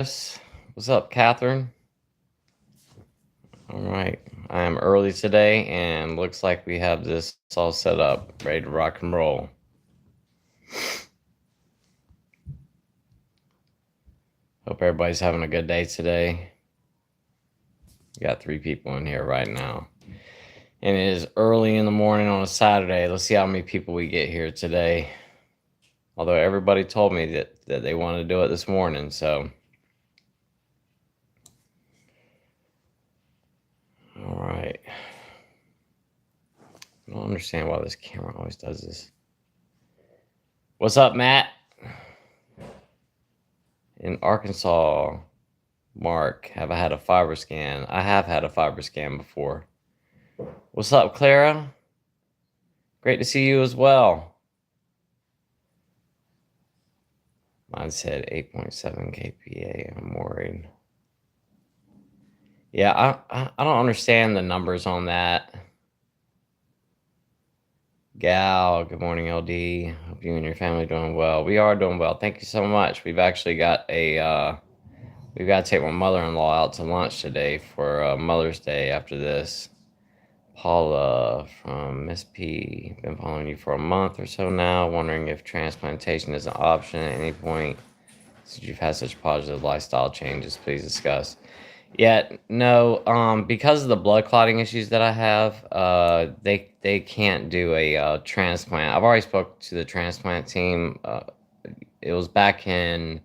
What's up, Catherine? All right. I am early today, and looks like we have this all set up, ready to rock and roll. Hope everybody's having a good day today. Got 3 people in here right now. And it is early in the morning on a Saturday. Let's see how many people we get here today. Although everybody told me that they wanted to do it this morning, so. All right. I don't understand why this camera always does this. What's up, Matt? In Arkansas, Mark, have I had a fiber scan? I have had a fiber scan before. What's up, Clara? Great to see you as well. Mine said 8.7 kPa. I'm worried. Yeah, I don't understand the numbers on that. Gal, good morning, LD. Hope you and your family are doing well. We are doing well. Thank you so much. We've actually got we've got to take my mother-in-law out to lunch today for Mother's Day after this. Paula from Miss P. Been following you for a month or so now. Wondering if transplantation is an option at any point since you've had such positive lifestyle changes. Please discuss. Yeah, no. Because of the blood clotting issues that I have, they can't do a transplant. I've already spoke to the transplant team. It was back in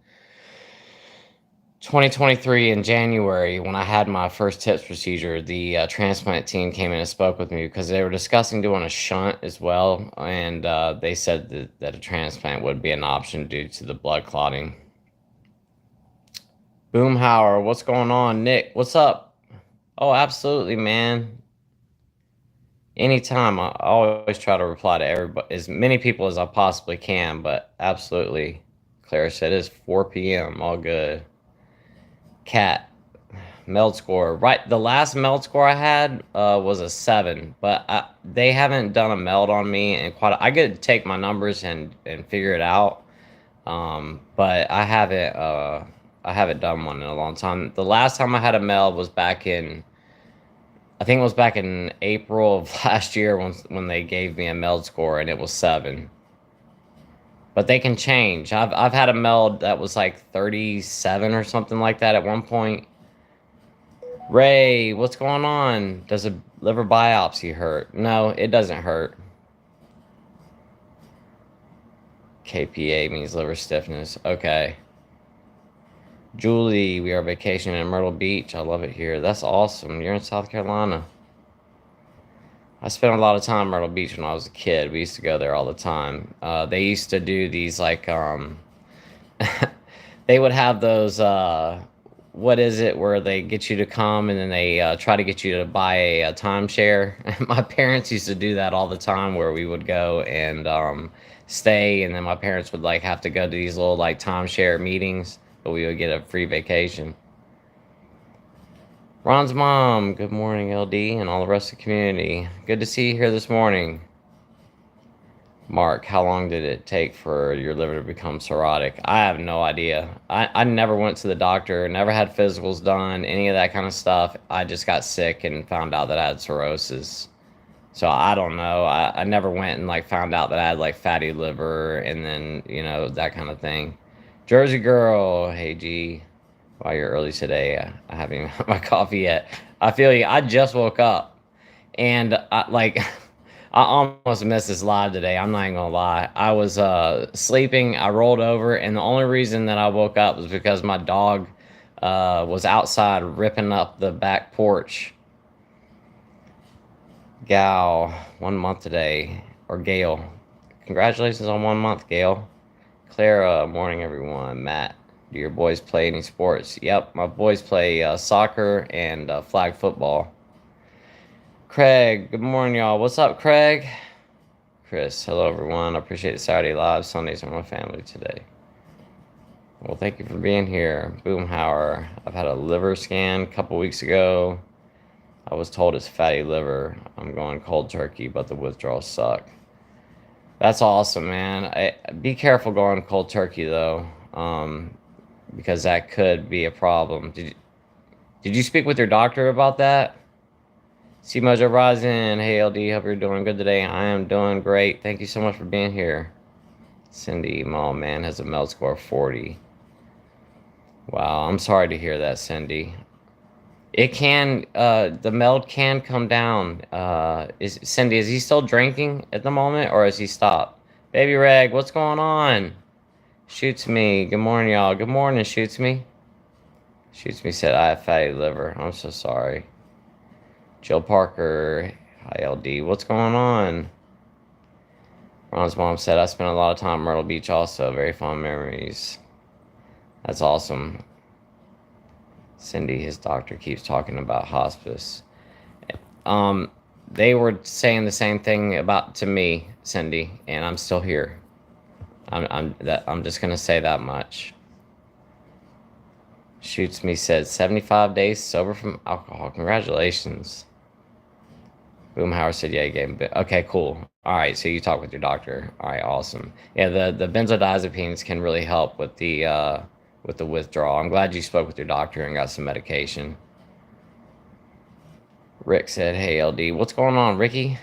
2023 in January when I had my first TIPS procedure. The transplant team came in and spoke with me because they were discussing doing a shunt as well, and they said that a transplant would be an option due to the blood clotting. Boomhauer, what's going on? Nick, what's up? Oh, absolutely, man. Anytime. I always try to reply to everybody, as many people as I possibly can, but absolutely. Clara said it's 4 p.m. All good. Cat, meld score. Right, the last meld score I had was a 7, but they haven't done a meld on me, and I could take my numbers and figure it out, but I haven't done one in a long time. The last time I had a meld was I think it was back in April of last year when they gave me a meld score, and it was 7. But they can change. I've had a meld that was like 37 or something like that at one point. Ray, what's going on? Does a liver biopsy hurt? No, it doesn't hurt. KPA means liver stiffness. Okay. Julie, we are vacationing in Myrtle Beach. I love it here. That's awesome. You're in South Carolina. I spent a lot of time in Myrtle Beach when I was a kid. We used to go there all the time. They used to do these like they would have those what is it where they get you to come and then they try to get you to buy a timeshare. My parents used to do that all the time where we would go and stay, and then my parents would like have to go to these little like timeshare meetings, but we would get a free vacation. Ron's mom, good morning, LD, and all the rest of the community. Good to see you here this morning. Mark, how long did it take for your liver to become cirrhotic? I have no idea. I never went to the doctor, never had physicals done, any of that kind of stuff. I just got sick and found out that I had cirrhosis. So I don't know. I never went and like found out that I had like fatty liver and then, that kind of thing. Jersey girl, hey G. Wow, you're early today. I haven't even had my coffee yet. I feel you. I just woke up, and I almost missed this live today. I'm not even gonna lie. I was sleeping. I rolled over, and the only reason that I woke up was because my dog was outside ripping up the back porch. Gal, 1 month today, or Gail. Congratulations on 1 month, Gail. Clara, morning everyone. Matt, do your boys play any sports? Yep, my boys play soccer and flag football. Craig, good morning, y'all. What's up, Craig? Chris, hello, everyone. I appreciate the Saturday live. Sundays are my family today. Well, thank you for being here. Boomhauer, I've had a liver scan a couple weeks ago. I was told it's fatty liver. I'm going cold turkey, but the withdrawals suck. That's awesome, man. Be careful going cold turkey, though. because that could be a problem. Did you speak with your doctor about that? See Mojo Rising. Hey LD, hope you're doing good today. I am doing great. Thank you so much for being here. Cindy, my man, has a meld score of 40. Wow, I'm sorry to hear that, Cindy. It can, the meld can come down. Cindy, is he still drinking at the moment, or has he stopped? Baby Reg, what's going on? Shoots me. Good morning, y'all. Good morning, Shoots me. Shoots me said, I have fatty liver. I'm so sorry. Jill Parker, hi LD. What's going on? Ron's mom said, I spent a lot of time at Myrtle Beach also. Very fond memories. That's awesome. Cindy, his doctor, keeps talking about hospice. They were saying the same thing to me, Cindy, and I'm still here. I'm just gonna say that much. Shoots me said 75 days sober from alcohol. Congratulations. Boomhauer said, yeah, you gave him okay, cool. All right, so you talk with your doctor. All right, awesome. Yeah, the benzodiazepines can really help with the withdrawal. I'm glad you spoke with your doctor and got some medication. Rick said, hey LD, what's going on, Ricky?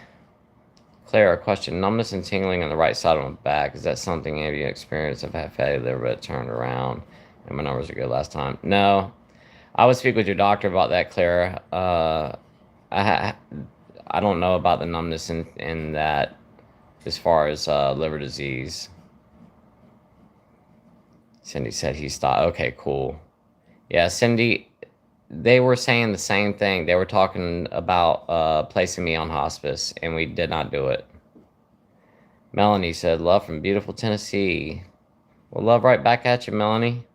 Claire, a question. Numbness and tingling on the right side of my back. Is that something any of you experienced? I've had fatty liver, but it turned around, and my numbers are good last time. No, I would speak with your doctor about that, Claire. I don't know about the numbness in that as far as liver disease. Cindy said he stopped. Okay, cool. Yeah, Cindy, they were saying the same thing. They were talking about placing me on hospice, and we did not do it. Melanie said, love from beautiful Tennessee. Well, love right back at you, Melanie.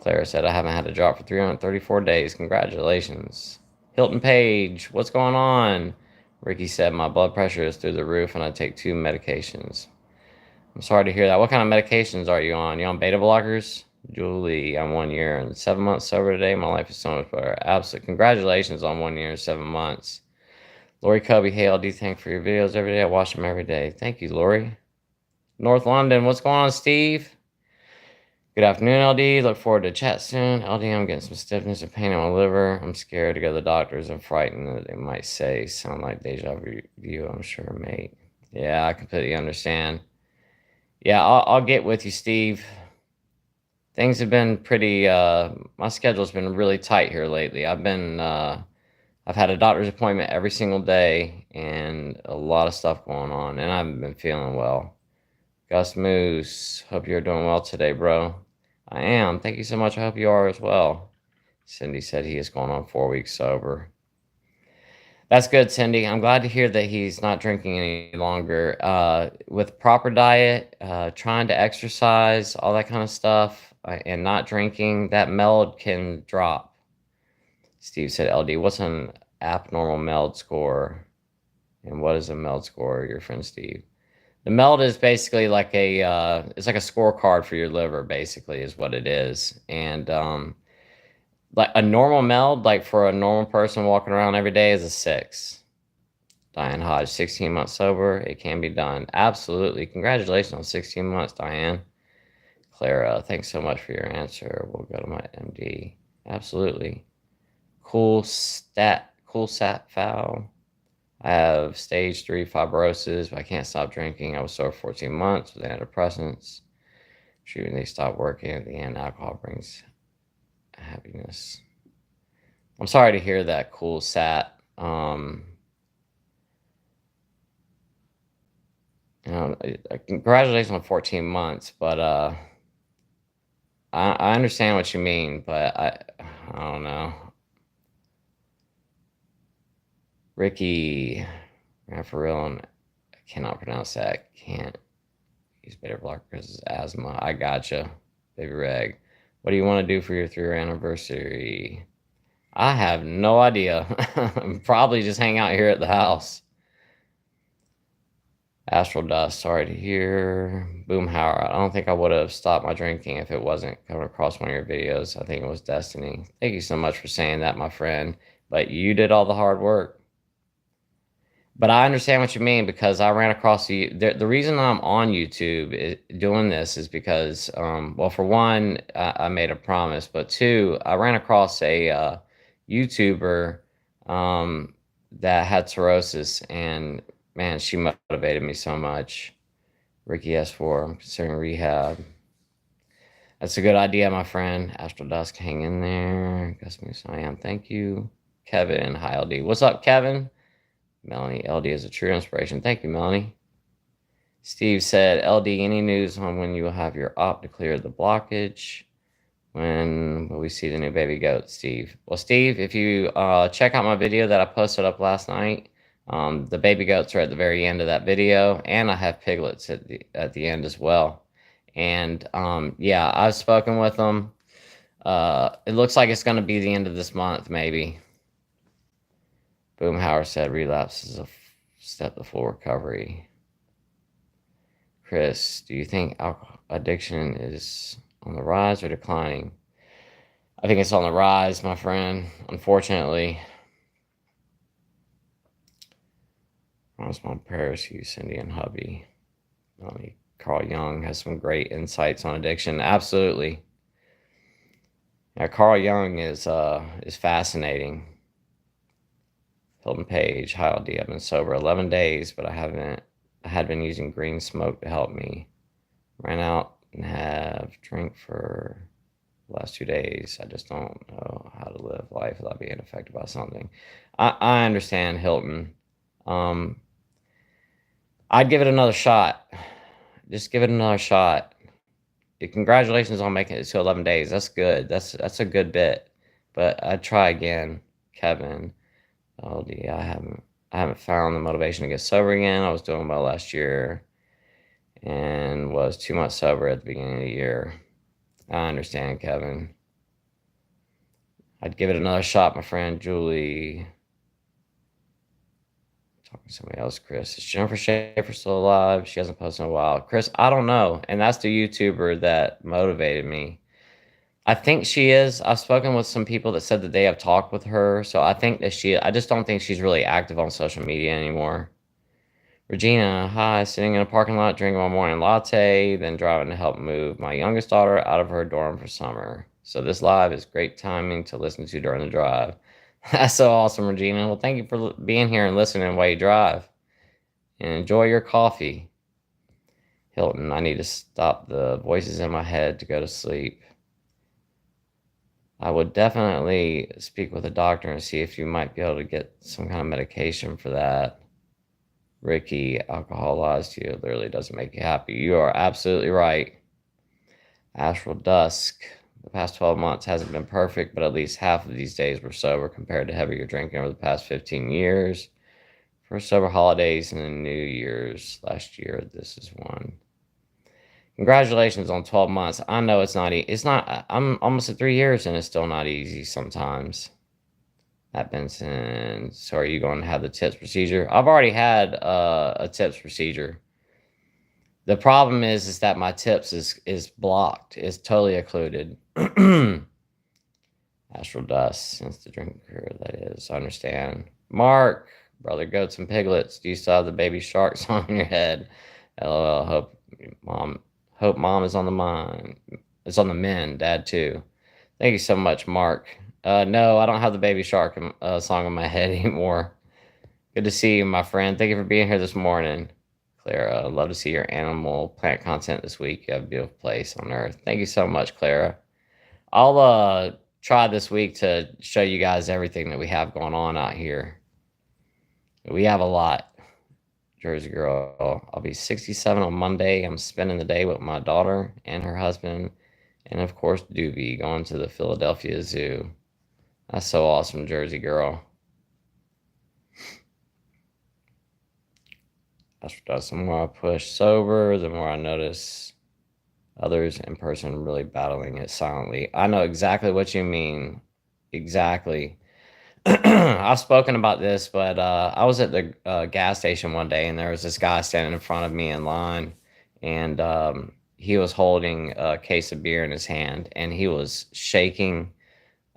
Clara said, I haven't had a drop for 334 days. Congratulations. Hilton Page, what's going on? Ricky said, my blood pressure is through the roof and I take 2 medications. I'm sorry to hear that. What kind of medications are you on? You on beta blockers? Julie, I'm 1 year and 7 months sober today. My life is so much better. Absolutely. Congratulations on 1 year and 7 months. Lori Cubby, hey, LD, thank you for your videos every day. I watch them every day. Thank you, Lori. North London, what's going on, Steve? Good afternoon, LD. Look forward to chat soon. LD, I'm getting some stiffness and pain in my liver. I'm scared to go to the doctors and frightened that they might say, sound like deja vu, I'm sure, mate. Yeah, I completely understand. Yeah, I'll get with you, Steve. Things have been pretty, my schedule's been really tight here lately. I've had a doctor's appointment every single day and a lot of stuff going on, and I haven't been feeling well. Gus Moose, hope you're doing well today, bro. I am. Thank you so much. I hope you are as well. Cindy said he is going on 4 weeks sober. That's good, Cindy. I'm glad to hear that he's not drinking any longer. With proper diet, trying to exercise, all that kind of stuff, and not drinking, that meld can drop. Steve said, LD, what's an abnormal meld score? And what is a meld score, your friend Steve? The meld is basically like it's like a scorecard for your liver, basically, is what it is. And like a normal meld, like for a normal person walking around every day, is a 6. Diane Hodge, 16 months sober. It can be done. Absolutely. Congratulations on 16 months, Diane. Clara, thanks so much for your answer. We'll go to my MD. Absolutely. Cool sat foul. I have stage 3 fibrosis, but I can't stop drinking. I was sober 14 months with antidepressants. Treatment, they stopped working. At the end, alcohol brings happiness. I'm sorry to hear that, cool sat. Congratulations on 14 months, but I understand what you mean, but I don't know. Ricky, for real, I cannot pronounce that. Can't use beta blocker because it's asthma. I gotcha, baby reg. What do you want to do for your 3-year anniversary? I have no idea. Probably just hang out here at the house. Astral Dust, sorry to hear. Boomhauer, I don't think I would have stopped my drinking if it wasn't coming across one of your videos. I think it was destiny. Thank you so much for saying that, my friend. But you did all the hard work. But I understand what you mean because I ran across the reason I'm on YouTube doing this is because, well, for one, I made a promise, but two, I ran across a YouTuber um, that had cirrhosis, and man, she motivated me so much. Ricky S4, I'm considering rehab. That's a good idea, my friend. Astral Dusk, hang in there. Gus Moose, I am. Thank you. Kevin, hi LD. What's up, Kevin? Melanie, LD is a true inspiration. Thank you, Melanie. Steve said, LD, any news on when you will have your op to clear the blockage? When will we see the new baby goat, Steve? Well, Steve, if you check out my video that I posted up last night, the baby goats are at the very end of that video, and I have piglets at the end as well. And yeah, I've spoken with them. It looks like it's going to be the end of this month, maybe. Boomhauer said relapse is a step to full recovery. Chris, do you think alcohol addiction is on the rise or declining? I think it's on the rise, my friend, unfortunately. Osmond Paris, you, Cindy, and hubby. Carl Jung has some great insights on addiction. Absolutely. Yeah, Carl Jung is fascinating. Hilton Page, hi LD. I've been sober 11 days, but I had been using green smoke to help me. Ran out and have drink for the last 2 days. I just don't know how to live life without being affected by something. I understand, Hilton. I'd give it another shot. Just give it another shot. Congratulations on making it to 11 days. That's good. That's a good bit. But I'd try again, Kevin. LD, I haven't found the motivation to get sober again. I was doing well last year and was 2 months sober at the beginning of the year. I understand, Kevin. I'd give it another shot, my friend. Julie. Talking to somebody else, Chris. Is Jennifer Schaefer still alive? She hasn't posted in a while. Chris, I don't know. And that's the YouTuber that motivated me. I think she is. I've spoken with some people that said that they have talked with her. So I think that I just don't think she's really active on social media anymore. Regina, hi, sitting in a parking lot drinking my morning latte, then driving to help move my youngest daughter out of her dorm for summer. So this live is great timing to listen to during the drive. That's so awesome, Regina. Well, thank you for being here and listening while you drive. And enjoy your coffee. Hilton, I need to stop the voices in my head to go to sleep. I would definitely speak with a doctor and see if you might be able to get some kind of medication for that. Ricky, alcohol lies to you. It literally doesn't make you happy. You are absolutely right. Astral Dusk. The past 12 months hasn't been perfect, but at least half of these days were sober compared to heavier drinking over the past 15 years. First sober holidays and then New Year's last year. This is one. Congratulations on 12 months. I know it's not easy. I'm almost at 3 years and it's still not easy sometimes. Matt Benson, so are you going to have the TIPS procedure? I've already had a TIPS procedure. The problem is that my TIPS is blocked. It's totally occluded. Astral Dust, since the drinker that is. I understand. Mark, brother goats and piglets. Do you still have the baby shark song in your head? LOL. Hope mom is on the mind. It's on the mend. Dad too. Thank you so much, Mark. No, I don't have the baby shark song in my head anymore. Good to see you, my friend. Thank you for being here this morning. Clara, I'd love to see your animal plant content this week. You have a beautiful place on earth. Thank you so much, Clara. I'll try this week to show you guys everything that we have going on out here. We have a lot. Jersey girl. I'll be 67 on Monday. I'm spending the day with my daughter and her husband. And of course, Doobie going to the Philadelphia Zoo. That's so awesome, Jersey girl. The more I push sober, the more I notice others in person really battling it silently. I know exactly what you mean. Exactly. I've spoken about this, but I was at the gas station one day, and there was this guy standing in front of me in line, and he was holding a case of beer in his hand, and he was shaking.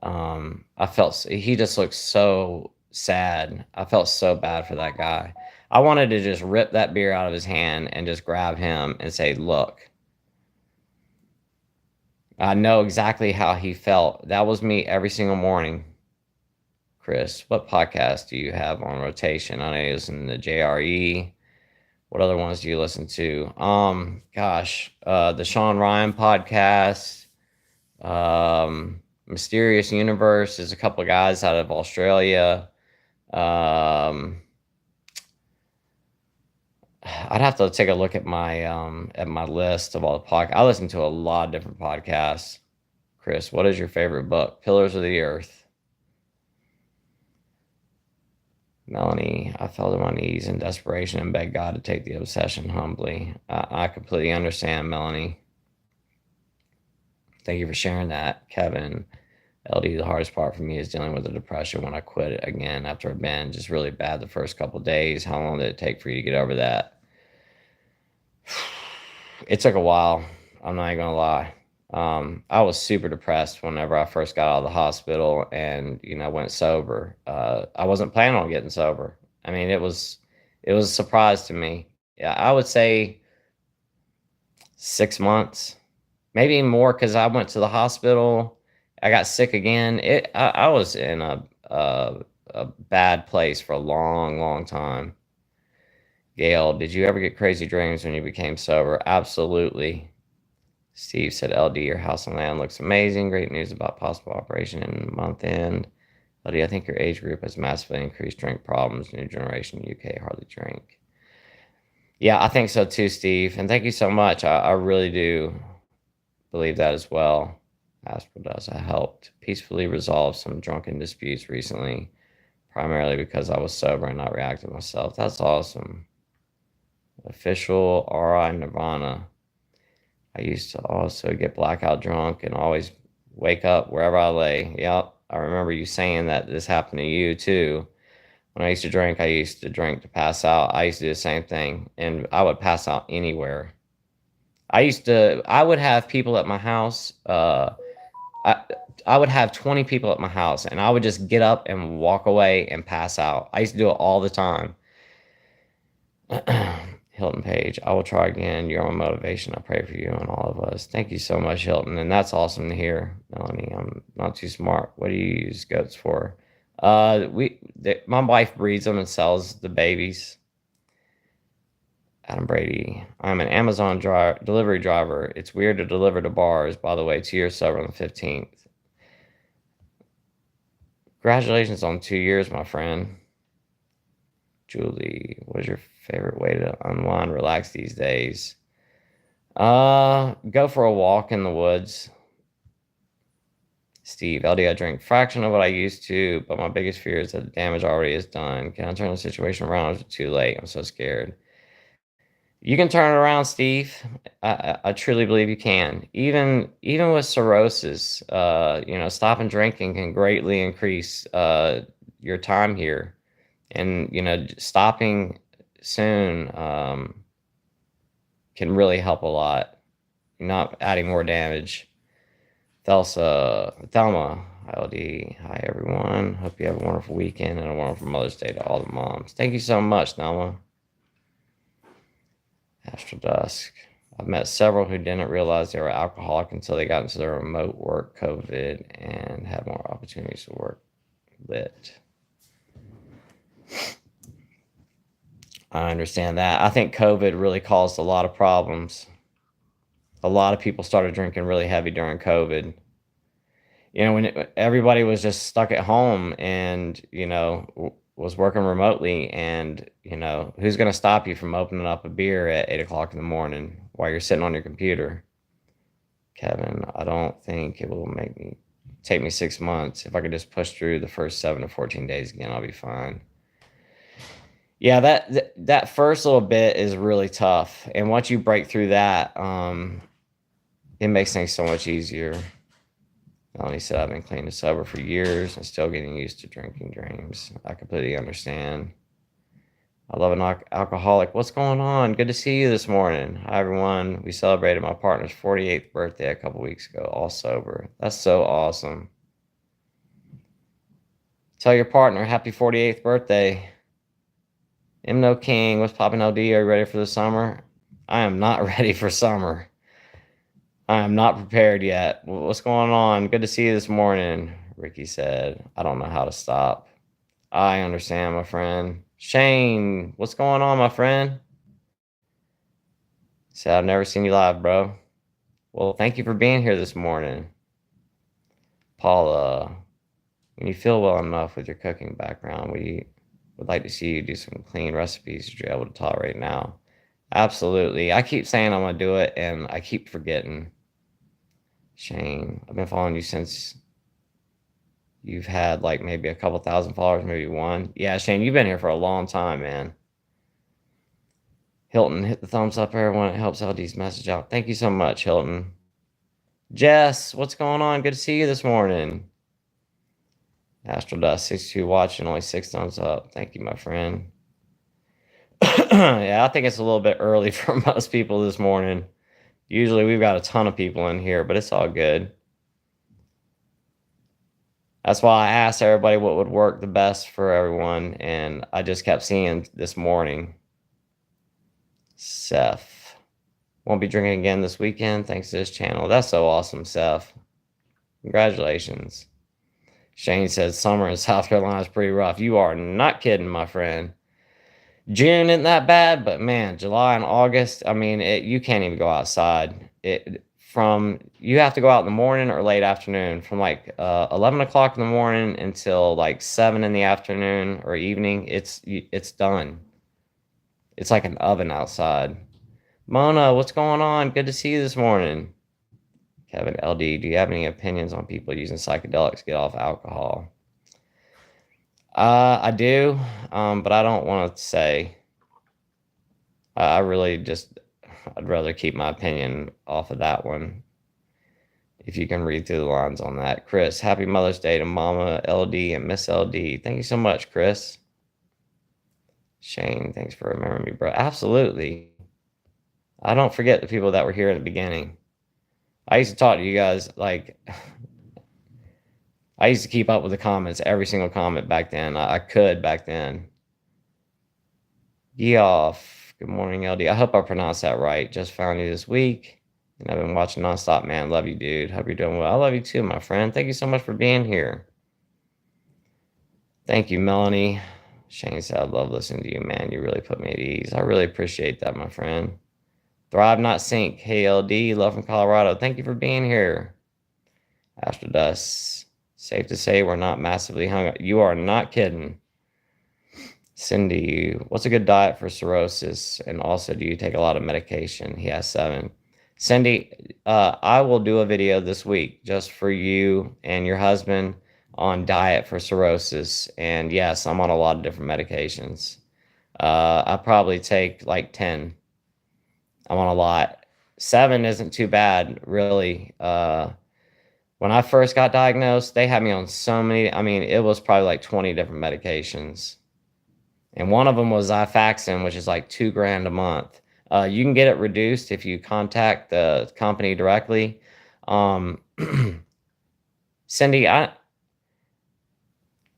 I felt he just looked so sad. I felt so bad for that guy. I wanted to just rip that beer out of his hand and just grab him and say, look, I know exactly how he felt. That was me every single morning. Chris, what podcast do you have on rotation? I know you listen to JRE. What other ones do you listen to? The Sean Ryan podcast. Mysterious Universe is a couple of guys out of Australia. I'd have to take a look at my list of all the podcasts. I listen to a lot of different podcasts. Chris, what is your favorite book? Pillars of the Earth. Melanie, I fell to my knees in desperation and begged God to take the obsession humbly. I completely understand, Melanie. Thank you for sharing that, Kevin. LD, the hardest part for me is dealing with the depression when I quit it again after a binge. It's really bad the first couple of days. How long did it take for you to get over that? It took a while. I'm not even gonna lie. I was super depressed whenever I first got out of the hospital and went sober. I wasn't planning on getting sober. I mean, it was a surprise to me. Yeah, I would say 6 months, maybe more, because I went to the hospital. I got sick again. I was in a bad place for a long, long time. Gail, did you ever get crazy dreams when you became sober? Absolutely. Steve said, LD, your house and land looks amazing. Great news about possible operation in month end. LD, I think your age group has massively increased drink problems. New generation UK hardly drink. Yeah, I think so too, Steve. And thank you so much. I really do believe that as well. Aspel does. I helped peacefully resolve some drunken disputes recently, primarily because I was sober and not reactive myself. That's awesome. Official RI Nirvana. I used to also get blackout drunk and always wake up wherever I lay. Yep, I remember you saying that this happened to you too. When I used to drink to pass out. I used to do the same thing, and I would pass out anywhere. I would have people at my house. I would have 20 people at my house, and I would just get up and walk away and pass out. I used to do it all the time. Hilton Page, I will try again. You're my motivation. I pray for you and all of us. Thank you so much, Hilton. And that's awesome to hear, Melanie. I'm not too smart. What do you use goats for? My wife breeds them and sells the babies. Adam Brady, I'm an Amazon delivery driver. It's weird to deliver to bars. By the way, 2 years sober on the 15th. Congratulations on 2 years, my friend. Julie, what is your favorite way to unwind, relax these days? Go for a walk in the woods. Steve, LD, I drink fraction of what I used to, but my biggest fear is that the damage already is done. Can I turn the situation around? Is it too late? I'm so scared. You can turn it around, Steve. I truly believe you can. Even with cirrhosis, stopping drinking can greatly increase your time here, and stopping soon can really help a lot. You're not adding more damage. Thelma, ILD, hi everyone. Hope you have a wonderful weekend and a wonderful Mother's Day to all the moms. Thank you so much, Thelma. Astral Dusk. I've met several who didn't realize they were alcoholic until they got into their remote work COVID and had more opportunities to work lit. I understand that. I think COVID really caused a lot of problems. A lot of people started drinking really heavy during COVID. When everybody was just stuck at home and, was working remotely, and, who's going to stop you from opening up a beer at 8 o'clock in the morning while you're sitting on your computer? Kevin, I don't think it will take me 6 months. If I could just push through the first 7 to 14 days again, I'll be fine. Yeah, that first little bit is really tough. And once you break through that, it makes things so much easier. Melanie said, I've been clean and sober for years and still getting used to drinking dreams. I completely understand. I love an alcoholic. What's going on? Good to see you this morning. Hi, everyone. We celebrated my partner's 48th birthday a couple weeks ago, all sober. That's so awesome. Tell your partner happy 48th birthday. Mno King, what's poppin' LD? Are you ready for the summer? I am not ready for summer. I am not prepared yet. What's going on? Good to see you this morning, Ricky said. I don't know how to stop. I understand, my friend. Shane, what's going on, my friend? Said, I've never seen you live, bro. Well, thank you for being here this morning. Paula, when you feel well enough with your cooking background, we would like to see you do some clean recipes that you're able to tolerate now. Absolutely. I keep saying I'm going to do it, and I keep forgetting. Shane, I've been following you since you've had like maybe a couple thousand followers, maybe one. Yeah, Shane, you've been here for a long time, man. Hilton, hit the thumbs up, everyone. It helps LD's message out. Thank you so much, Hilton. Jess, what's going on? Good to see you this morning. Astral Dust 62 watching, only 6 thumbs up. Thank you, my friend. Yeah, I think it's a little bit early for most people this morning. Usually we've got a ton of people in here, but it's all good. That's why I asked everybody what would work the best for everyone, and I just kept seeing this morning. Seth, won't be drinking again this weekend thanks to this channel. That's so awesome, Seth. Congratulations. Shane says summer in South Carolina is pretty rough. You are not kidding, my friend. June isn't that bad, but man, July and August, I mean, you can't even go outside. You have to go out in the morning or late afternoon, from like 11 o'clock in the morning until like 7 in the afternoon or evening. It's done. It's like an oven outside. Mona, what's going on? Good to see you this morning. Kevin LD, do you have any opinions on people using psychedelics to get off alcohol? I do, but I don't want to say. I really just, I'd rather keep my opinion off of that one. If you can read through the lines on that. Chris, happy Mother's Day to Mama LD and Miss LD. Thank you so much, Chris. Shane, thanks for remembering me, bro. Absolutely. I don't forget the people that were here at the beginning. I used to talk to you guys like I used to keep up with the comments, every single comment back then. I could back then. Geoff, good morning, LD. I hope I pronounced that right. Just found you this week, and I've been watching nonstop, man. Love you, dude. Hope you're doing well. I love you too, my friend. Thank you so much for being here. Thank you, Melanie. Shane said, I love listening to you, man. You really put me at ease. I really appreciate that, my friend. Thrive Not Sink. Hey, LD. Love from Colorado. Thank you for being here. Astro Dust. Safe to say we're not massively hung up. You are not kidding. Cindy, what's a good diet for cirrhosis? And also, do you take a lot of medication? He has 7. Cindy, I will do a video this week just for you and your husband on diet for cirrhosis. And yes, I'm on a lot of different medications. I probably take like 10. I'm on a lot. 7 isn't too bad, really. When I first got diagnosed, they had me on so many. I mean, it was probably like 20 different medications. And one of them was Xifaxan, which is like $2,000 a month. You can get it reduced if you contact the company directly. Cindy,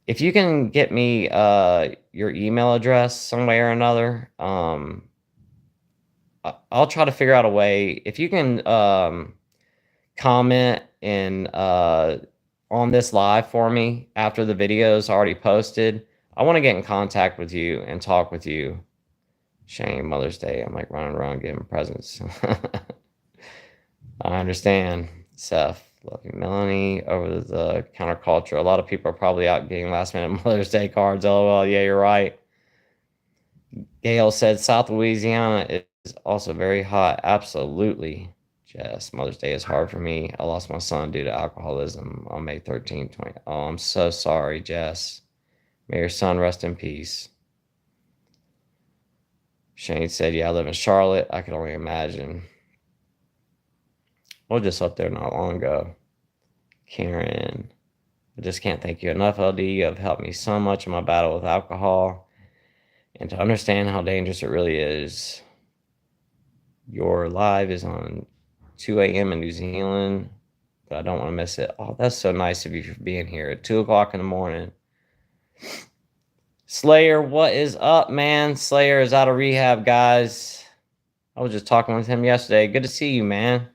if you can get me your email address some way or another, I'll try to figure out a way. If you can comment on this live for me after the video is already posted, I want to get in contact with you and talk with you. Shane, Mother's Day. I'm like running around giving presents. I understand. Seth, love you. Melanie, over the counterculture. A lot of people are probably out getting last minute Mother's Day cards. LOL. Yeah, you're right. Gail said South Louisiana is also very hot. Absolutely. Jess, Mother's Day is hard for me. I lost my son due to alcoholism on May 13, 20. Oh, I'm so sorry, Jess. May your son rest in peace. Shane said, yeah, I live in Charlotte. I could only imagine. I was just up there not long ago. Karen, I just can't thank you enough, LD. You have helped me so much in my battle with alcohol and to understand how dangerous it really is. Your live is on 2 a.m. in New Zealand, but I don't want to miss it. Oh, that's so nice of you for being here at 2 o'clock in the morning. Slayer, what is up, man? Slayer is out of rehab, guys. I was just talking with him yesterday. Good to see you, man.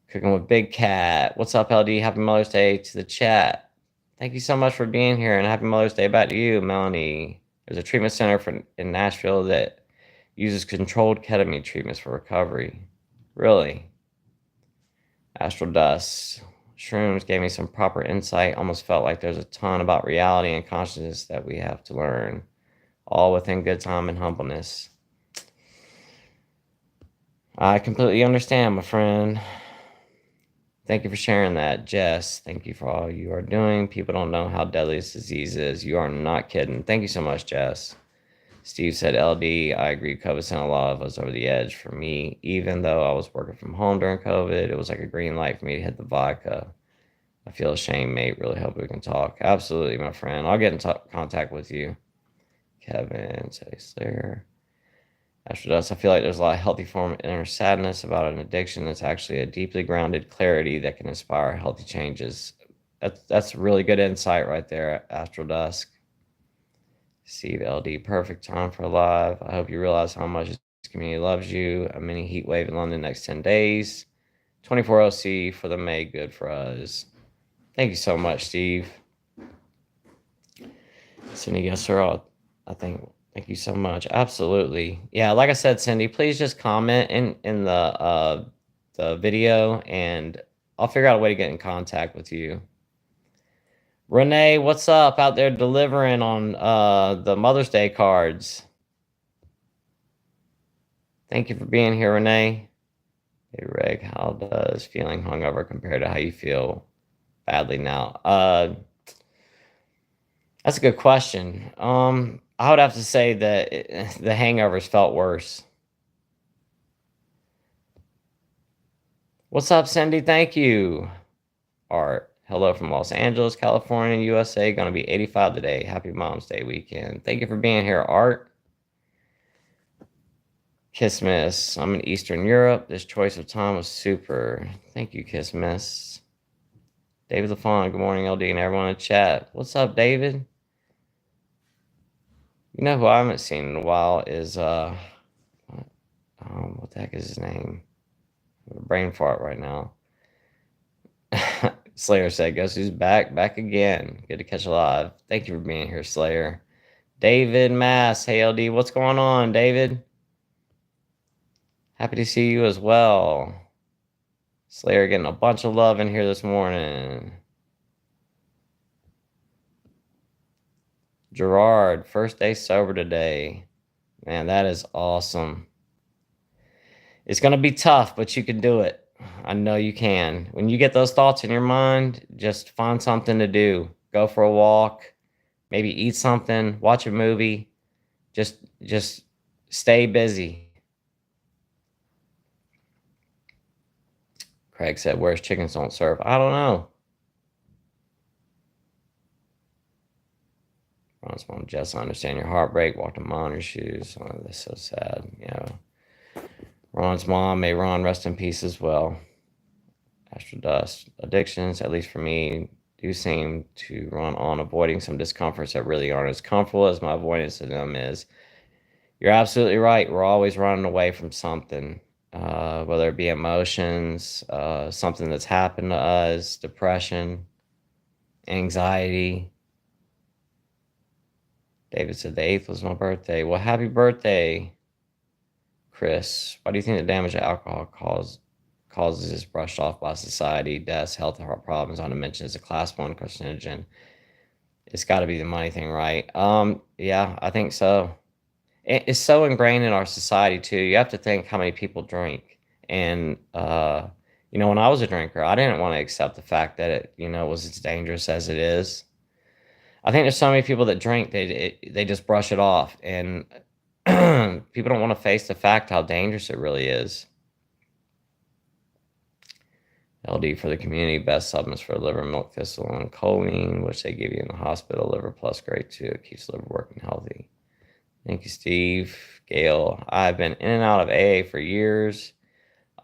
Cooking with Big Cat. What's up, LD? Happy Mother's Day to the chat. Thank you so much for being here, and happy Mother's Day back to you, Melanie. There's a treatment center in Nashville that uses controlled ketamine treatments for recovery. Really? Astral Dust. Shrooms gave me some proper insight. Almost felt like there's a ton about reality and consciousness that we have to learn. All within good time and humbleness. I completely understand, my friend. Thank you for sharing that, Jess. Thank you for all you are doing. People don't know how deadly this disease is. You are not kidding. Thank you so much, Jess. Steve said, LD, I agree. COVID sent a lot of us over the edge for me. Even though I was working from home during COVID, it was like a green light for me to hit the vodka. I feel ashamed, mate. Really hope we can talk. Absolutely, my friend. I'll get in contact with you. Kevin, say Slayer. After Dust, I feel like there's a lot of healthy form of inner sadness about an addiction that's actually a deeply grounded clarity that can inspire healthy changes. That's really good insight right there, Astral Dusk. Steve LD, perfect time for live. I hope you realize how much this community loves you. A mini heat wave in London next 10 days. 24 OC for the May, good for us. Thank you so much, Steve. Cindy, yes, sir. Thank you so much. Absolutely. Yeah, like I said, Cindy, please just comment in the video, and I'll figure out a way to get in contact with you. Renee, what's up out there delivering on the Mother's Day cards? Thank you for being here, Renee. Hey, Reg, how does feeling hungover compare to how you feel badly now? That's a good question. I would have to say that the hangovers felt worse. What's up, Cindy? Thank you. Art, hello from Los Angeles, California, USA. Gonna be 85 today. Happy Mom's Day weekend. Thank you for being here, Art. Kissmas, I'm in Eastern Europe. This choice of time was super. Thank you, Kissmas. David LaFon, good morning, LD, and everyone in chat. What's up, David? You know who I haven't seen in a while is what the heck is his name? Brain fart right now. Slayer said, guess who's back? Back again. Good to catch a live. Thank you for being here, Slayer. David Mass, hey LD, what's going on, David? Happy to see you as well. Slayer getting a bunch of love in here this morning. Gerard, first day sober today. Man, that is awesome. It's going to be tough, but you can do it. I know you can. When you get those thoughts in your mind, just find something to do. Go for a walk, maybe eat something, watch a movie. Just stay busy. Craig said, where's chickens don't serve? I don't know. Ron's mom, Jess, I understand your heartbreak. Walked a mom in your shoes. Oh, that's so sad. Yeah. Ron's mom, may Ron rest in peace as well. Astral Dust. Addictions, at least for me, do seem to run on avoiding some discomforts that really aren't as comfortable as my avoidance of them is. You're absolutely right. We're always running away from something, whether it be emotions, something that's happened to us, depression, anxiety. David said the 8th was my birthday. Well, happy birthday, Chris. Why do you think the damage that alcohol causes is brushed off by society? Deaths, health, and heart problems, not to mention it's a class 1 carcinogen. It's got to be the money thing, right? Yeah, I think so. It's so ingrained in our society, too. You have to think how many people drink. And, when I was a drinker, I didn't want to accept the fact that it, was as dangerous as it is. I think there's so many people that drink, they just brush it off, and people don't want to face the fact how dangerous it really is. LD for the community, best supplements for liver, milk thistle, and choline, which they give you in the hospital. Liver Plus, great too. It keeps the liver working healthy. Thank you, Steve. Gail, I've been in and out of AA for years.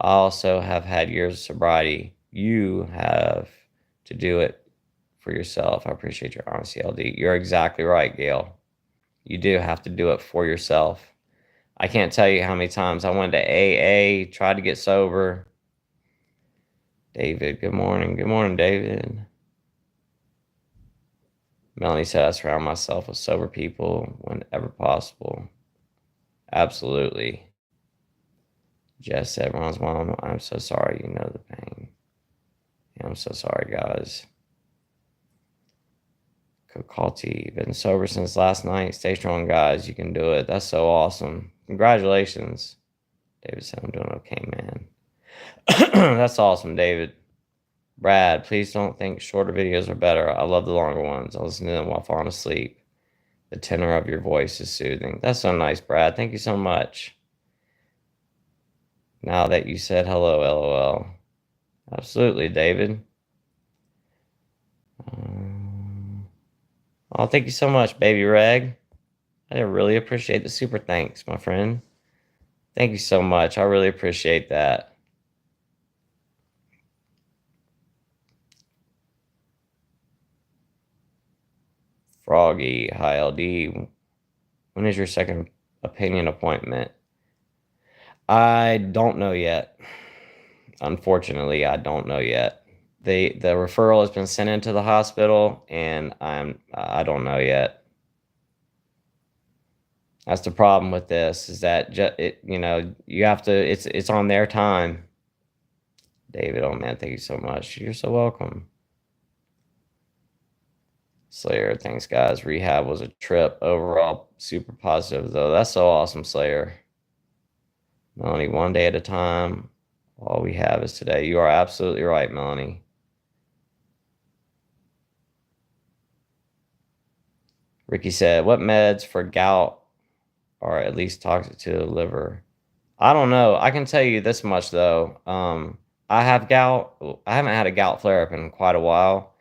I also have had years of sobriety. You have to do it for yourself. I appreciate your honesty, LD. You're exactly right, Gail. You do have to do it for yourself. I can't tell you how many times I went to AA, tried to get sober. David, good morning. Good morning, David. Melanie said I surround myself with sober people whenever possible. Absolutely. Jess said, Ron's mom, I'm so sorry. You know the pain. Yeah, I'm so sorry, guys. Kokalti, been sober since last night. Stay strong, guys. You can do it. That's so awesome. Congratulations. David said, I'm doing okay, man. That's awesome, David. Brad, please don't think shorter videos are better. I love the longer ones. I listen to them while falling asleep. The tenor of your voice is soothing. That's so nice, Brad. Thank you so much. Now that you said hello, LOL. Absolutely, David. Oh, thank you so much, Baby Reg. I really appreciate the super thanks, my friend. Thank you so much. I really appreciate that. Froggy, hi LD. When is your second opinion appointment? I don't know yet. Unfortunately, I don't know yet. The referral has been sent into the hospital, and I don't know yet. That's the problem with this, is that you have to. It's on their time. David, oh man, thank you so much. You're so welcome. Slayer, thanks guys. Rehab was a trip. Overall, super positive though. That's so awesome, Slayer. Melanie, one day at a time. All we have is today. You are absolutely right, Melanie. Ricky said, what meds for gout are at least toxic to the liver? I don't know. I can tell you this much though. I have gout. I haven't had a gout flare up in quite a while.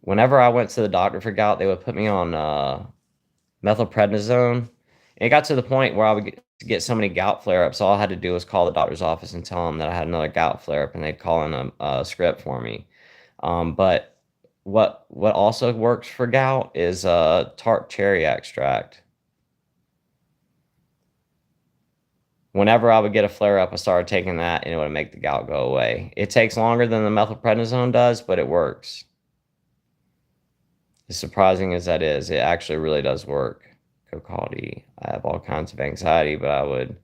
Whenever I went to the doctor for gout, they would put me on methylprednisone. And it got to the point where I would get so many gout flare-ups, all I had to do was call the doctor's office and tell them that I had another gout flare-up, and they'd call in a script for me. But what also works for gout is tart cherry extract. Whenever I would get a flare-up, I started taking that, and it would make the gout go away. It takes longer than the methylprednisone does, but it works. As surprising as that is, it actually really does work. Kokaldi, I have all kinds of anxiety, but I would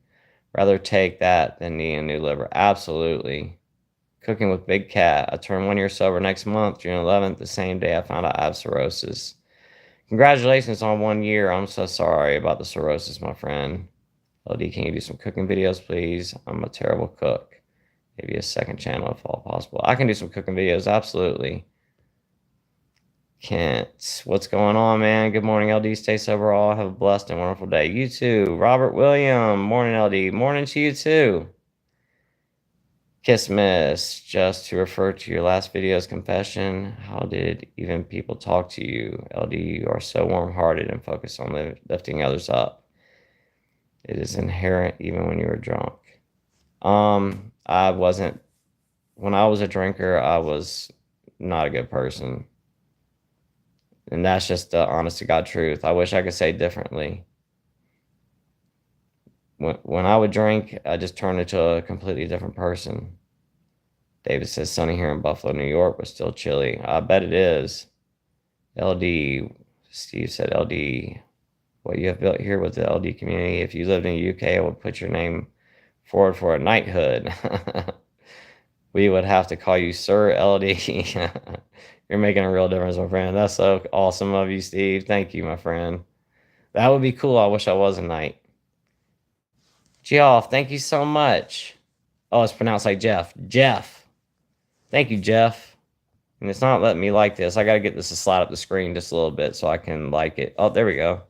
rather take that than need a new liver. Absolutely. Cooking with Big Cat. I turn 1 year sober next month, June 11th, the same day I found out I have cirrhosis. Congratulations on 1 year. I'm so sorry about the cirrhosis, my friend. LD, can you do some cooking videos, please? I'm a terrible cook. Maybe a second channel if all possible. I can do some cooking videos, absolutely. Kent, what's going on, man? Good morning, LD. Stay sober all. Have a blessed and wonderful day. You too. Robert William, morning, LD. Morning to you too. Kiss Miss, just to refer to your last video's confession, how did even people talk to you? LD, you are so warm-hearted and focused on lifting others up. It is inherent even when you are drunk. I wasn't, when I was a drinker, I was not a good person. And that's just the honest to God truth. I wish I could say differently. When I would drink, I just turned into a completely different person. David says sunny here in Buffalo, New York, but still chilly. I bet it is. LD, Steve said LD, what you have built here with the LD community. If you lived in the UK, I would put your name forward for a knighthood. We would have to call you Sir LD. You're making a real difference, my friend. That's so awesome of you, Steve. Thank you, my friend. That would be cool. I wish I was a knight. Geoff, thank you so much. Oh, it's pronounced like Jeff. Jeff. Thank you, Jeff. And it's not letting me like this. I got to get this to slide up the screen just a little bit so I can like it. Oh, there we go.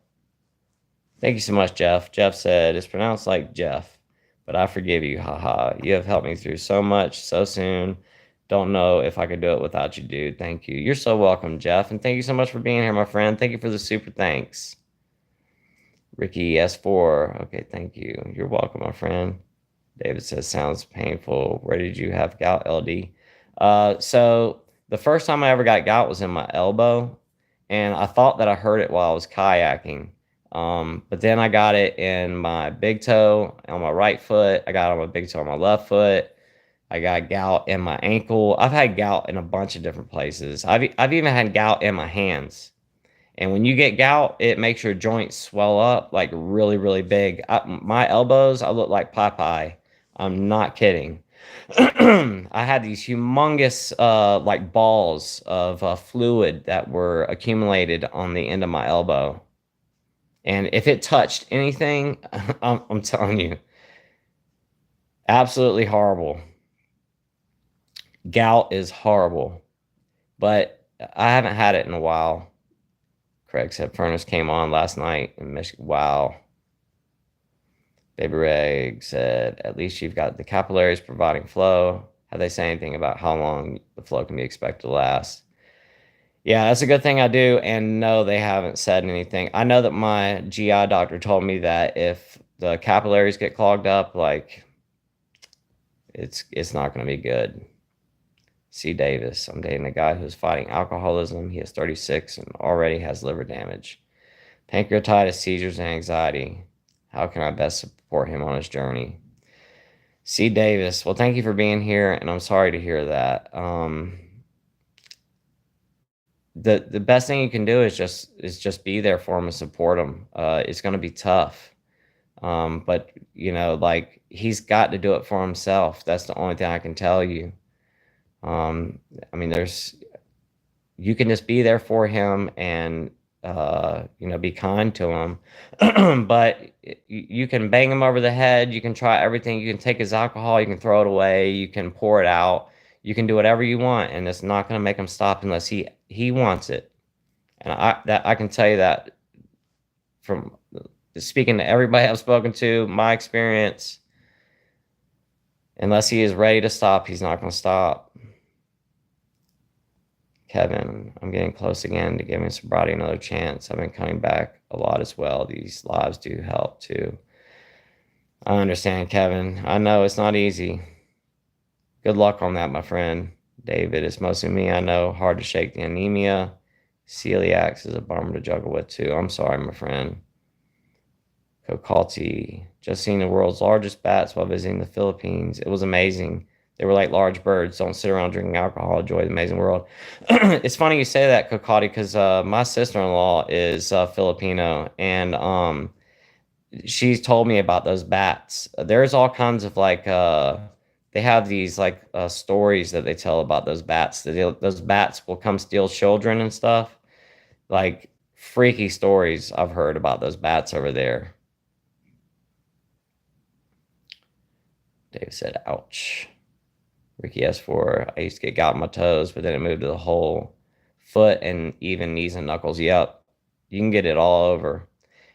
Thank you so much, Jeff. Jeff said, it's pronounced like Jeff, but I forgive you. Haha. You have helped me through so much so soon. Don't know if I could do it without you, dude. Thank you. You're so welcome, Jeff. And thank you so much for being here, my friend. Thank you for the super thanks. Ricky S4. Okay, thank you. You're welcome, my friend. David says, sounds painful. Where did you have gout, LD? So The first time I ever got gout was in my elbow, and I thought that I hurt it while I was kayaking. But then I got it in my big toe on my right foot. I got it on my big toe on my left foot. I got gout in my ankle. I've had gout in a bunch of different places. I've even had gout in my hands. And when you get gout, it makes your joints swell up like really, really big. My elbows, I look like Popeye. I'm not kidding. I had these humongous like balls of fluid that were accumulated on the end of my elbow. And if it touched anything, I'm telling you, absolutely horrible. Gout is horrible, but I haven't had it in a while. Craig said furnace came on last night in Michigan. Wow. Baby Reg said, at least you've got the capillaries providing flow. Have they say anything about how long the flow can be expected to last? Yeah, that's a good thing I do. And no, they haven't said anything. I know that my GI doctor told me that if the capillaries get clogged up, like it's not going to be good. C. Davis, I'm dating a guy who's fighting alcoholism. He is 36 and already has liver damage, pancreatitis, seizures, and anxiety. How can I best support him on his journey? C. Davis, well, thank you for being here, and I'm sorry to hear that. The best thing you can do is just be there for him and support him. It's going to be tough, but like he's got to do it for himself. That's the only thing I can tell you. I mean, you can just be there for him and be kind to him. But you can bang him over the head. You can try everything. You can take his alcohol. You can throw it away. You can pour it out. You can do whatever you want, and it's not going to make him stop unless he wants it. And I can tell you that from speaking to everybody I've spoken to, my experience. Unless he is ready to stop, he's not going to stop. Kevin, I'm getting close again to giving sobriety another chance. I've been coming back a lot as well. These lives do help too. I understand, Kevin. I know it's not easy. Good luck on that, my friend. David, it's mostly me. I know. Hard to shake the anemia. Celiacs is a bummer to juggle with too. I'm sorry, my friend. Kokalti, just seen the world's largest bats while visiting the Philippines. It was amazing. They were like large birds. Don't sit around drinking alcohol. Enjoy the amazing world. It's funny you say that, Kokalti, because my sister-in-law is Filipino, and she's told me about those bats. There's all kinds of like they have these like stories that they tell about those bats. Those bats will come steal children and stuff. Like freaky stories I've heard about those bats over there. Dave said, ouch. Ricky S4, I used to get gout in my toes, but then it moved to the whole foot and even knees and knuckles. Yep, you can get it all over.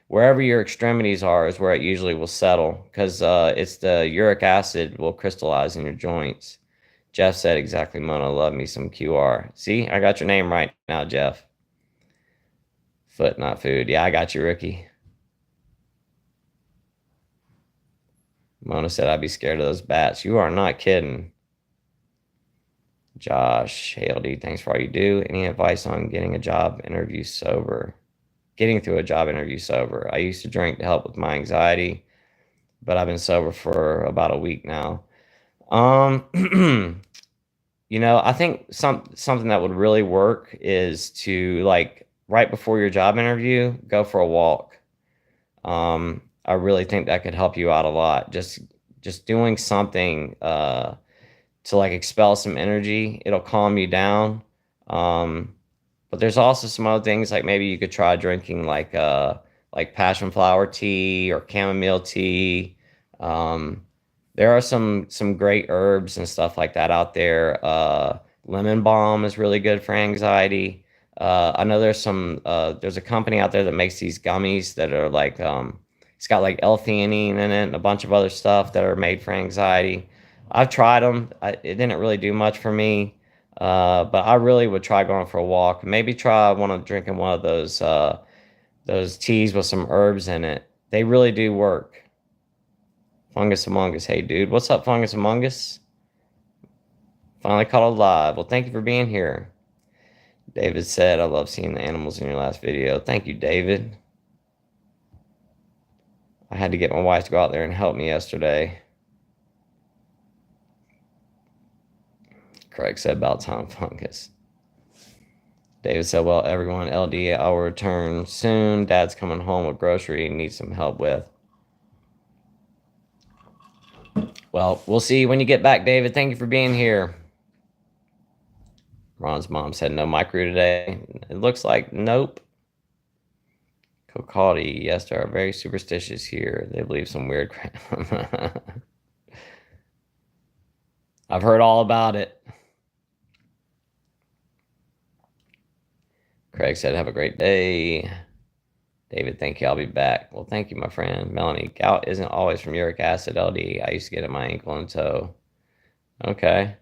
Wherever your extremities are is where it usually will settle because it's the uric acid will crystallize in your joints. Jeff said exactly, Mona, love me some QR. See, I got your name right now, Jeff. Foot, not food. Yeah, I got you, Ricky. Mona said I'd be scared of those bats. You are not kidding. Josh, hey LD, thanks for all you do. Any advice on getting a job interview sober? Getting through a job interview sober. I used to drink to help with my anxiety, but I've been sober for about a week now. I think something that would really work is to like right before your job interview, go for a walk. I really think that could help you out a lot. Just doing something to like expel some energy. It'll calm you down. But there's also some other things like maybe you could try drinking like passion flower tea or chamomile tea. There are some great herbs and stuff like that out there. Lemon balm is really good for anxiety. I know there's a company out there that makes these gummies that are like it's got like L-theanine in it and a bunch of other stuff that are made for anxiety. I've tried them. It didn't really do much for me, but I really would try going for a walk. Maybe try drinking one of those teas with some herbs in it. They really do work. Fungus Among Us. Hey, dude. What's up, Fungus Among Us? Finally caught alive. Well, thank you for being here. David said, I love seeing the animals in your last video. Thank you, David. I had to get my wife to go out there and help me yesterday. Craig said, about time, fungus. David said, well, everyone, LD, I'll return soon. Dad's coming home with grocery and needs some help with. Well, we'll see you when you get back, David. Thank you for being here. Ron's mom said no micro today. It looks like nope. Kokati, yes, they are very superstitious here. They believe some weird crap. I've heard all about it. Craig said, have a great day. David, thank you. I'll be back. Well, thank you, my friend. Melanie, gout isn't always from uric acid, LD. I used to get it in my ankle and toe. Okay.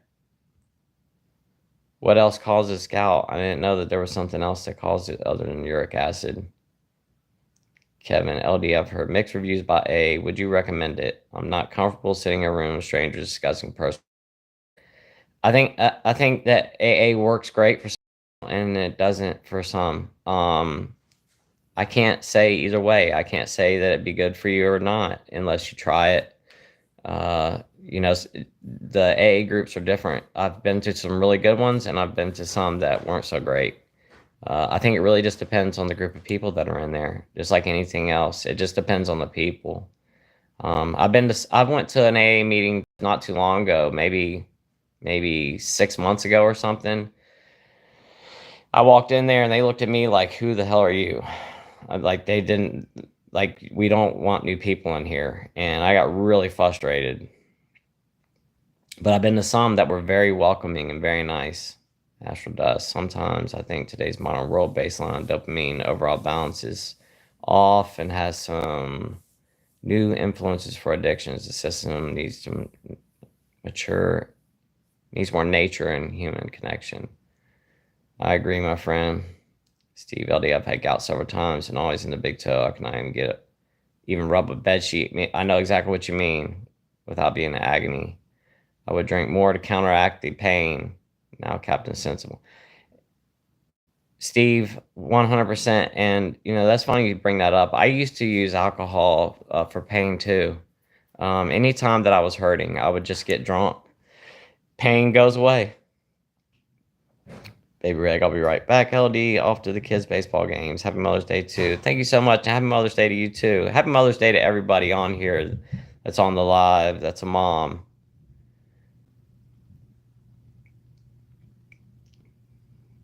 What else causes gout? I didn't know that there was something else that caused it other than uric acid. Kevin, LD, I've heard mixed reviews by A. Would you recommend it? I'm not comfortable sitting in a room with strangers discussing personal. I think that AA works great for some and it doesn't for some. I can't say either way. I can't say that it'd be good for you or not unless you try it. You know, the AA groups are different. I've been to some really good ones and I've been to some that weren't so great. I think it really just depends on the group of people that are in there, just like anything else. It just depends on the people. I went to an AA meeting not too long ago, maybe 6 months ago or something. I walked in there and they looked at me like, who the hell are you? Like they didn't, like, we don't want new people in here. And I got really frustrated. But I've been to some that were very welcoming and very nice. Astral Dust. Sometimes I think today's modern world baseline dopamine overall balance is off and has some new influences for addictions. The system needs to mature, needs more nature and human connection. I agree, my friend. Steve LD, I've had gout several times and always in the big toe. I cannot even get it. Even rub a bed sheet. I know exactly what you mean without being in agony. I would drink more to counteract the pain. Now Captain Sensible. Steve, 100%. And, you know, that's funny you bring that up. I used to use alcohol for pain too. Anytime that I was hurting, I would just get drunk. Pain goes away. Baby Reg, I'll be right back. LD, off to the kids' baseball games. Happy Mother's Day too. Thank you so much. Happy Mother's Day to you too. Happy Mother's Day to everybody on here that's on the live. That's a mom.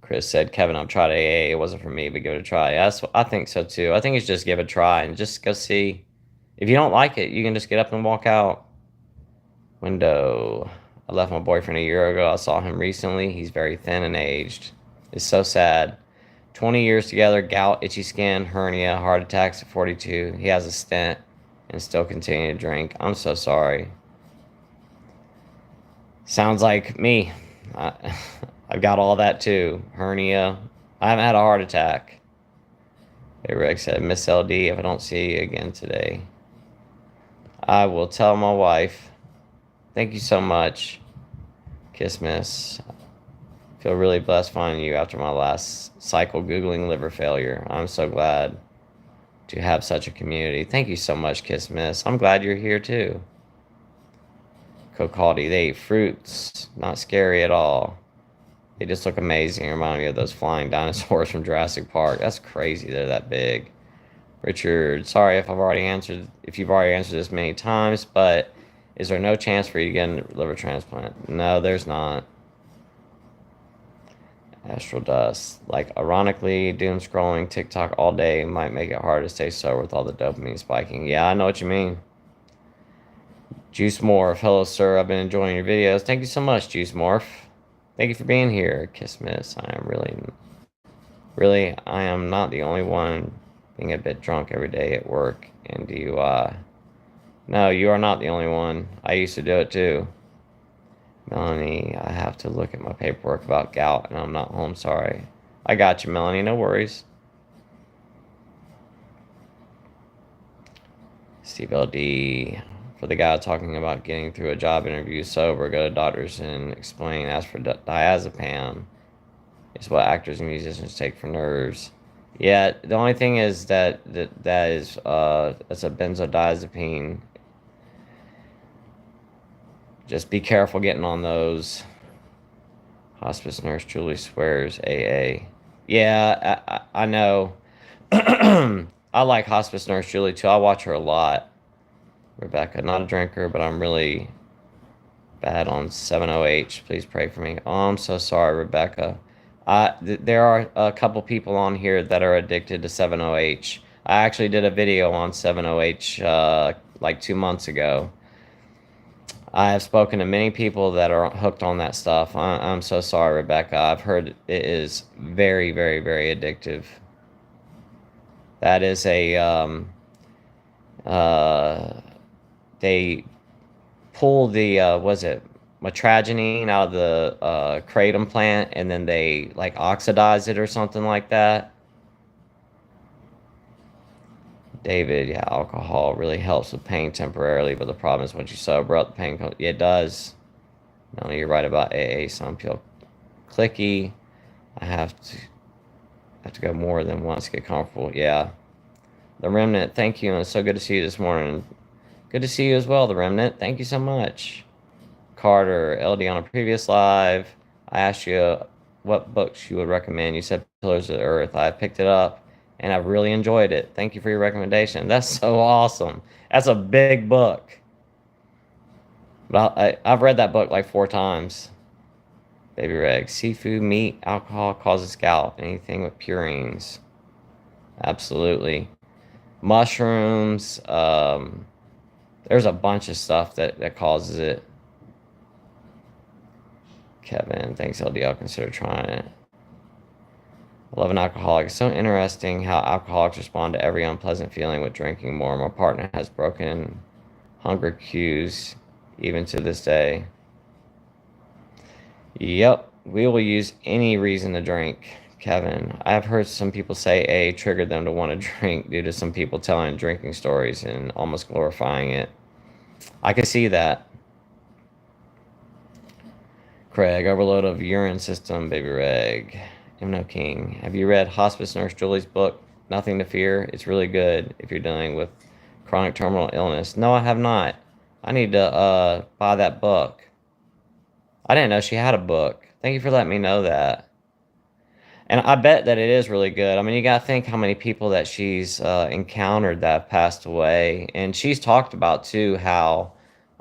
Chris said, Kevin, I've tried AA. It wasn't for me, but give it a try. I think so too. I think it's just give it a try and just go see. If you don't like it, you can just get up and walk out. Window. I left my boyfriend a year ago. I saw him recently. He's very thin and aged. It's so sad. 20 years together, gout, itchy skin, hernia, heart attacks at 42. He has a stent and still continue to drink. I'm so sorry. Sounds like me. I've got all that too. Hernia. I haven't had a heart attack. Hey, Rick said, Miss LD, if I don't see you again today, I will tell my wife. Thank you so much. Kiss, miss. Feel really blessed finding you after my last cycle Googling liver failure. I'm so glad to have such a community. Thank you so much, Kiss, miss. I'm glad you're here too. Cocaldi, they eat fruits. Not scary at all. They just look amazing. Remind me of those flying dinosaurs from Jurassic Park. That's crazy. They're that big. Richard, sorry if you've already answered this many times, but is there no chance for you to get a liver transplant? No, there's not. Astral Dust. Like, ironically, doom scrolling TikTok all day might make it hard to stay sober with all the dopamine spiking. Yeah, I know what you mean. Juice Morph. Hello, sir. I've been enjoying your videos. Thank you so much, Juice Morph. Thank you for being here. Kiss Miss. I am not the only one being a bit drunk every day at work and DUI. No, you are not the only one. I used to do it too. Melanie, I have to look at my paperwork about gout and I'm not home. Sorry. I got you, Melanie. No worries. Steve LD. For the guy talking about getting through a job interview sober, go to doctors and explain, ask for diazepam. It's what actors and musicians take for nerves. Yeah, the only thing is that is it's a benzodiazepine. Just be careful getting on those. Hospice nurse Julie swears AA. Yeah, I know. I like hospice nurse Julie too. I watch her a lot. Rebecca, not a drinker, but I'm really bad on 70H. Please pray for me. Oh, I'm so sorry, Rebecca. There are a couple people on here that are addicted to 70H. I actually did a video on 70H like 2 months ago. I have spoken to many people that are hooked on that stuff. I'm so sorry, Rebecca. I've heard it is very, very, very addictive. That is a they pull the was it metragenine out of the kratom plant, and then they like oxidize it or something like that. David, yeah, alcohol really helps with pain temporarily, but the problem is once you sober up, the pain comes. Yeah, it does. No, you're right about AA. Some feel clicky. I have to go more than once to get comfortable. Yeah. The Remnant, thank you, and it's so good to see you this morning. Good to see you as well, The Remnant. Thank you so much. Carter, LD, on a previous live, I asked you what books you would recommend. You said Pillars of the Earth. I picked it up, and I've really enjoyed it. Thank you for your recommendation. That's so awesome. That's a big book. But I've read that book like 4 times. Baby Reg, seafood, meat, alcohol causes gout. Anything with purines. Absolutely. Mushrooms. There's a bunch of stuff that causes it. Kevin, thanks LD. I'll consider trying it. I love an alcoholic. It's so interesting how alcoholics respond to every unpleasant feeling with drinking more. My partner has broken hunger cues even to this day. Yep, we will use any reason to drink, Kevin. I've heard some people say A triggered them to want to drink due to some people telling drinking stories and almost glorifying it. I can see that. Craig, overload of urine system, Baby Reg. No King, have you read Hospice Nurse Julie's book, Nothing to Fear? It's really good if you're dealing with chronic terminal illness. No, I have not. I need to buy that book. I didn't know she had a book. Thank you for letting me know that. And I bet that it is really good. I mean, you got to think how many people that she's encountered that have passed away. And she's talked about, too, how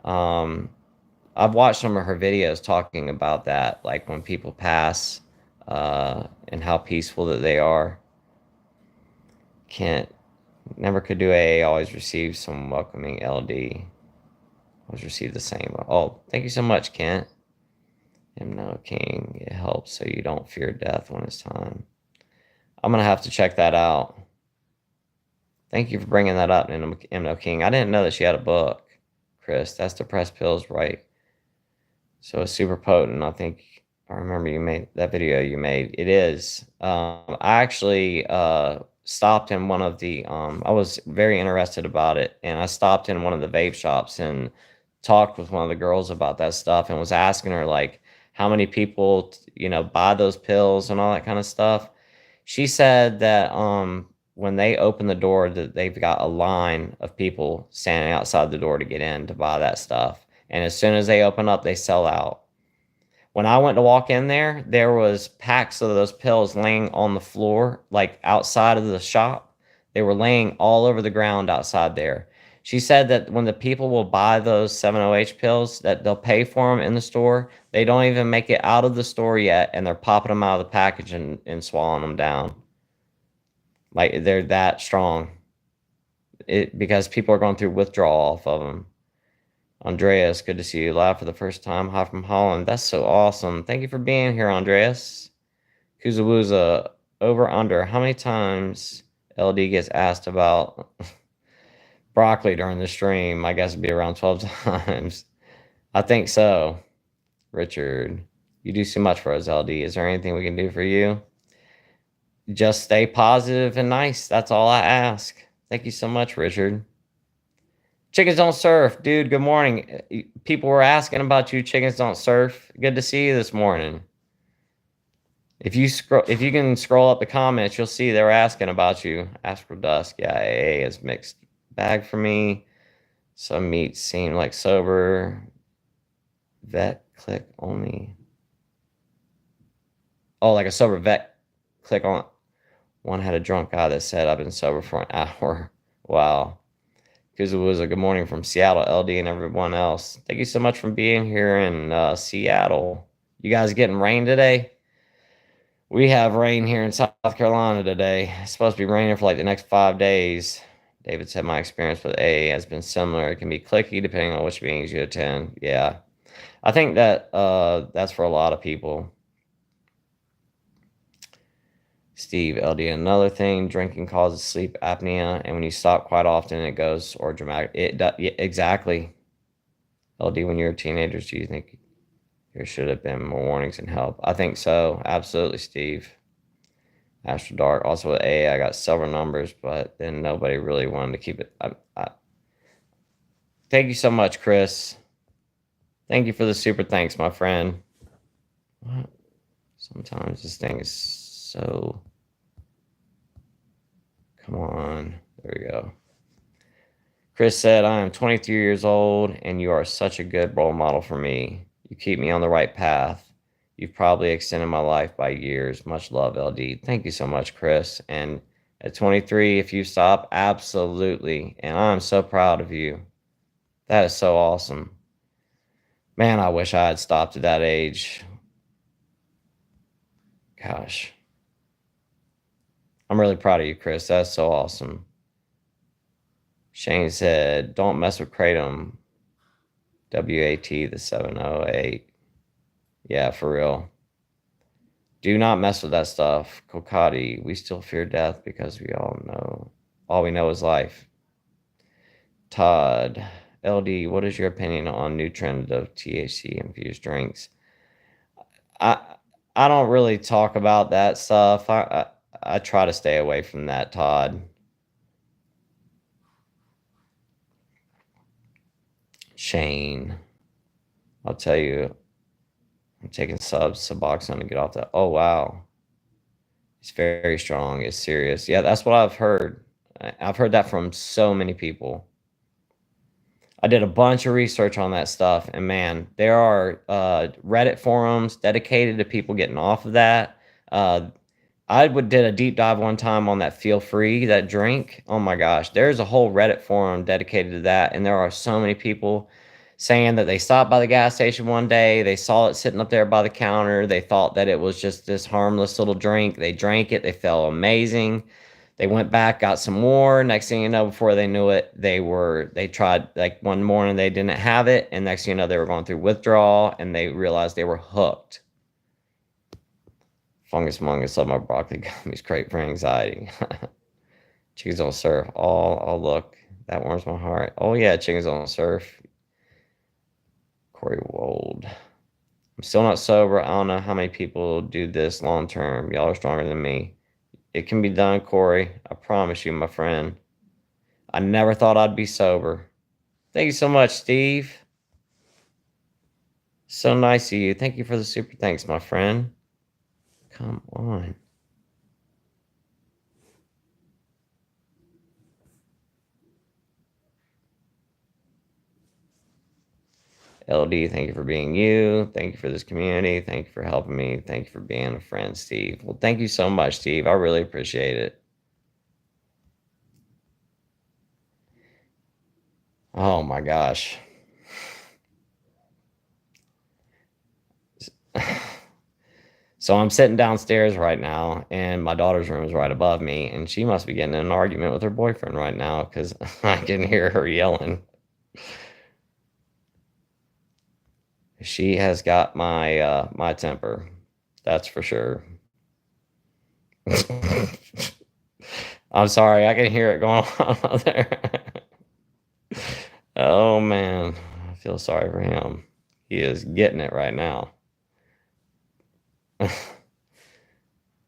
I've watched some of her videos talking about that, like when people pass and how peaceful that they are. Never could do AA, always receive some welcoming LD. Always receive the same. Oh, thank you so much, Kent. No King, it helps so you don't fear death when it's time. I'm going to have to check that out. Thank you for bringing that up, No King. I didn't know that she had a book, Chris. That's depressed pills, right? So it's super potent. I think I remember you made that video you made. It is. I actually stopped in one of the, I was very interested about it, and I stopped in one of the vape shops and talked with one of the girls about that stuff and was asking her, like, how many people, buy those pills and all that kind of stuff. She said that when they open the door, that they've got a line of people standing outside the door to get in to buy that stuff. And as soon as they open up, they sell out. When I went to walk in there was packs of those pills laying on the floor, like outside of the shop. They were laying all over the ground outside there. She said that when the people will buy those 7-OH pills, that they'll pay for them in the store. They don't even make it out of the store yet, and they're popping them out of the package and swallowing them down. Like, they're that strong. Because people are going through withdrawal off of them. Andreas, good to see you live for the first time. Hi from Holland. That's so awesome. Thank you for being here, Andreas. Kuzawuza, over under. How many times LD gets asked about broccoli during the stream? I guess it'd be around 12 times. I think so. Richard, you do so much for us, LD. Is there anything we can do for you? Just stay positive and nice. That's all I ask. Thank you so much, Richard. Chickens don't surf, dude. Good morning. People were asking about you. Chickens don't surf. Good to see you this morning. If you can scroll up the comments, you'll see they were asking about you. Astral Dusk, yeah, AA is mixed bag for me. Some meats seem like sober. Vet click only. Oh, like a sober vet click on. One had a drunk guy that said I've been sober for an hour. Wow. Because it was a good morning from Seattle, LD, and everyone else. Thank you so much for being here in Seattle. You guys getting rain today? We have rain here in South Carolina today. It's supposed to be raining for like the next 5 days. David said my experience with AA has been similar. It can be clicky depending on which meetings you attend. Yeah. I think that that's for a lot of people. Steve, LD, another thing, drinking causes sleep apnea, and when you stop quite often, it goes or dramatic. Yeah, exactly. LD, when you're teenagers, do you think there should have been more warnings and help? I think so. Absolutely, Steve. Astro Dark. Also with A, I got several numbers, but then nobody really wanted to keep it. Thank you so much, Chris. Thank you for the super thanks, my friend. What? Sometimes this thing is so... Come on. There we go. Chris said, I am 23 years old, and you are such a good role model for me. You keep me on the right path. You've probably extended my life by years. Much love, LD. Thank you so much, Chris. And at 23, if you stop, absolutely. And I'm so proud of you. That is so awesome. Man, I wish I had stopped at that age. Gosh. I'm really proud of you, Chris. That's so awesome. Shane said, don't mess with Kratom. WAT, the 708. Yeah, for real. Do not mess with that stuff. Kokati, we still fear death because all we know is life. Todd, LD, what is your opinion on new trend of THC infused drinks? I don't really talk about that stuff. I try to stay away from that, Todd. Shane, I'll tell you, I'm taking Suboxone to get off that. Oh, wow. It's very strong. It's serious. Yeah, that's what I've heard. I've heard that from so many people. I did a bunch of research on that stuff, and man, there are Reddit forums dedicated to people getting off of that. Did a deep dive one time on that Feel Free, that drink. Oh my gosh, there's a whole Reddit forum dedicated to that, and there are so many people saying that they stopped by the gas station one day, they saw it sitting up there by the counter, they thought that it was just this harmless little drink, they drank it, they felt amazing. They went back, got some more. Next thing you know, before they knew it, they tried, like, one morning they didn't have it, and next thing you know, they were going through withdrawal, and they realized they were hooked. Fungus Mungus, love my broccoli gummies, great for anxiety. Chickens don't surf. Oh, look, that warms my heart. Oh yeah, chickens don't surf. Corey Wold. I'm still not sober. I don't know how many people do this long term. Y'all are stronger than me. It can be done, Corey. I promise you, my friend. I never thought I'd be sober. Thank you so much, Steve. So nice of you. Thank you for the super thanks, my friend. Come on. LD, thank you for being you. Thank you for this community. Thank you for helping me. Thank you for being a friend, Steve. Well, thank you so much, Steve. I really appreciate it. Oh my gosh. So I'm sitting downstairs right now, and my daughter's room is right above me, and she must be getting in an argument with her boyfriend right now because I can hear her yelling. She has got my temper, that's for sure. I'm sorry, I can hear it going on out there. Oh man, I feel sorry for him. He is getting it right now.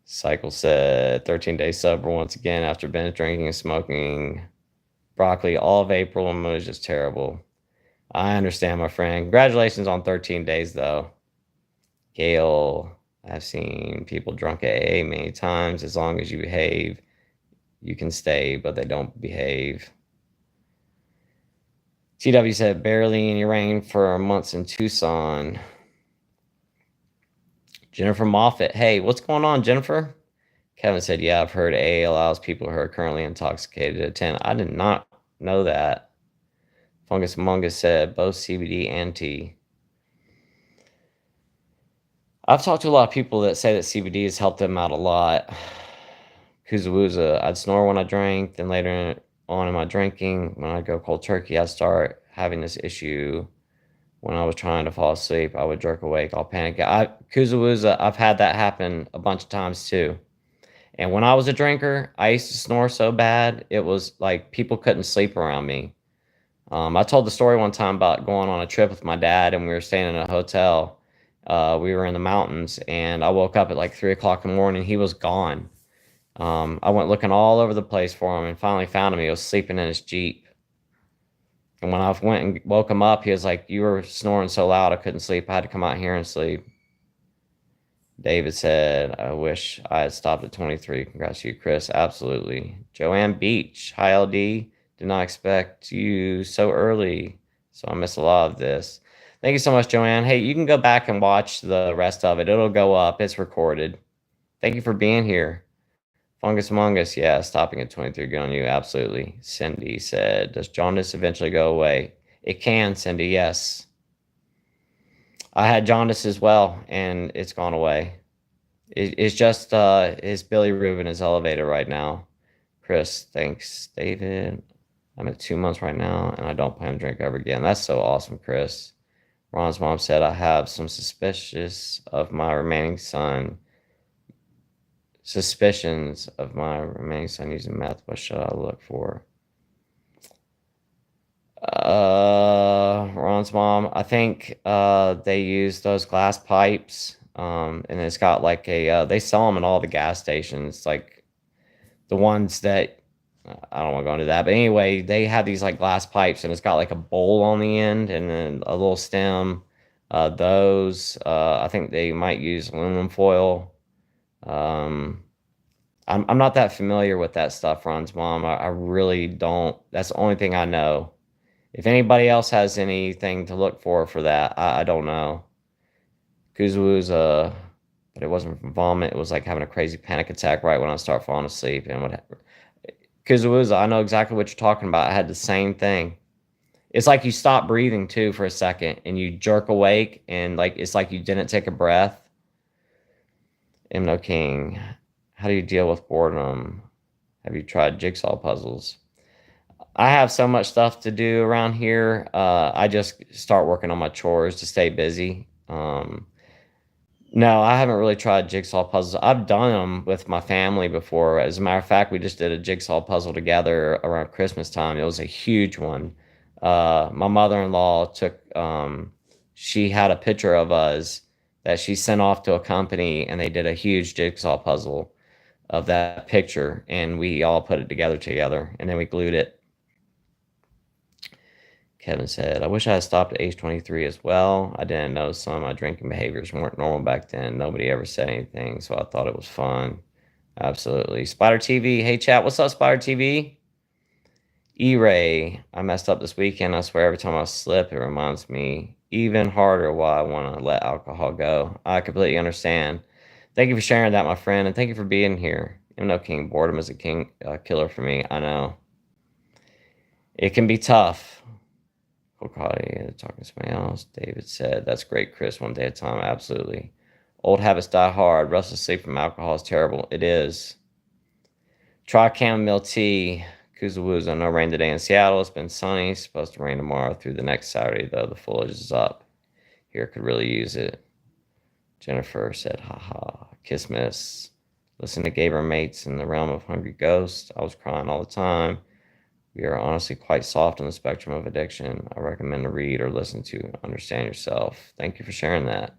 Cycle said 13 days sober once again after binge drinking and smoking broccoli all of April and it was just terrible. I understand, my friend. Congratulations on 13 days, though. Gail, I've seen people drunk at AA many times. As long as you behave, you can stay, but they don't behave. TW said, barely any rain for months in Tucson. Jennifer Moffett, hey, what's going on, Jennifer? Kevin said, yeah, I've heard AA allows people who are currently intoxicated to attend. I did not know that. Fungus Mungus said, both CBD and tea. I've talked to a lot of people that say that CBD has helped them out a lot. Kuzawooza, I'd snore when I drank, then later on in my drinking, when I go cold turkey, I'd start having this issue. When I was trying to fall asleep, I would jerk awake, all panic. Kuzawooza, I've had that happen a bunch of times too. And when I was a drinker, I used to snore so bad, it was like people couldn't sleep around me. I told the story one time about going on a trip with my dad, and we were staying in a hotel. We were in the mountains, and I woke up at like 3 o'clock in the morning. He was gone. I went looking all over the place for him and finally found him. He was sleeping in his Jeep. And when I went and woke him up, he was like, you were snoring so loud I couldn't sleep. I had to come out here and sleep. David said, I wish I had stopped at 23. Congrats to you, Chris. Absolutely. Joanne Beach. Hi, LD. Did not expect you so early, so I missed a lot of this. Thank you so much, Joanne. Hey, you can go back and watch the rest of it. It'll go up. It's recorded. Thank you for being here. Fungus Mungus, yeah, stopping at 23, good on you, absolutely. Cindy said, does jaundice eventually go away? It can, Cindy, yes. I had jaundice as well, and it's gone away. It's just his bilirubin is elevated right now. Chris, thanks. David, I'm at 2 months right now, and I don't plan to drink ever again. That's so awesome, Chris. Ron's mom said, I have some suspicions of my remaining son using meth. What should I look for? Ron's mom, I think they use those glass pipes, and it's got like a they sell them in all the gas stations, like the ones that I don't want to go into that, but anyway, they have these like glass pipes, and it's got like a bowl on the end and then a little stem. I think they might use aluminum foil. I'm not that familiar with that stuff, Ron's mom. I really don't. That's the only thing I know. If anybody else has anything to look for that, I don't know. Kuzawoo's, but it wasn't from vomit. It was like having a crazy panic attack right when I start falling asleep. And what Kuzawoo's, I know exactly what you're talking about. I had the same thing. It's like you stop breathing too for a second, and you jerk awake, and like it's like you didn't take a breath. Mno King, how do you deal with boredom? Have you tried jigsaw puzzles? I have so much stuff to do around here. I just start working on my chores to stay busy. No, I haven't really tried jigsaw puzzles. I've done them with my family before. As a matter of fact, we just did a jigsaw puzzle together around Christmas time. It was a huge one. My mother-in-law took, she had a picture of us that she sent off to a company, and they did a huge jigsaw puzzle of that picture, and we all put it together, and then we glued it. Kevin said, I wish I had stopped at age 23 as well. I didn't know some of my drinking behaviors weren't normal back then. Nobody ever said anything, so I thought it was fun. Absolutely. Spider TV. Hey, chat. What's up, Spider TV? E-Ray. I messed up this weekend. I swear every time I slip, it reminds me even harder why I want to let alcohol go. I completely understand. Thank you for sharing that, my friend, and thank you for being here. Even though King, boredom is a killer for me. I know. It can be tough. Talking to somebody else. David said, that's great, Chris. One day at a time. Absolutely. Old habits die hard. Restless sleep from alcohol is terrible. It is. Try chamomile tea. Kuzawooza. No rain today in Seattle. It's been sunny. It's supposed to rain tomorrow through the next Saturday, though. The foliage is up. Here could really use it. Jennifer said, haha. Kiss miss. Listen to Gabriel Mates in the realm of hungry ghosts. I was crying all the time. We are honestly quite soft on the spectrum of addiction. I recommend to read or listen to Understand Yourself. Thank you for sharing that.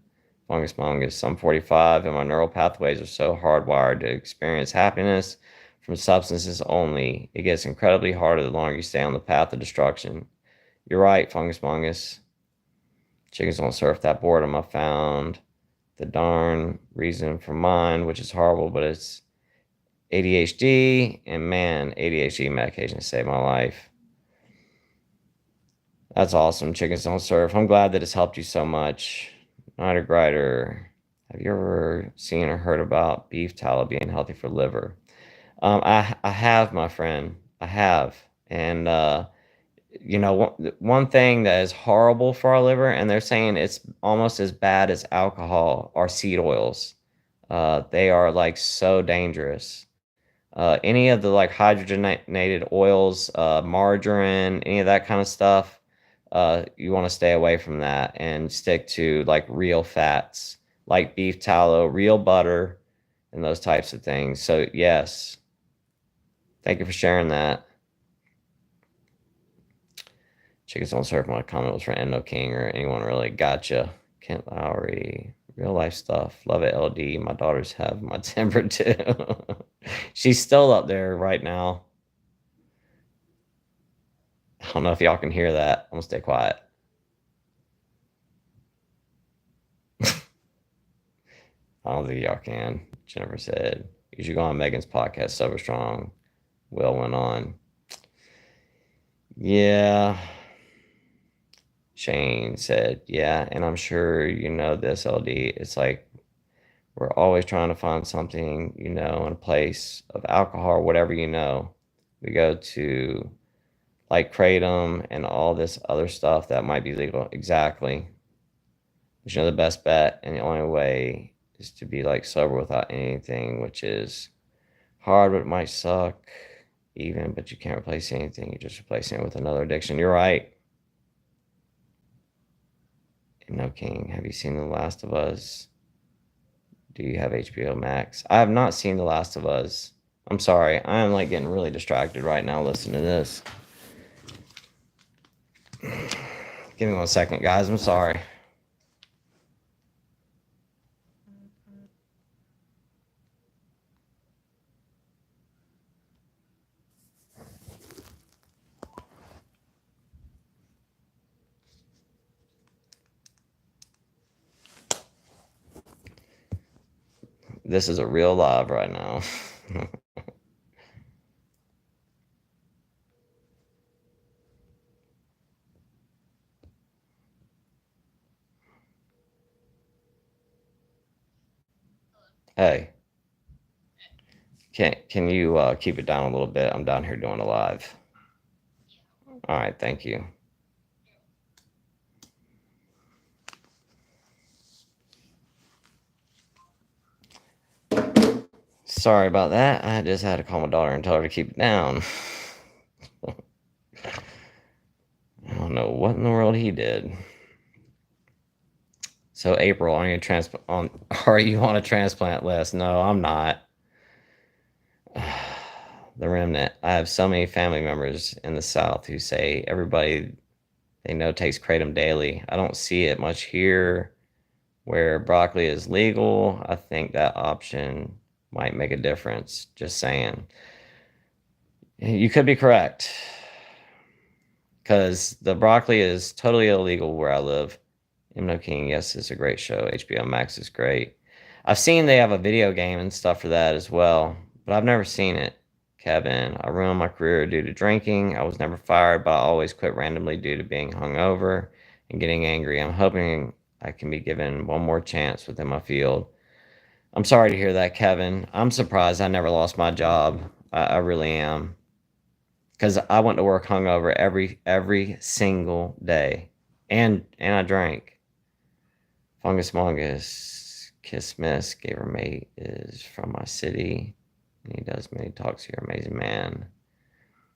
Fungus Mongus, I'm 45 and my neural pathways are so hardwired to experience happiness from substances only. It gets incredibly harder the longer you stay on the path of destruction. You're right, fungus mongus. Chickens don't surf that boredom. I found the darn reason for mine, which is horrible, but it's ADHD, and man, ADHD medication saved my life. That's awesome. Chickens don't surf. I'm glad that it's helped you so much. Nighter Grider, have you ever seen or heard about beef tallow being healthy for liver? I have, my friend. I have. And, one thing that is horrible for our liver, and they're saying it's almost as bad as alcohol, are seed oils. They are like so dangerous. Any of the like hydrogenated oils, margarine, any of that kind of stuff, you want to stay away from that and stick to like real fats, like beef tallow, real butter, and those types of things. So, yes, thank you for sharing that. Chickens don't serve. My comment was for Endo King or anyone really. Gotcha. Kent Lowry. Real life stuff. Love it, LD. My daughters have my temper too. She's still up there right now. I don't know if y'all can hear that. I'm gonna stay quiet. I don't think y'all can. Jennifer said, you should go on Megan's podcast, Sober Strong. Will went on. Yeah. Shane said, yeah, and I'm sure you know this, LD. It's like we're always trying to find something, in a place of alcohol or whatever, We go to like Kratom and all this other stuff that might be legal. Exactly. But the best bet and the only way is to be like sober without anything, which is hard, but it might suck even, but you can't replace anything. You're just replacing it with another addiction. You're right. No King, have you seen The Last of Us? Do you have HBO Max? I have not seen The Last of Us. I'm sorry. I am like getting really distracted right now listening to this. Give me 1 second, guys. I'm sorry. This is a real live right now. Hey, can you keep it down a little bit? I'm down here doing a live. All right, thank you. Sorry about that. I just had to call my daughter and tell her to keep it down. I don't know what in the world he did. So April, are you on a transplant list? No, I'm not. The Remnant. I have so many family members in the South who say everybody they know takes Kratom daily. I don't see it much here where broccoli is legal. I think that option might make a difference. Just saying. You could be correct. Because the broccoli is totally illegal where I live. No King, yes, it's a great show. HBO Max is great. I've seen they have a video game and stuff for that as well, but I've never seen it. Kevin, I ruined my career due to drinking. I was never fired, but I always quit randomly due to being hungover and getting angry. I'm hoping I can be given one more chance within my field. I'm sorry to hear that, Kevin. I'm surprised I never lost my job. I really am. Because I went to work hungover every single day. And I drank. Fungus Mongus, Kiss Miss, gave her mate, is from my city. And he does many talks here. Amazing man.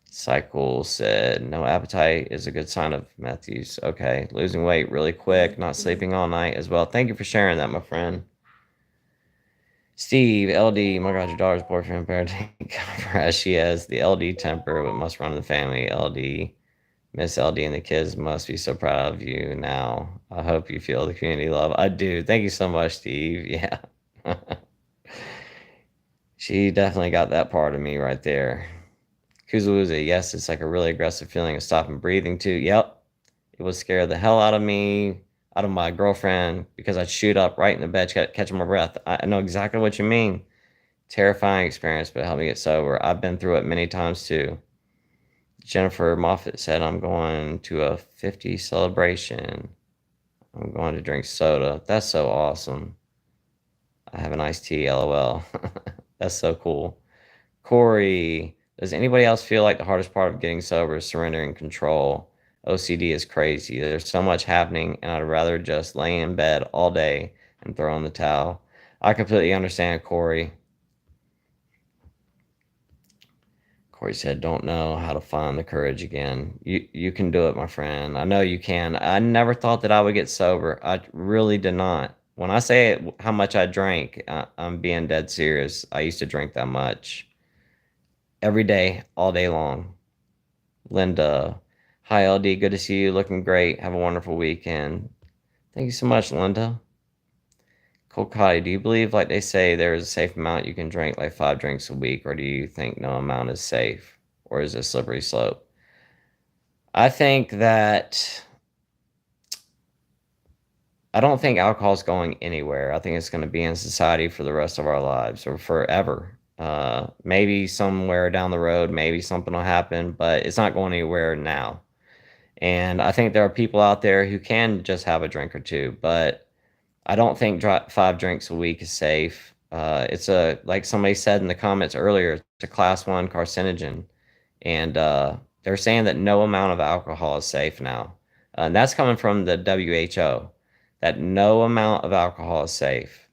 Cycle said, no appetite is a good sign of meth use. Okay. Losing weight really quick, not sleeping all night as well. Thank you for sharing that, my friend. Steve, LD, my God, your daughter's boyfriend, parenting, as she has the LD temper, but must run in the family. LD, Miss LD, and the kids must be so proud of you now. I hope you feel the community love. I do. Thank you so much, Steve. Yeah. She definitely got that part of me right there. Kuzawuza, yes, it's like a really aggressive feeling of stopping breathing too. Yep. It would scare the hell out of me, out of my girlfriend, because I'd shoot up right in the bed, catching my breath. I know exactly what you mean. Terrifying experience, but it helped me get sober. I've been through it many times too. Jennifer Moffat said, I'm going to a 50 celebration. I'm going to drink soda. That's so awesome. I have an iced tea, lol. That's so cool. Corey, does anybody else feel like the hardest part of getting sober is surrendering control? OCD is crazy. There's so much happening, and I'd rather just lay in bed all day and throw in the towel. I completely understand, Corey. Corey said, don't know how to find the courage again. You can do it, my friend. I know you can. I never thought that I would get sober. I really did not. When I say how much I drank, I'm being dead serious. I used to drink that much every day, all day long. Linda, hi LD, good to see you. Looking great. Have a wonderful weekend. Thank you so much, Linda. Kokati, do you believe, like they say, there is a safe amount you can drink, like 5 drinks a week, or do you think no amount is safe, or is it a slippery slope? I think that I don't think alcohol is going anywhere. I think it's going to be in society for the rest of our lives or forever. Maybe somewhere down the road, maybe something will happen, but it's not going anywhere now. And I think there are people out there who can just have a drink or two, but I don't think 5 drinks a week is safe. It's a, like somebody said in the comments earlier, it's a class 1 carcinogen. And they're saying that no amount of alcohol is safe now. And that's coming from the WHO, that no amount of alcohol is safe.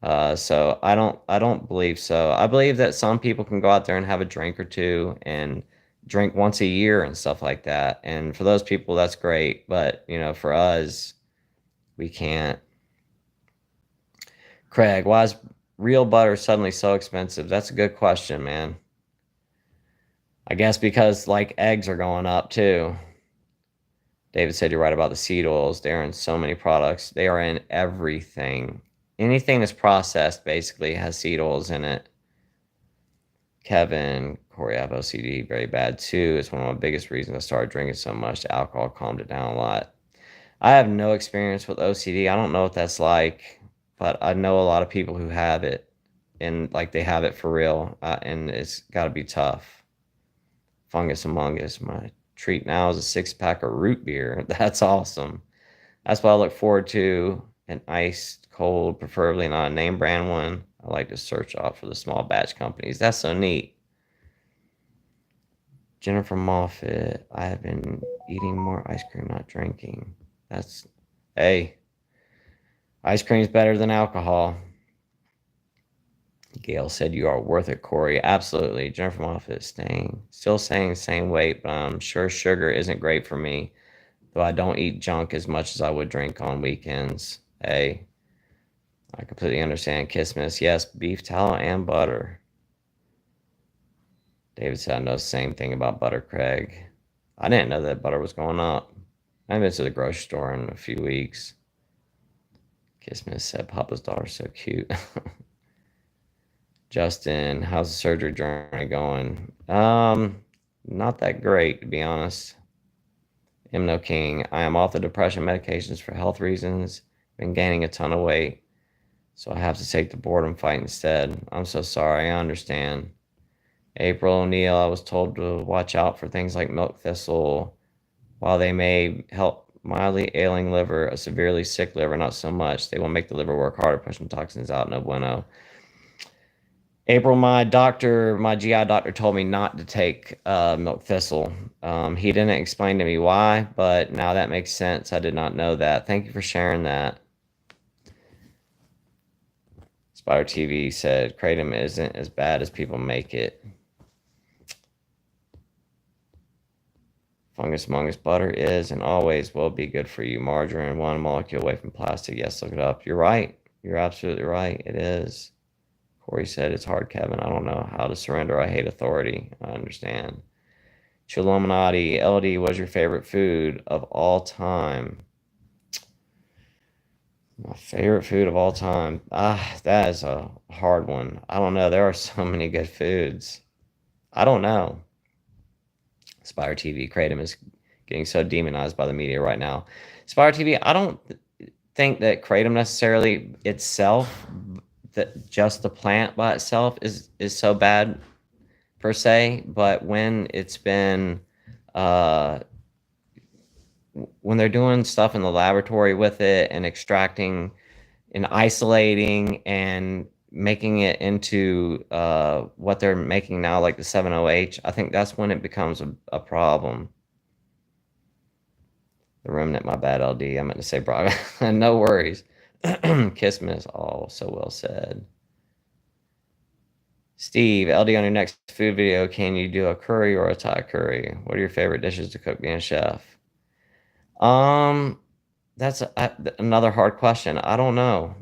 So I don't believe so. I believe that some people can go out there and have a drink or two and drink once a year and stuff like that. And for those people, that's great. But for us, we can't. Craig, why is real butter suddenly so expensive? That's a good question, man. I guess because like eggs are going up too. David said you're right about the seed oils. They're in so many products. They are in everything. Anything that's processed basically has seed oils in it. Kevin, Corey, I have OCD very bad too. It's one of my biggest reasons I started drinking so much. The alcohol calmed it down a lot. I have no experience with OCD. I don't know what that's like, but I know a lot of people who have it, and like they have it for real, and it's got to be tough. Fungus Among Us, my treat now is a 6-pack of root beer. That's awesome. That's what I look forward to. An iced cold, preferably not a name brand one. I like to search out for the small batch companies. That's so neat. Jennifer Moffat, I have been eating more ice cream, not drinking. Hey, ice cream's better than alcohol. Gail said you are worth it, Corey. Absolutely. Jennifer Moffat still saying same weight, but I'm sure sugar isn't great for me, though I don't eat junk as much as I would drink on weekends. Hey, I completely understand. Kismis, yes, beef tallow and butter. David said I know the same thing about butter, Craig. I didn't know that butter was going up. I haven't been to the grocery store in a few weeks. Kismis said Papa's daughter's so cute. Justin, how's the surgery journey going? Not that great, to be honest. Imno King, I am off the depression medications for health reasons. Been gaining a ton of weight, so I have to take the boredom fight instead. I'm so sorry, I understand. April O'Neil, I was told to watch out for things like milk thistle. While they may help mildly ailing liver, a severely sick liver, not so much. They will make the liver work harder, pushing toxins out, no bueno. April, my GI doctor told me not to take milk thistle. He didn't explain to me why, but now that makes sense. I did not know that. Thank you for sharing that. Spider TV said kratom isn't as bad as people make it. Fungus Mungus butter is and always will be good for you. Margarine, 1 molecule away from plastic. Yes, look it up. You're right. You're absolutely right. It is. Corey said, it's hard, Kevin. I don't know how to surrender. I hate authority. I understand. Chiluminati, LD, what's your favorite food of all time? My favorite food of all time. That is a hard one. I don't know. There are so many good foods. I don't know. Spire TV Kratom is getting so demonized by the media right now. Spire TV, I don't think that Kratom necessarily itself, that just the plant by itself is so bad per se, but uh, when they're doing stuff in the laboratory with it and extracting and isolating and making it into what they're making now, like the 7-OH, I think that's when it becomes a problem. The remnant, my bad, LD. I meant to say Braga. No worries. Kismet, oh, so well said. Steve, LD, on your next food video, can you do a curry or a Thai curry? What are your favorite dishes to cook being a chef? Um, that's another hard question. I don't know.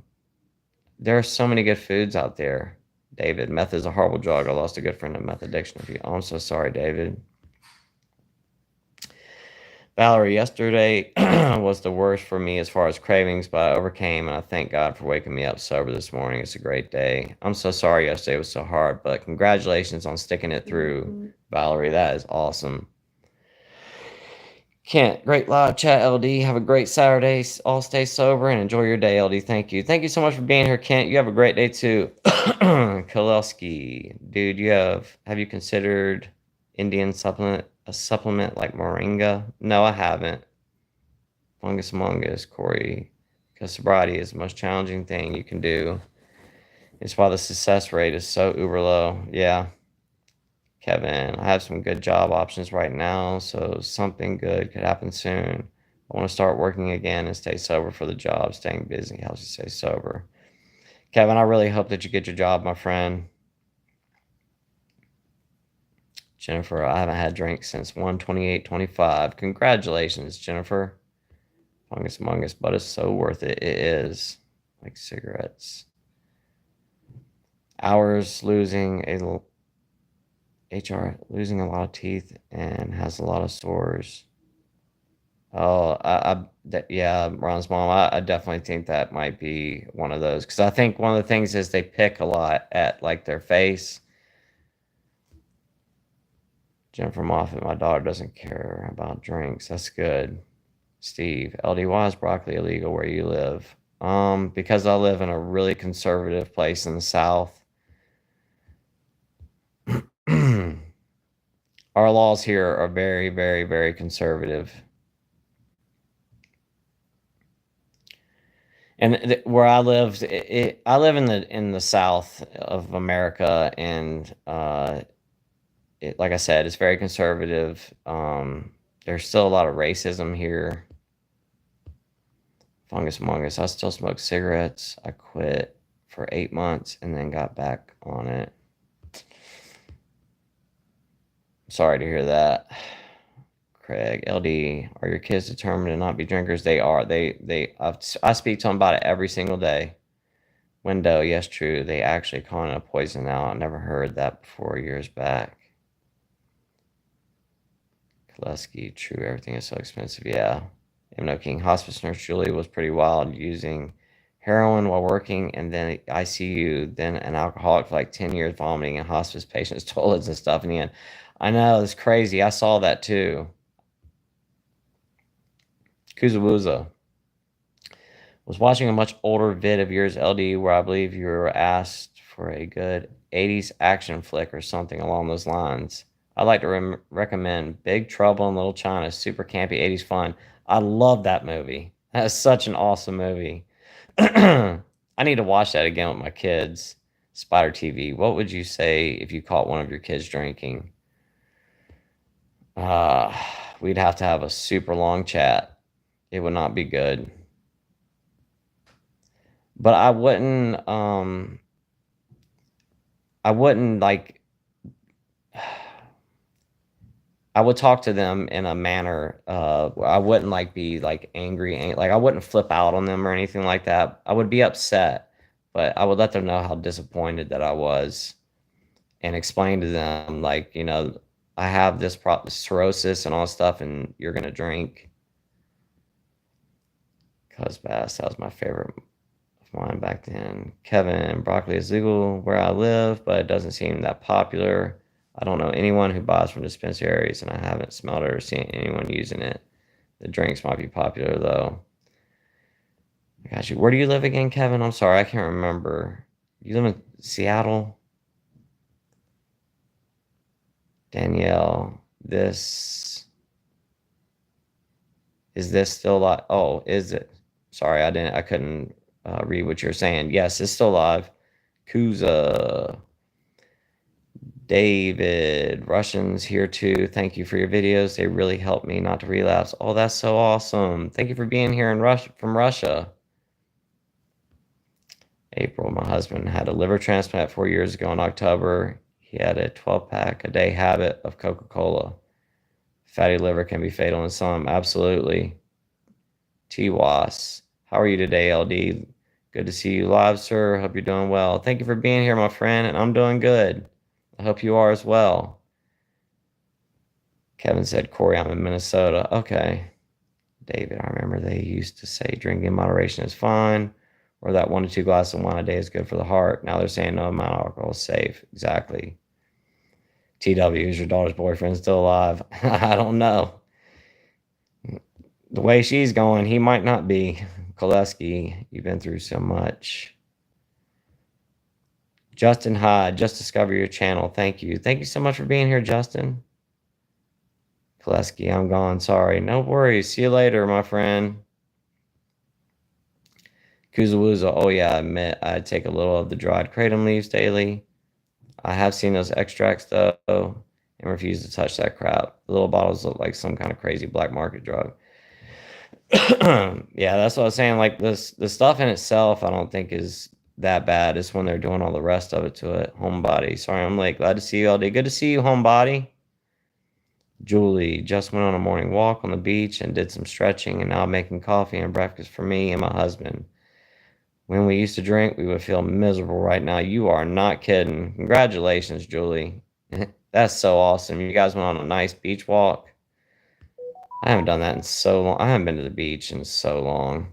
There are so many good foods out there. David, meth is a horrible drug. I lost a good friend of meth addiction. Oh, I'm so sorry, David. Valerie, yesterday was the worst for me as far as cravings, but I overcame, and I thank God for waking me up sober this morning. It's a great day. I'm so sorry yesterday was so hard, but congratulations on sticking it through, Valerie. That is awesome. Kent, great live chat, LD. Have a great Saturday. All stay sober and enjoy your day, LD. Thank you. Thank you so much for being here, Kent. You have a great day too. Kalelski, dude, have you considered Indian supplement, a supplement like moringa? No, I haven't. Fungus Among Us, Corey, because sobriety is the most challenging thing you can do. It's why the success rate is so uber low. Yeah. Kevin, I have some good job options right now, so something good could happen soon. I want to start working again and stay sober for the job. Staying busy helps you stay sober. Kevin, I really hope that you get your job, my friend. Jennifer, I haven't had drinks since 1/28/25. Congratulations, Jennifer. Fungus Among Us, but it's so worth it. It is. Like cigarettes. Hours losing HR losing a lot of teeth and has a lot of sores. Oh, yeah, Ron's mom. I definitely think that might be one of those because I think one of the things is they pick a lot at like their face. Jennifer Moffat, my daughter doesn't care about drinks. That's good. Steve, LD, why is broccoli illegal where you live? Because I live in a really conservative place in the South. Our laws here are very, very, very conservative. And where I live, I live in the South of America, and like I said, it's very conservative. There's still a lot of racism here. Fungus Among Us. I still smoke cigarettes. I quit for 8 months and then got back on it. Sorry to hear that. Craig, LD, are your kids determined to not be drinkers? They are. I speak to them about it every single day. Window, yes, true. They actually calling it a poison now. I never heard that before years back. Koleski, true. Everything is so expensive. Yeah. No King, hospice nurse Julie was pretty wild, using heroin while working and then ICU, then an alcoholic for like 10 years, vomiting in hospice patients' toilets and stuff in the end. I know, it's crazy. I saw that too. Kuzawuza. Was watching a much older vid of yours, LD, where I believe you were asked for a good 80s action flick or something along those lines. I'd like to recommend Big Trouble in Little China, super campy 80s fun. I love that movie. That is such an awesome movie. I need to watch that again with my kids. Spider TV. What would you say if you caught one of your kids drinking? Uh, we'd have to have a super long chat. It would not be good. But I wouldn't like I would talk to them in a manner where I wouldn't like be like angry, like I wouldn't flip out on them or anything like that. I would be upset, but I would let them know how disappointed that I was and explain to them like, I have this cirrhosis and all this stuff and you're gonna drink. Cuz Bass, that was my favorite wine back then. Kevin, broccoli is legal where I live, but it doesn't seem that popular. I don't know anyone who buys from dispensaries, and I haven't smelled or seen anyone using it. The drinks might be popular, though. I got you. Where do you live again, Kevin? I'm sorry, I can't remember. You live in Seattle? Danielle, is this still live? Oh, is it? Sorry, I couldn't read what you're saying. Yes, it's still live. Kuza, David, Russians here too. Thank you for your videos. They really helped me not to relapse. Oh, that's so awesome. Thank you for being here in Russia from Russia. April, my husband had a liver transplant 4 years ago in October. He had a 12-pack a day habit of Coca-Cola. Fatty liver can be fatal in some. Absolutely. TWAS. How are you today, LD? Good to see you live, sir. Hope you're doing well. Thank you for being here, my friend, and I'm doing good. I hope you are as well. Kevin said, Corey, I'm in Minnesota. Okay. David, I remember they used to say drinking in moderation is fine, or that 1 to 2 glasses of wine a day is good for the heart. Now they're saying no amount of alcohol is safe. Exactly. TW, is your daughter's boyfriend still alive? I don't know. The way she's going, he might not be. Koleski, you've been through so much. Justin Hyde, just discovered your channel. Thank you. Thank you so much for being here, Justin. Koleski, I'm gone. Sorry. No worries. See you later, my friend. Kuzawuza, oh yeah, I admit I take a little of the dried kratom leaves daily. I have seen those extracts though and refuse to touch that crap. The little bottles look like some kind of crazy black market drug. Yeah, that's what I was saying. Like the stuff in itself, I don't think is that bad. It's when they're doing all the rest of it to it. Homebody. Sorry, I'm late. Glad to see you all day. Good to see you, homebody. Julie just went on a morning walk on the beach and did some stretching, and now I'm making coffee and breakfast for me and my husband. When we used to drink, we would feel miserable right now. You are not kidding. Congratulations, Julie. That's so awesome. You guys went on a nice beach walk. I haven't done that in so long. I haven't been to the beach in so long.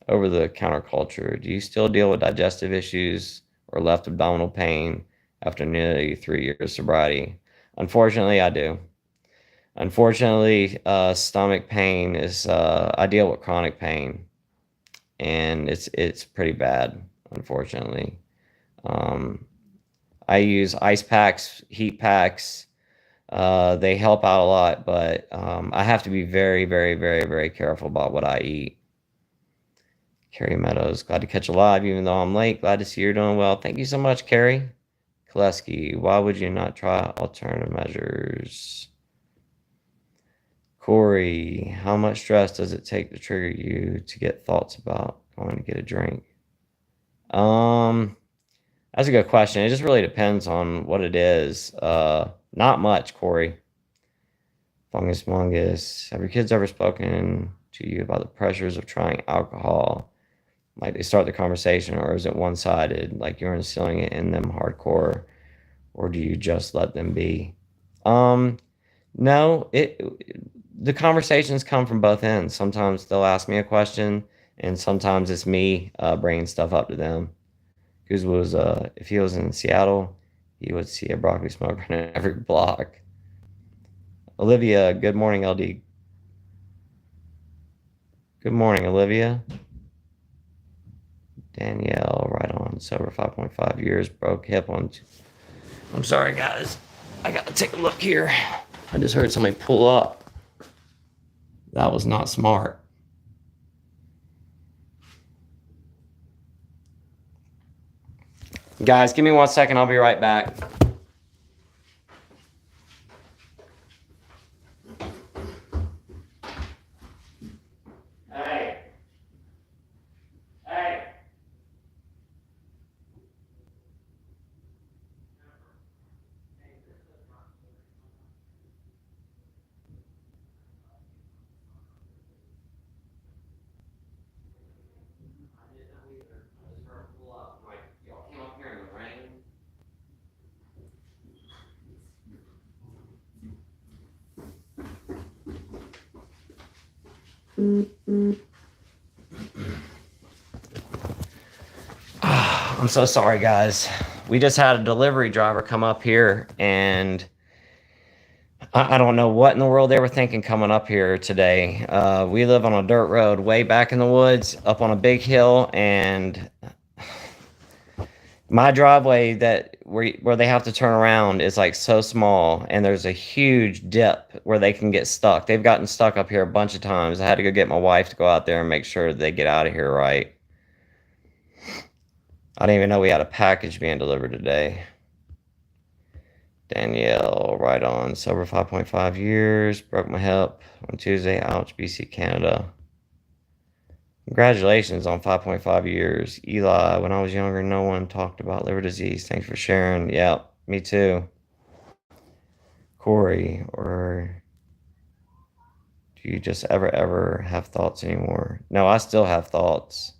Over the counter culture, do you still deal with digestive issues or left abdominal pain after nearly 3 years sobriety? Unfortunately, I do. Unfortunately, stomach pain is, I deal with chronic pain, and it's pretty bad, unfortunately. I use ice packs, heat packs. They help out a lot, but I have to be very, very, very, very careful about what I eat. Carrie Meadows, glad to catch you live, even though I'm late. Glad to see you're doing well. Thank you so much, Carrie. Koleski, why would you not try alternative measures? Corey, how much stress does it take to trigger you to get thoughts about going to get a drink? That's a good question. It just really depends on what it is. Not much, Corey. Fungus Mungus. Have your kids ever spoken to you about the pressures of trying alcohol? Like they start the conversation, or is it one-sided? Like you're instilling it in them hardcore, or do you just let them be? No, the conversations come from both ends. Sometimes they'll ask me a question, and sometimes it's me bringing stuff up to them. Because if he was in Seattle, he would see a broccoli smoker in every block. Olivia, good morning, LD. Good morning, Olivia. Danielle, right on, sober 5.5 years, broke hip on. I'm sorry, guys. I gotta take a look here. I just heard somebody pull up. That was not smart. Guys, give me 1 second. I'll be right back. Hey. Hey. I'm so sorry, guys. We just had a delivery driver come up here, and I don't know what in the world they were thinking coming up here today. We live on a dirt road way back in the woods, up on a big hill, and my driveway that where they have to turn around is like so small, and there's a huge dip where they can get stuck. They've gotten stuck up here a bunch of times. I had to go get my wife to go out there and make sure they get out of here right. I didn't even know we had a package being delivered today. Danielle, right on. Sober 5.5 years. Broke my hip on Tuesday. Ouch, BC, Canada. Congratulations on 5.5 years. Eli, when I was younger, no one talked about liver disease. Thanks for sharing. Yeah, me too. Corey, or do you just ever have thoughts anymore? No, I still have thoughts.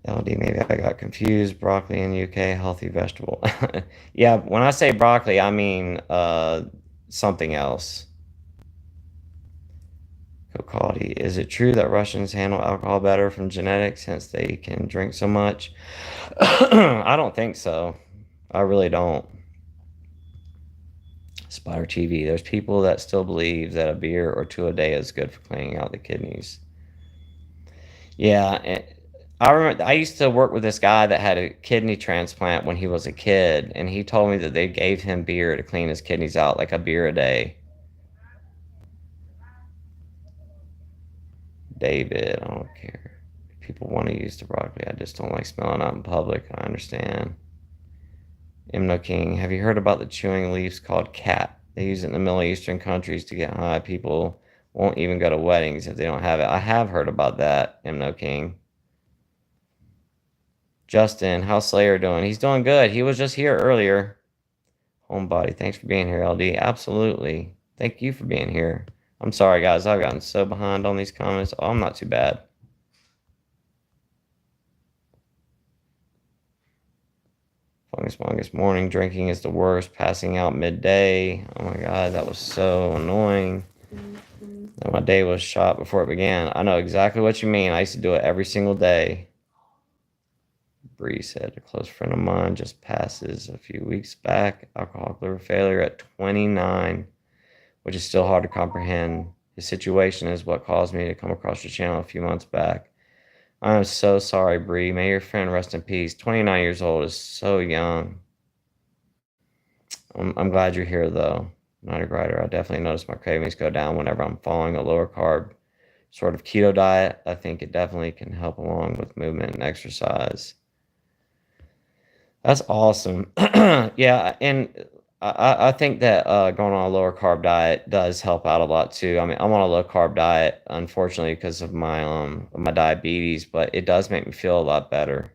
LD, maybe I got confused. Broccoli in UK, healthy vegetable. Yeah, when I say broccoli, I mean something else. Kokadi, is it true that Russians handle alcohol better from genetics since they can drink so much? I don't think so. I really don't. Spider TV, there's people that still believe that a beer or two a day is good for cleaning out the kidneys. Yeah, I remember I used to work with this guy that had a kidney transplant when he was a kid, and he told me that they gave him beer to clean his kidneys out, like a beer a day. David, I don't care. If people want to use the broccoli, I just don't like smelling out in public. I understand. Imno King, have you heard about the chewing leaves called cat? They use it in the Middle Eastern countries to get high. People won't even go to weddings if they don't have it. I have heard about that, Imno King. Justin, how's Slayer doing? He's doing good. He was just here earlier. Homebody, thanks for being here, LD. Absolutely. Thank you for being here. I'm sorry, guys. I've gotten so behind on these comments. Oh, I'm not too bad. Fungus morning drinking is the worst. Passing out midday. Oh my God, that was so annoying. And my day was shot before it began. I know exactly what you mean. I used to do it every single day. Bree said a close friend of mine just passes a few weeks back. Alcoholic liver failure at 29, which is still hard to comprehend. His situation is what caused me to come across your channel a few months back. I am so sorry, Bree. May your friend rest in peace. 29 years old is so young. I'm glad you're here, though. Not a writer. I definitely notice my cravings go down whenever I'm following a lower carb sort of keto diet. I think it definitely can help along with movement and exercise. That's awesome. Yeah, and I think that going on a lower carb diet does help out a lot too. I mean, I'm on a low carb diet, unfortunately, because of my diabetes, but it does make me feel a lot better.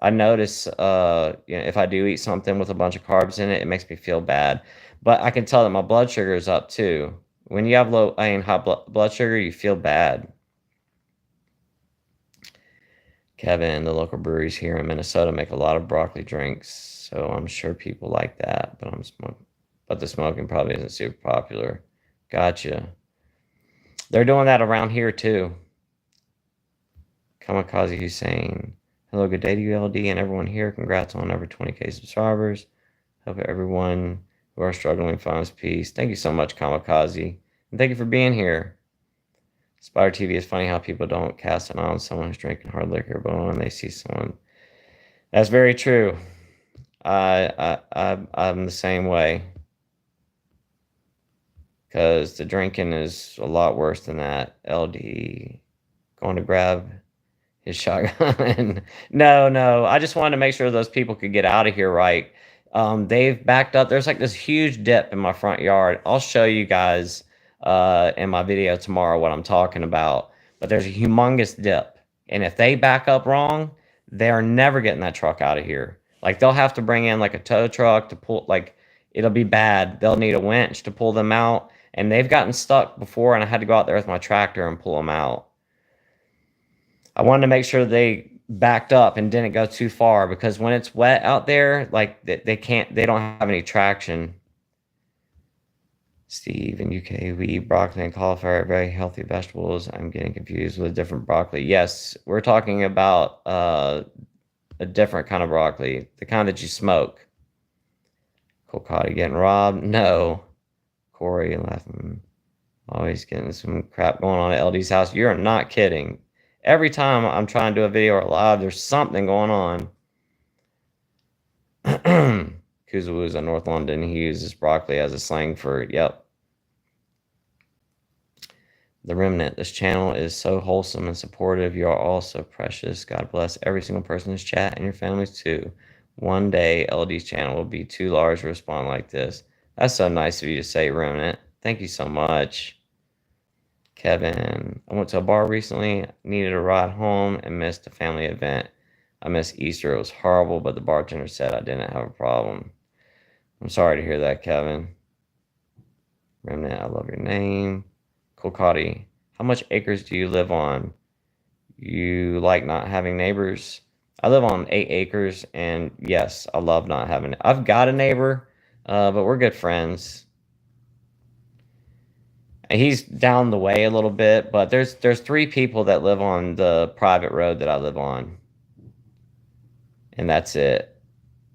I notice, if I do eat something with a bunch of carbs in it, it makes me feel bad. But I can tell that my blood sugar is up too. When you have high blood sugar, you feel bad. Kevin, the local breweries here in Minnesota make a lot of broccoli drinks, so I'm sure people like that. But the smoking probably isn't super popular. Gotcha. They're doing that around here too. Kamikaze Hussein. Hello, good day to you, LD, and everyone here. Congrats on over 20K subscribers. Hope everyone who are struggling finds peace. Thank you so much, Kamikaze. And thank you for being here. Spider TV is funny how people don't cast an eye on someone who's drinking hard liquor, but when they see someone, that's very true. I'm the same way, because the drinking is a lot worse than that. LD going to grab his shotgun. No, I just wanted to make sure those people could get out of here right. They've backed up. There's like this huge dip in my front yard. I'll show you guys in my video tomorrow what I'm talking about. But there's a humongous dip. And if they back up wrong, they're never getting that truck out of here. Like, they'll have to bring in like a tow truck to pull, like, it'll be bad. They'll need a winch to pull them out. And they've gotten stuck before, and I had to go out there with my tractor and pull them out. I wanted to make sure they backed up and didn't go too far, because when it's wet out there, like, they don't have any traction. Steve, in UK, we eat broccoli and cauliflower, very healthy vegetables. I'm getting confused with different broccoli. Yes, we're talking about a different kind of broccoli, the kind that you smoke. Colcati getting robbed? No. Corey laughing. Always getting some crap going on at LD's house. You're not kidding. Every time I'm trying to do a video or live, there's something going on. Kuzawoo's in North London. He uses broccoli as a slang for, yep. The Remnant. This channel is so wholesome and supportive. You are all so precious. God bless every single person in this chat and your families too. One day, LD's channel will be too large to respond like this. That's so nice of you to say, Remnant. Thank you so much. Kevin, I went to a bar recently, needed a ride home, and missed a family event. I missed Easter. It was horrible, but the bartender said I didn't have a problem. I'm sorry to hear that, Kevin. Remnant, I love your name. Colcati, how much acres do you live on? You like not having neighbors? I live on 8 acres, and yes, I love not having. I've got a neighbor, but we're good friends. He's down the way a little bit, but there's 3 people that live on the private road that I live on, and that's it.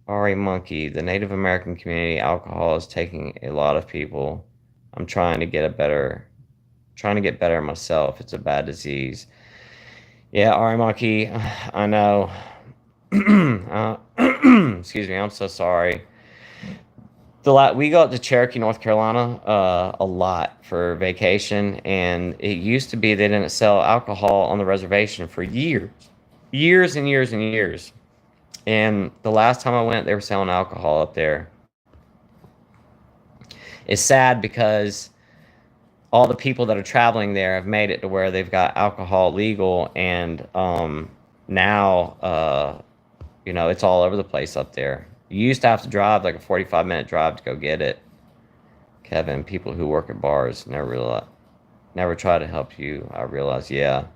Ari Monkey, the Native American community, alcohol is taking a lot of people. I'm trying to get better myself. It's a bad disease. Yeah, Ari Monkey, I know. Excuse me, I'm so sorry. We go up to Cherokee, North Carolina, a lot for vacation, and it used to be they didn't sell alcohol on the reservation for years and years and years. And the last time I went, they were selling alcohol up there. It's sad because all the people that are traveling there have made it to where they've got alcohol legal, and now it's all over the place up there. You used to have to drive like a 45-minute drive to go get it. Kevin, people who work at bars never try to help you. I realize, yeah.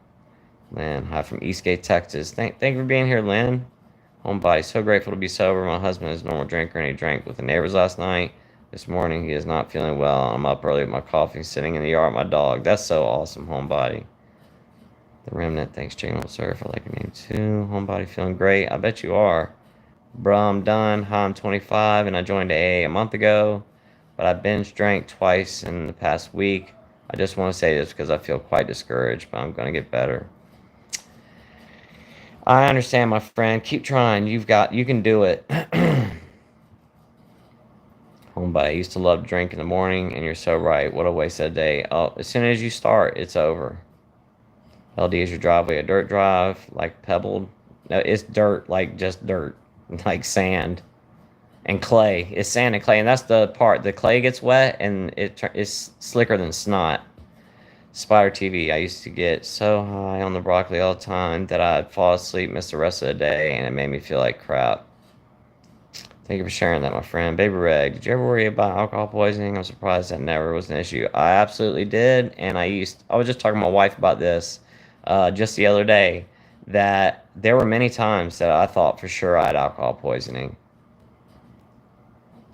Lynn, hi from Eastgate, Texas. Thank you for being here, Lynn. Homebody, so grateful to be sober. My husband is a normal drinker, and he drank with the neighbors last night. This morning, he is not feeling well. I'm up early with my coffee, sitting in the yard with my dog. That's so awesome, Homebody. The Remnant, thanks, Chicken Sir, for liking your name too. Homebody, feeling great. I bet you are. Bro, I'm done. Hi, I'm 25, and I joined AA a month ago, but I binge drank twice in the past week. I just want to say this because I feel quite discouraged, but I'm going to get better. I understand, my friend. Keep trying. You can do it. Homebody, I used to love to drink in the morning, and you're so right. What a waste of a day. Oh, as soon as you start, it's over. LD, is your driveway a dirt drive, like pebbled? No, it's dirt, like just dirt, like sand and clay. It's sand and clay, and that's the part. The clay gets wet, and it's slicker than snot. Spider TV, I used to get so high on the broccoli all the time that I'd fall asleep, miss the rest of the day, and it made me feel like crap. Thank you for sharing that, my friend. Baby Reg, did you ever worry about alcohol poisoning? I'm surprised that never was an issue. I absolutely did, and I was just talking to my wife about this just the other day, that there were many times that I thought for sure I had alcohol poisoning.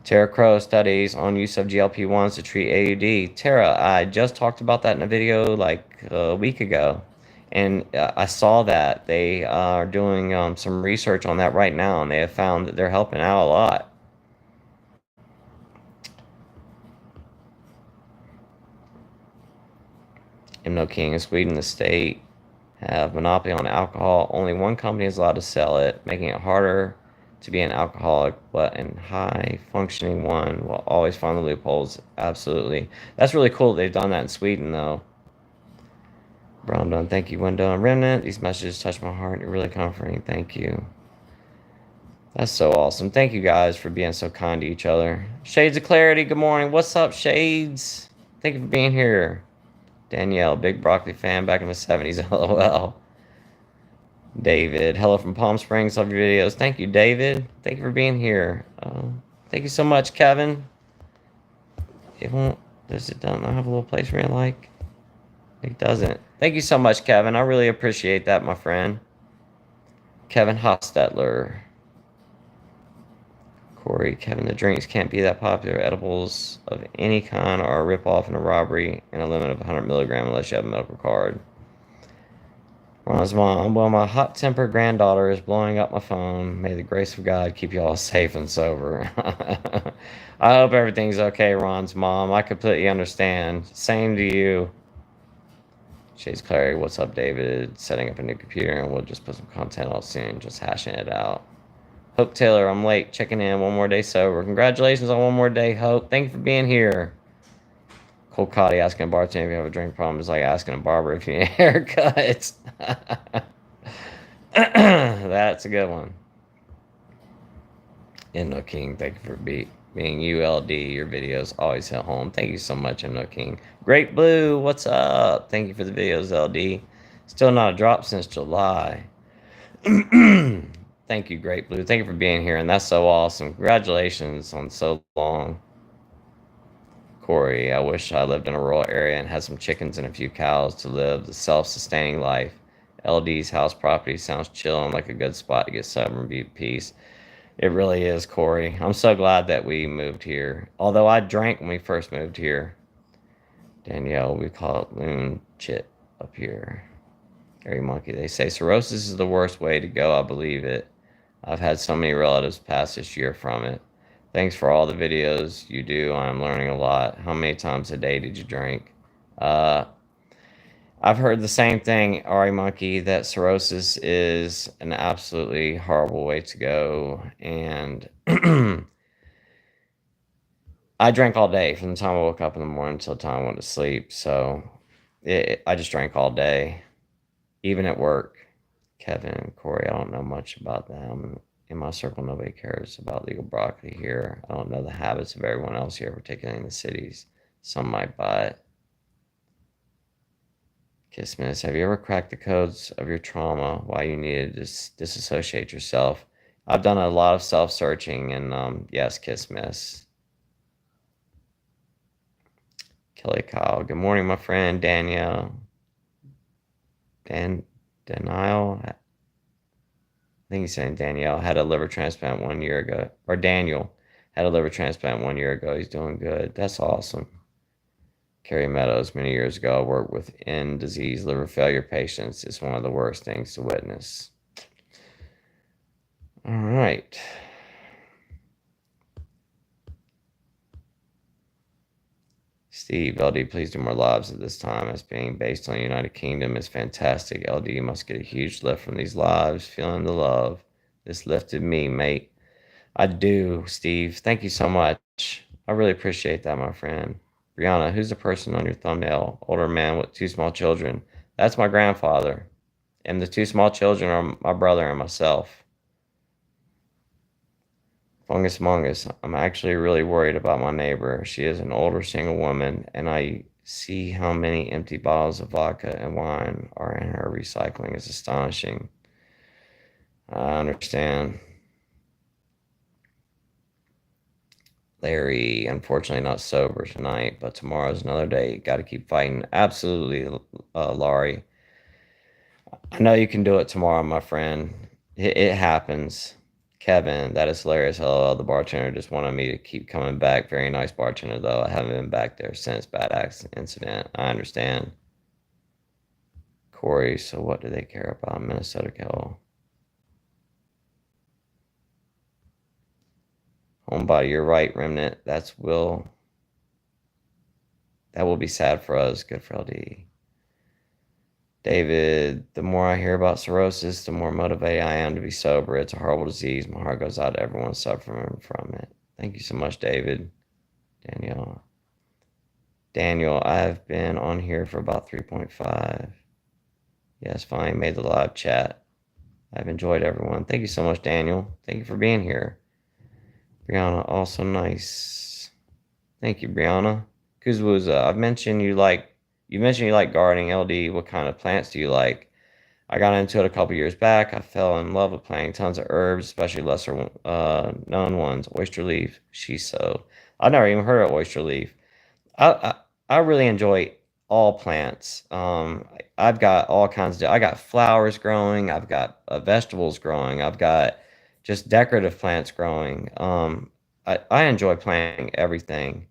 Tara Crow studies on use of GLP-1s to treat AUD. Tara, I just talked about that in a video like a week ago, and I saw that they are doing some research on that right now, and they have found that they're helping out a lot. MNO King in Sweden, the state have monopoly on alcohol. Only one company is allowed to sell it, making it harder to be an alcoholic, but an high-functioning one will always find the loopholes. Absolutely. That's really cool that they've done that in Sweden, though. Brown done. Thank you, Window and Remnant. These messages touch my heart. You're really comforting. Thank you. That's so awesome. Thank you guys for being so kind to each other. Shades of Clarity, good morning. What's up, Shades? Thank you for being here. Danielle, big broccoli fan back in the 70s. LOL. David, hello from Palm Springs. Love your videos. Thank you, David. Thank you for being here. Thank you so much, Kevin. Does it not have a little place where you like? It doesn't. Thank you so much, Kevin. I really appreciate that, my friend. Kevin Hostetler. Corey, Kevin, the drinks can't be that popular. Edibles of any kind are a rip-off and a robbery and a limit of 100 milligram unless you have a medical card. Ron's mom, well, my hot-tempered granddaughter is blowing up my phone. May the grace of God keep you all safe and sober. I hope everything's okay, Ron's mom. I completely understand. Same to you. Chase Clary, what's up, David? Setting up a new computer and we'll just put some content out soon, just hashing it out. Hope Taylor, I'm late. Checking in. One more day sober. Congratulations on one more day, Hope. Thank you for being here. Cole Cotty asking a bartender if you have a drink problem is like asking a barber if you need a haircut. That's a good one. Inno King, thank you for being ULD. Your videos always hit home. Thank you so much, Inno King. Great Blue, what's up? Thank you for the videos, LD. Still not a drop since July. Thank you, Great Blue. Thank you for being here, and that's so awesome. Congratulations on so long. Corey, I wish I lived in a rural area and had some chickens and a few cows to live the self-sustaining life. LD's house property sounds chill and like a good spot to get sober and be at peace. It really is, Corey. I'm so glad that we moved here. Although I drank when we first moved here. Danielle, we call it loon chit up here. Gary Monkey, they say cirrhosis is the worst way to go. I believe it. I've had so many relatives pass this year from it. Thanks for all the videos you do. I'm learning a lot. How many times a day did you drink? I've heard the same thing, Ari Monkey, that cirrhosis is an absolutely horrible way to go. And I drank all day from the time I woke up in the morning until the time I went to sleep. So I just drank all day, even at work. Kevin, Corey, I don't know much about them. In my circle, nobody cares about legal broccoli here. I don't know the habits of everyone else here, particularly in the cities. Some might buy it. Kiss Miss, have you ever cracked the codes of your trauma, why you needed to disassociate yourself? I've done a lot of self-searching, and yes, Kiss Miss. Kelly Kyle, good morning, my friend. Danielle. Denial. I think he's saying Danielle had a liver transplant 1 year ago. Or Daniel had a liver transplant 1 year ago. He's doing good. That's awesome. Carrie Meadows, many years ago, I worked with end disease liver failure patients. It's one of the worst things to witness. All right. Steve, LD, please do more lives at this time. As being based on the United Kingdom is fantastic. LD must get a huge lift from these lives. Feeling the love. This lifted me, mate. I do, Steve. Thank you so much. I really appreciate that, my friend. Brianna, who's the person on your thumbnail? Older man with 2 small children. That's my grandfather. And the 2 small children are my brother and myself. Fungus Mongus, I'm actually really worried about my neighbor. She is an older single woman, and I see how many empty bottles of vodka and wine are in her recycling. It's astonishing. I understand. Larry, unfortunately not sober tonight, but tomorrow's another day. Got to keep fighting. Absolutely, Laurie. I know you can do it tomorrow, my friend. It happens. Kevin, that is hilarious. LOL, the bartender just wanted me to keep coming back. Very nice bartender, though. I haven't been back there since bad accident incident. I understand. Corey, so what do they care about Minnesota Kill? Homebody, you're right, Remnant. That will be sad for us. Good for LD. David, the more I hear about cirrhosis, the more motivated I am to be sober. It's a horrible disease. My heart goes out to everyone suffering from it. Thank you so much, David. Daniel, I've been on here for about 3.5. Yes, fine. Made the live chat. I've enjoyed everyone. Thank you so much, Daniel. Thank you for being here. Brianna, also nice. Thank you, Brianna. Kuzwuza, I've mentioned you like gardening. LD, what kind of plants do you like? I got into it a couple years back. I fell in love with planting tons of herbs, especially lesser known ones. Oyster leaf, shiso. I've never even heard of oyster leaf. I really enjoy all plants. I've got all kinds of. I got flowers growing. I've got vegetables growing. I've got just decorative plants growing. I enjoy planting everything.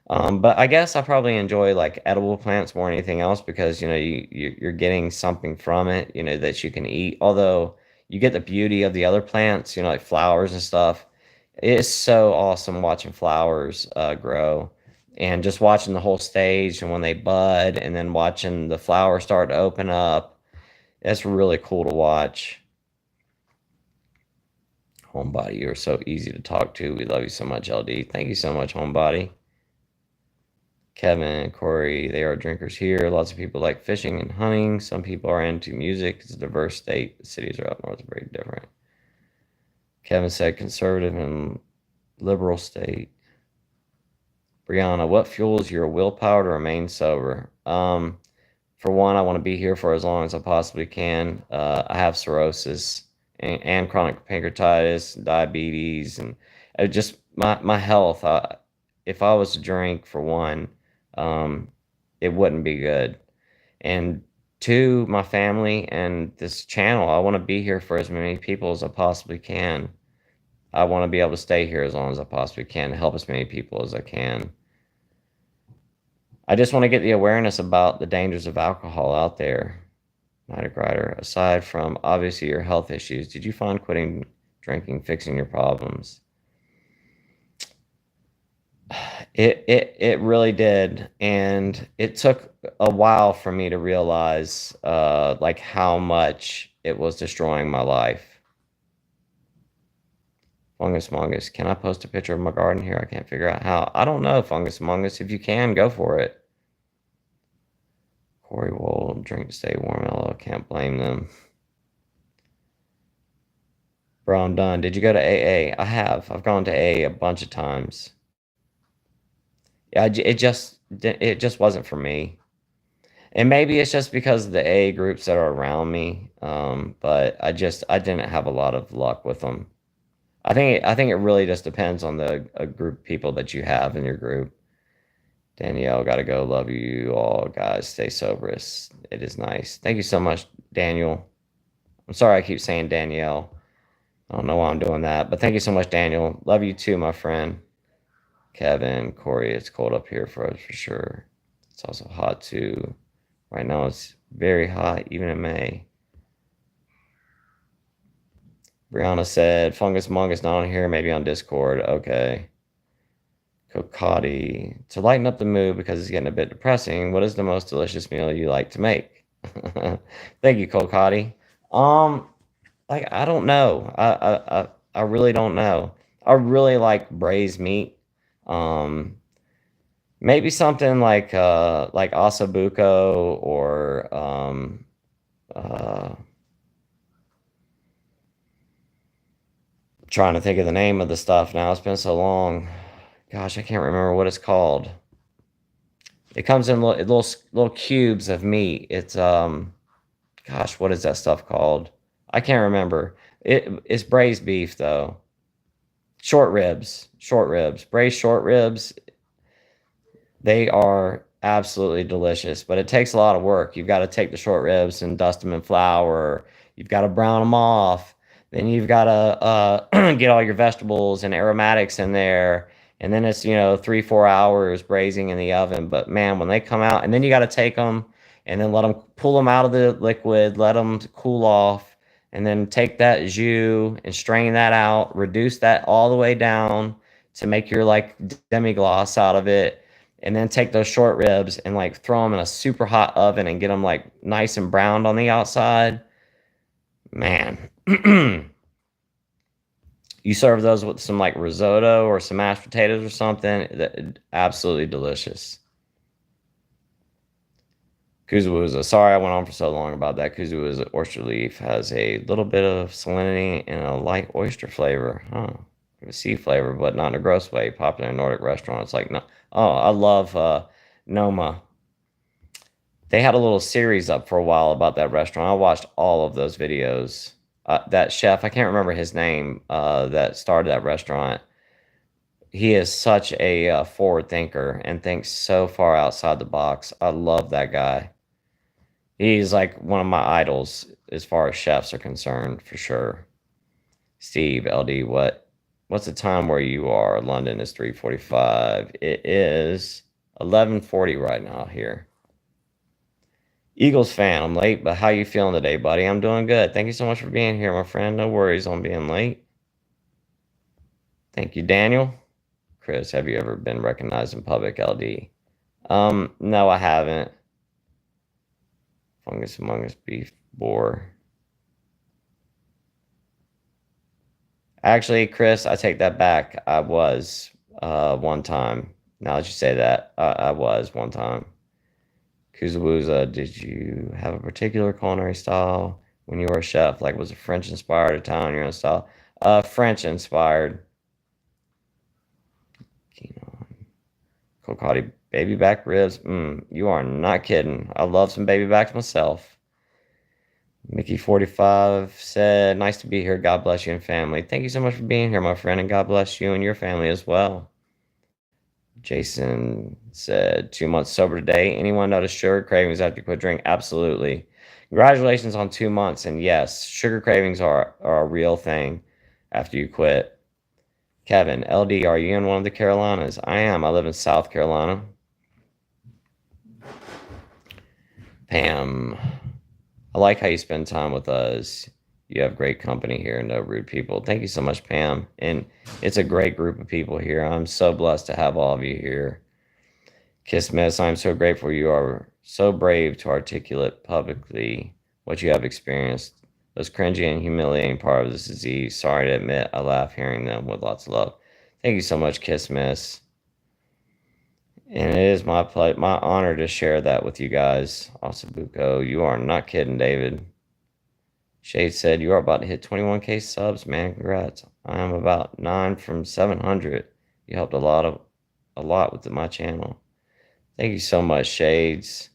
But I guess I probably enjoy like edible plants more than anything else because you're getting something from it, that you can eat. Although you get the beauty of the other plants, like flowers and stuff. It's so awesome watching flowers grow and just watching the whole stage and when they bud and then watching the flowers start to open up. It's really cool to watch. Homebody, you're so easy to talk to. We love you so much, LD. Thank you so much, Homebody. Kevin, Corey, they are drinkers here. Lots of people like fishing and hunting. Some people are into music. It's a diverse state. The cities are up north are very different. Kevin said conservative and liberal state. Brianna, what fuels your willpower to remain sober? For one, I want to be here for as long as I possibly can. I have cirrhosis and chronic pancreatitis, diabetes, and just my health. If I was to drink, for one, um, it wouldn't be good. And two, my family and this channel, I want to be here for as many people as I possibly can. I want to be able to stay here as long as I possibly can, help as many people as I can. I just want to get the awareness about the dangers of alcohol out there. Night Rider, aside from obviously your health issues, did you find quitting drinking fixing your problems? It really did, and it took a while for me to realize like how much it was destroying my life. Fungus Mongus, can I post a picture of my garden here? I can't figure out how. I don't know, Fungus Mongus. If you can, go for it. Corey will drink to stay warm. Hello, can't blame them. Bro, I'm done. Did you go to AA? I have. I've gone to AA a bunch of times. Yeah, it just wasn't for me. And maybe it's just because of the AA groups that are around me. But I didn't have a lot of luck with them. I think it really just depends on the group of people that you have in your group. Danielle, gotta go. Love you all, guys. Stay sober. It is nice. Thank you so much, Daniel. I'm sorry I keep saying Danielle. I don't know why I'm doing that, but thank you so much, Daniel. Love you too, my friend. Kevin, Corey, it's cold up here for us for sure. It's also hot too. Right now it's very hot, even in May. Brianna said, Fungus Mongus not on here, maybe on Discord. Okay. Kokati, to lighten up the mood because it's getting a bit depressing, what is the most delicious meal you like to make? Thank you, Kokati. Like I don't know. I really don't know. I really like braised meat. Maybe something like ossobuco or trying to think of the name of the stuff now. It's been so long. Gosh, I can't remember what it's called. It comes in little cubes of meat. It's gosh, what is that stuff called? I can't remember. It's braised beef though. Short ribs, braised short ribs. They are absolutely delicious, but it takes a lot of work. You've got to take the short ribs and dust them in flour. You've got to brown them off. Then you've got to get all your vegetables and aromatics in there. And then it's, 3-4 hours braising in the oven. But man, when they come out, and then you got to take them and then pull them out of the liquid, let them cool off, and then take that jus and strain that out, reduce that all the way down to make your like demi-glace out of it. And then take those short ribs and like throw them in a super hot oven and get them like nice and browned on the outside. Man, you serve those with some like risotto or some mashed potatoes or something. Absolutely delicious. Kuzuwuza. Sorry I went on for so long about that. Kuzuwuza oyster leaf has a little bit of salinity and a light oyster flavor. Huh. A sea flavor, but not in a gross way. Popular in Nordic restaurants like no. Oh, I love Noma. They had a little series up for a while about that restaurant. I watched all of those videos. That chef, I can't remember his name, that started that restaurant. He is such a forward thinker and thinks so far outside the box. I love that guy. He's like one of my idols as far as chefs are concerned, for sure. Steve, LD, what What's the time where you are? London is 3:45. It is 11:40 right now here. Eagles fan, I'm late, but how you feeling today, buddy? I'm doing good. Thank you so much for being here, my friend. No worries on being late. Thank you, Daniel. Chris, have you ever been recognized in public, LD? No, I haven't. Fungus among us, beef, boar. Actually, Chris, I take that back. I was one time. Now that you say that, I was one time. Kuzawooza, did you have a particular culinary style when you were a chef? Like, was it French inspired, Italian, your own style? French inspired. Kokati, baby back ribs. You are not kidding. I love some baby backs myself. Mickey45 said, nice to be here. God bless you and family. Thank you so much for being here, my friend, and God bless you and your family as well. Jason said, 2 months sober today. Anyone notice sugar cravings after you quit drinking? Absolutely. Congratulations on 2 months. And yes, sugar cravings are a real thing after you quit. Kevin, LD, are you in one of the Carolinas? I am. I live in South Carolina. Pam, I like how you spend time with us. You have great company here, no rude people. Thank you so much, Pam. And it's a great group of people here. I'm so blessed to have all of you here. Kiss Miss, I'm so grateful you are so brave to articulate publicly what you have experienced. Those cringy and humiliating part of this disease. Sorry to admit, I laugh hearing them with lots of love. Thank you so much, Kiss Miss. And it is my honor to share that with you guys. Asabuco, you are not kidding, David. Shade said, you are about to hit 21K subs, man. Congrats. I am about 9 from 700. You helped a lot with my channel. Thank you so much, Shades.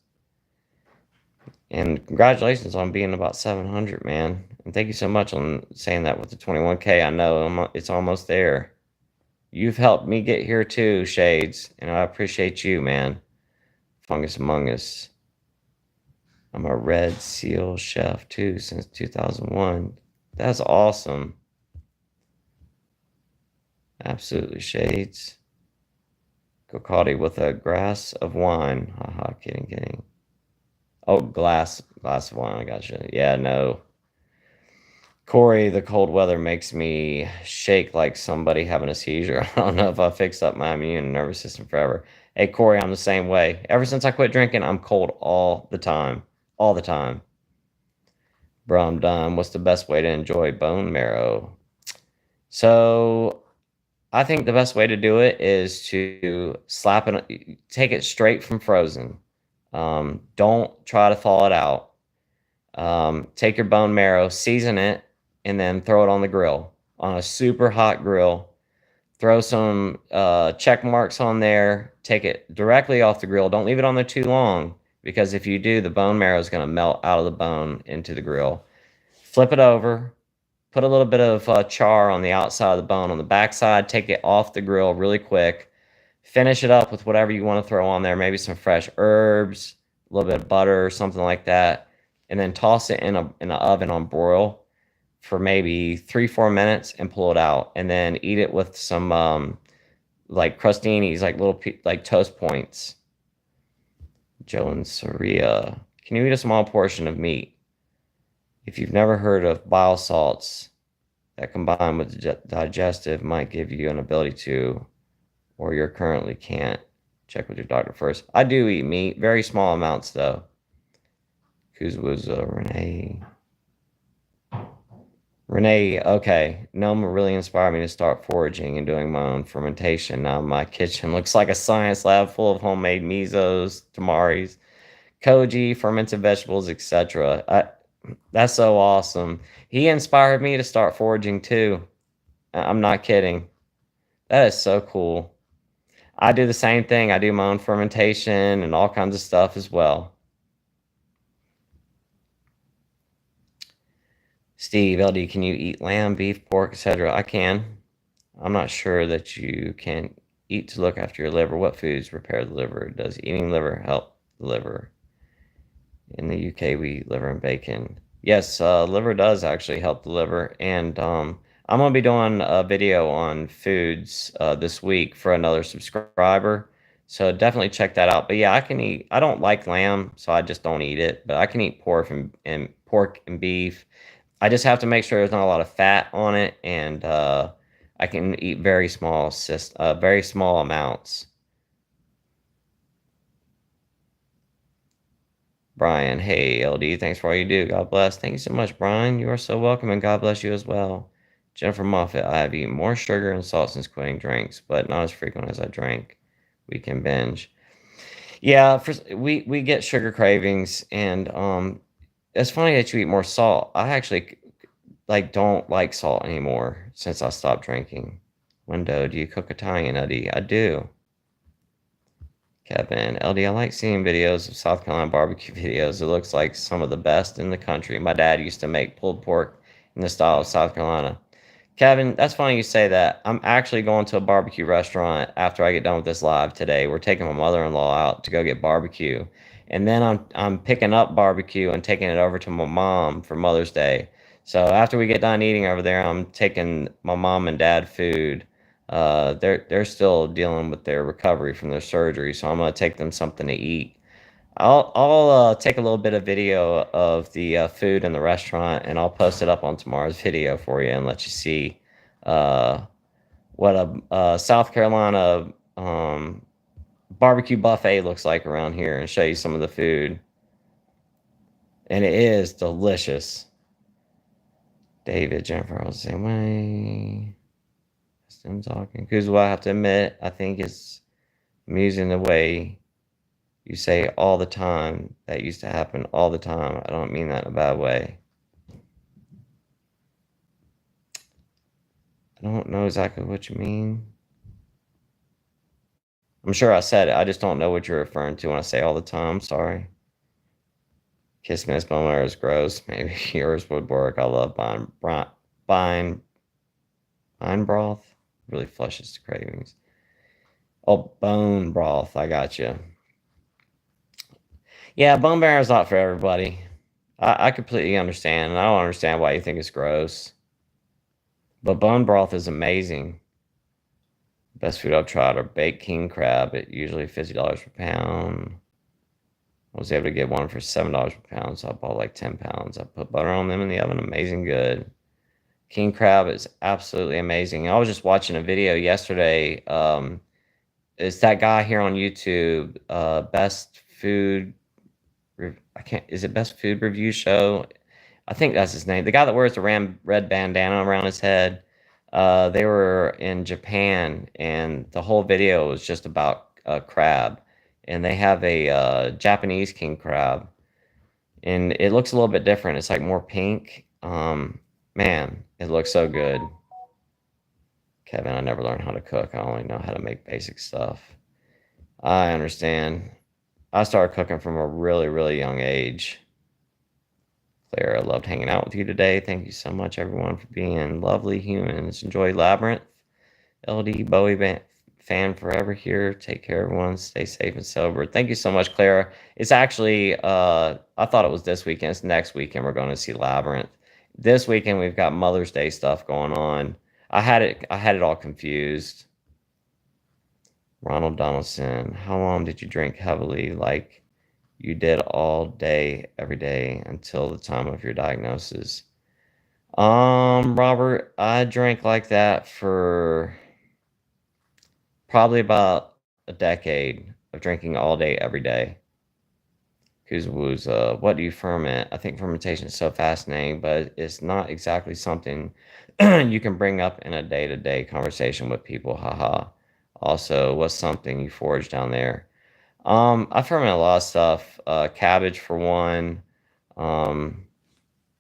And congratulations on being about 700, man. And thank you so much on saying that with the 21K. I know it's almost there. You've helped me get here too, Shades. And I appreciate you, man. Fungus Among Us. I'm a Red Seal chef too since 2001. That's awesome. Absolutely, Shades. Kokati with a glass of wine. Haha, kidding. Oh, glass of wine. I gotcha. Yeah, no. Corey, the cold weather makes me shake like somebody having a seizure. I don't know if I fixed up my immune and nervous system forever. Hey, Corey, I'm the same way. Ever since I quit drinking, I'm cold all the time. All the time. Bro, I'm done. What's the best way to enjoy bone marrow? So, I think the best way to do it is to slap it, take it straight from frozen. Don't try to thaw it out. Take your bone marrow, season it, and then throw it on the grill, on a super hot grill. Throw some check marks on there. Take it directly off the grill. Don't leave it on there too long, because if you do, the bone marrow is going to melt out of the bone into the grill. Flip it over. Put a little bit of char on the outside of the bone. On the backside, take it off the grill really quick. Finish it up with whatever you want to throw on there. Maybe some fresh herbs, a little bit of butter or something like that. And then toss it in an oven on broil for maybe 3-4 minutes and pull it out. And then eat it with some like crostinis, like little like toast points. Joe and Saria, can you eat a small portion of meat? If you've never heard of bile salts that combined with digestive might give you an ability to, or you currently can't, check with your doctor first. I do eat meat, very small amounts though. Whose was Renee? Renee, okay. Noma really inspired me to start foraging and doing my own fermentation. Now my kitchen looks like a science lab full of homemade misos, tamaris, koji, fermented vegetables, etc. That's so awesome. He inspired me to start foraging too. I'm not kidding. That is so cool. I do the same thing. I do my own fermentation and all kinds of stuff as well. Steve, LD, can you eat lamb, beef, pork, etc.? I can. I'm not sure that you can eat to look after your liver. What foods repair the liver? Does eating liver help the liver? In the UK, we eat liver and bacon. Yes, liver does actually help the liver. And I'm gonna be doing a video on foods this week for another subscriber. So definitely check that out. But yeah, I can eat. I don't like lamb, so I just don't eat it. But I can eat pork and beef. I just have to make sure there's not a lot of fat on it, and I can eat very small amounts. Brian, hey LD, thanks for all you do. God bless. Thank you so much, Brian. You are so welcome, and God bless you as well. Jennifer Moffat, I have eaten more sugar and salt since quitting drinks, but not as frequent as I drank. We can binge. Yeah, we get sugar cravings, and it's funny that you eat more salt. I actually like don't like salt anymore since I stopped drinking. Window, do you cook Italian, Eddie? I do. Kevin, LD, I like seeing videos of South Carolina barbecue videos. It looks like some of the best in the country. My dad used to make pulled pork in the style of South Carolina. Kevin, that's funny you say that. I'm actually going to a barbecue restaurant after I get done with this live today. We're taking my mother-in-law out to go get barbecue. And then I'm picking up barbecue and taking it over to my mom for Mother's Day. So after we get done eating over there, I'm taking my mom and dad food. They're still dealing with their recovery from their surgery, so I'm gonna take them something to eat. I'll take a little bit of video of the food in the restaurant, and I'll post it up on tomorrow's video for you and let you see uh, what a South Carolina barbecue buffet looks like around here, and show you some of the food. And it is delicious. David, Jennifer, I was the same way. Still talking. Because what I have to admit, I think it's amusing the way you say all the time. That used to happen all the time. I don't mean that in a bad way. I don't know exactly what you mean. I'm sure I said it. I just don't know what you're referring to when I say all the time. Sorry. Kiss Miss Bummer is gross. Maybe yours would work. I love bine, bine broth. Really flushes the cravings. Oh, bone broth. I got you. Yeah, bone marrow is not for everybody. I completely understand, and I don't understand why you think it's gross. But bone broth is amazing. Best food I've tried are baked king crab at usually $50 per pound. I was able to get one for $7 per pound, so I bought like 10 pounds. I put butter on them in the oven, amazing good. King crab is absolutely amazing. I was just watching a video yesterday. It's that guy here on YouTube, Best Food. I can't. Is it Best Food Review Show? I think that's his name. The guy that wears the red bandana around his head. They were in Japan, and the whole video was just about crab. And they have a Japanese king crab, and it looks a little bit different. It's like more pink. Man, it looks so good. Kevin, I never learned how to cook. I only know how to make basic stuff. I understand. I started cooking from a really, really young age. Claire, I loved hanging out with you today. Thank you so much, everyone, for being lovely humans. Enjoy Labyrinth. LD Bowie band, fan forever here. Take care, everyone. Stay safe and sober. Thank you so much, Clara. It's actually, I thought it was this weekend. It's next weekend we're going to see Labyrinth. This weekend we've got Mother's Day stuff going on. I had it all confused. Ronald Donaldson, how long did you drink heavily? Like you did all day, every day until the time of your diagnosis. Robert, I drank like that for probably about a decade of drinking all day, every day. Because was what do you ferment? I think fermentation is so fascinating, but it's not exactly something you can bring up in a day-to-day conversation with people. Haha. Also, what's something you foraged down there? I ferment a lot of stuff. Cabbage for one.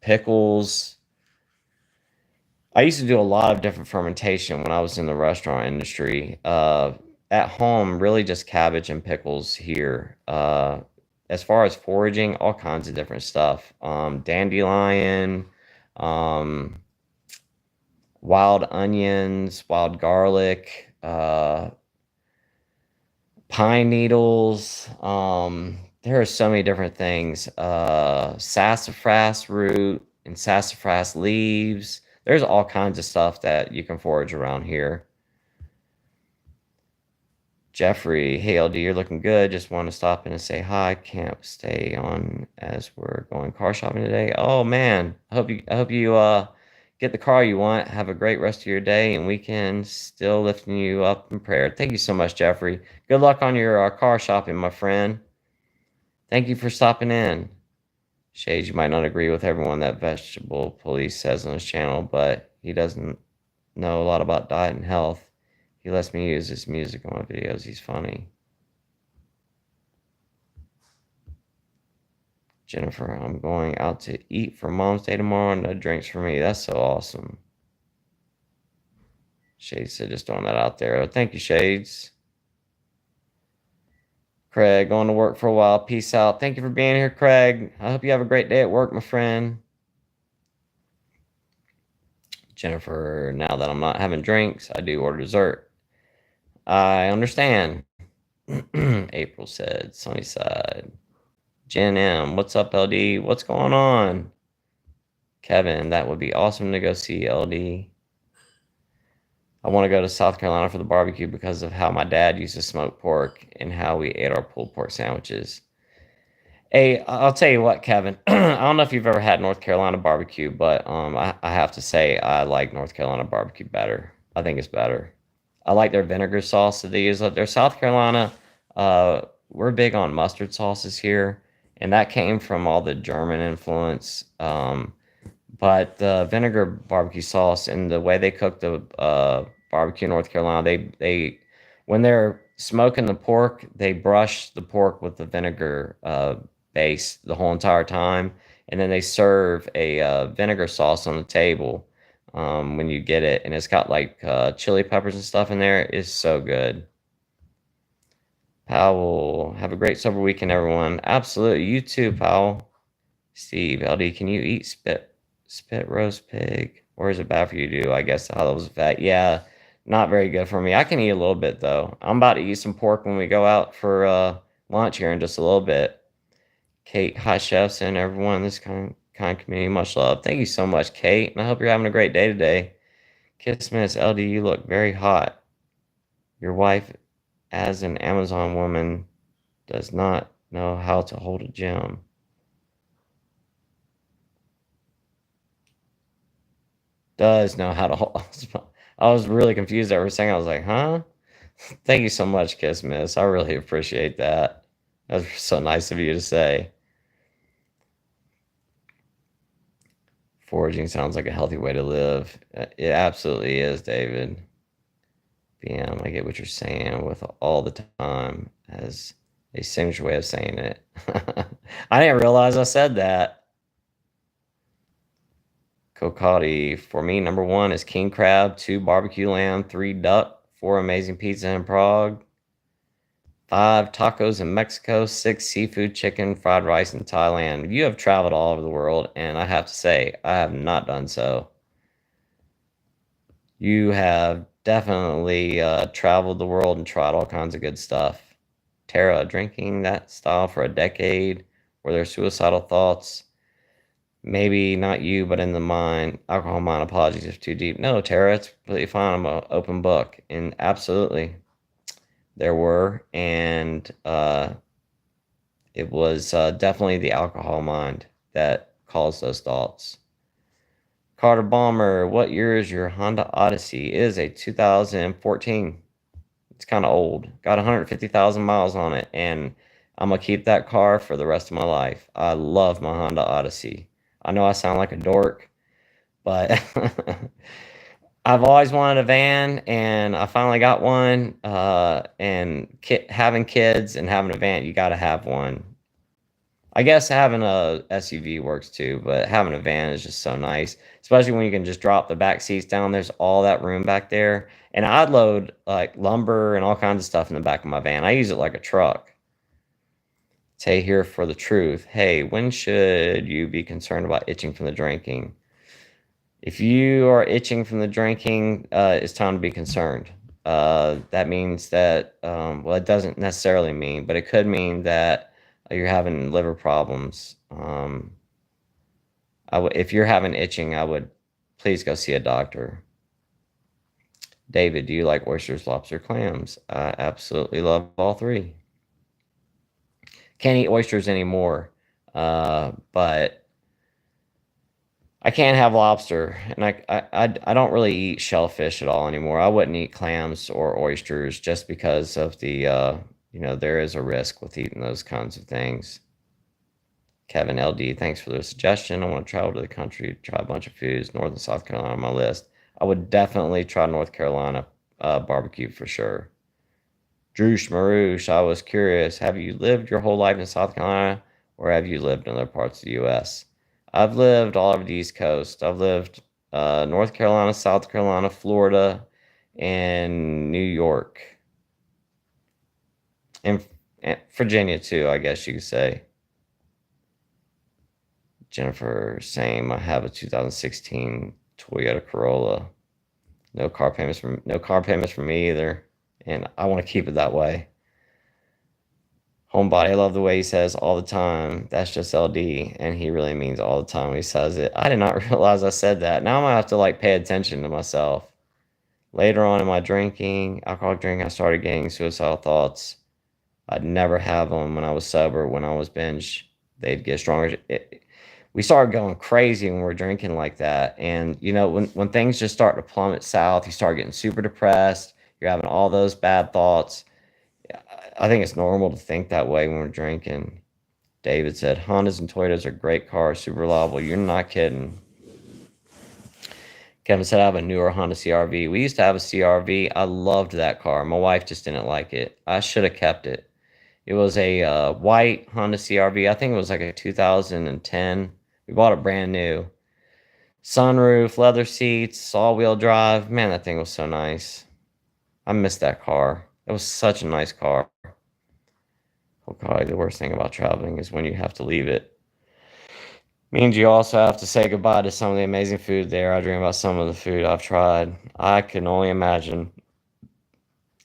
Pickles. I used to do a lot of different fermentation when I was in the restaurant industry. At home, really just cabbage and pickles here. As far as foraging, all kinds of different stuff. Dandelion, um, wild onions, wild garlic, pine needles. There are so many different things. Sassafras root and sassafras leaves. There's all kinds of stuff that you can forage around here. Jeffrey, hey LD, you're looking good. Just want to stop in and say hi. Can't stay on as we're going car shopping today. Oh man, I hope you get the car you want. Have a great rest of your day and weekend. Still lifting you up in prayer. Thank you so much, Jeffrey. Good luck on your car shopping, my friend. Thank you for stopping in. Shades, you might not agree with everyone that Vegetable Police says on his channel, but he doesn't know a lot about diet and health. He lets me use his music on my videos. He's funny. Jennifer, I'm going out to eat for Mom's Day tomorrow. No drinks for me. That's so awesome. Shades said just throwing that out there. Thank you, Shades. Craig, going to work for a while. Peace out. Thank you for being here, Craig. I hope you have a great day at work, my friend. Jennifer, now that I'm not having drinks, I do order dessert. I understand. April said, Sunnyside. Jen M, what's up, LD? What's going on? Kevin, that would be awesome to go see LD. I want to go to South Carolina for the barbecue because of how my dad used to smoke pork and how we ate our pulled pork sandwiches. Hey, I'll tell you what, Kevin. I don't know if you've ever had North Carolina barbecue, but I have to say I like North Carolina barbecue better. I think it's better. I like their vinegar sauce that they use. Their South Carolina, we're big on mustard sauces here, and that came from all the German influence. But the vinegar barbecue sauce and the way they cook the barbecue in North Carolina, they when they're smoking the pork, they brush the pork with the vinegar base the whole entire time, and then they serve a vinegar sauce on the table when you get it, and it's got like chili peppers and stuff in there. It's so good. Powell, have a great sober weekend, everyone. Absolutely, you too, Powell. Steve, LD, can you eat spit roast pig, or is it bad for you to do? I guess how was fat. Yeah, not very good for me. I can eat a little bit though. I'm about to eat some pork when we go out for lunch here in just a little bit. Kate, hi chefs, and everyone in this kind community, much love. Thank you so much, Kate, and I hope you're having a great day today. Kiss Miss LD, you look very hot. Your wife, as an Amazon woman, does not know how to hold a gym. Does know how to hold. I was really confused every second. I was like, huh? Thank you so much, Kiss Miss. I really appreciate that. That was so nice of you to say. Foraging sounds like a healthy way to live. It absolutely is, David. BM, I get what you're saying with all the time as a signature way of saying it. I didn't realize I said that. Kokati, for me, number 1 is king crab, 2 barbecue lamb, 3 duck, 4 amazing pizza in Prague, 5 tacos in Mexico, 6 seafood, chicken, fried rice in Thailand. You have traveled all over the world, and I have to say, I have not done so. You have definitely traveled the world and tried all kinds of good stuff. Tara, drinking that style for a decade, were there suicidal thoughts? Maybe not you, but in the mind, alcohol mind, apologies if too deep. No, Tara, it's completely fine. I'm an open book. And absolutely, there were. And it was definitely the alcohol mind that caused those thoughts. Carter Bomber, what year is your Honda Odyssey? It is a 2014. It's kind of old. Got 150,000 miles on it. And I'm going to keep that car for the rest of my life. I love my Honda Odyssey. I know I sound like a dork, but I've always wanted a van, and I finally got one. And having kids and having a van, you got to have one. I guess having a SUV works too, but having a van is just so nice, especially when you can just drop the back seats down. There's all that room back there, and I'd load like lumber and all kinds of stuff in the back of my van. I use it like a truck. Tay here for the truth. Hey, when should you be concerned about itching from the drinking? If you are itching from the drinking, it's time to be concerned. That means that, well, it doesn't necessarily mean, but it could mean that you're having liver problems. If you're having itching, I would please go see a doctor. David, do you like oysters, lobster, clams? I absolutely love all three. Can't eat oysters anymore, but I can't have lobster, and I don't really eat shellfish at all anymore. I wouldn't eat clams or oysters just because of the there is a risk with eating those kinds of things. Kevin LD, thanks for the suggestion. I want to travel to the country, try a bunch of foods. North and South Carolina on my list. I would definitely try North Carolina barbecue for sure. Droosh Marouche, I was curious. Have you lived your whole life in South Carolina, or have you lived in other parts of the U.S.? I've lived all over the East Coast. I've lived North Carolina, South Carolina, Florida, and New York. And Virginia, too, I guess you could say. Jennifer, same. I have a 2016 Toyota Corolla. No car payments from me either, and I want to keep it that way. Homebody, I love the way he says all the time. That's just LD, and he really means all the time when he says it. I did not realize I said that. Now I'm gonna have to pay attention to myself. Later on in my alcoholic drinking, I started getting suicidal thoughts. I'd never have them when I was sober. When I was binge, they'd get stronger. We started going crazy when we're drinking like that. And, when things just start to plummet south, you start getting super depressed. You're having all those bad thoughts. I think it's normal to think that way when we're drinking. David said, Hondas and Toyotas are great cars, super reliable. You're not kidding. Kevin said, I have a newer Honda CRV. We used to have a CRV. I loved that car. My wife just didn't like it. I should have kept it. It was a white Honda CRV. I think it was like a 2010. We bought it brand new. Sunroof, leather seats, all-wheel drive. Man, that thing was so nice. I missed that car. It was such a nice car. Probably the worst thing about traveling is when you have to leave it. Means you also have to say goodbye to some of the amazing food there. I dream about some of the food I've tried. I can only imagine.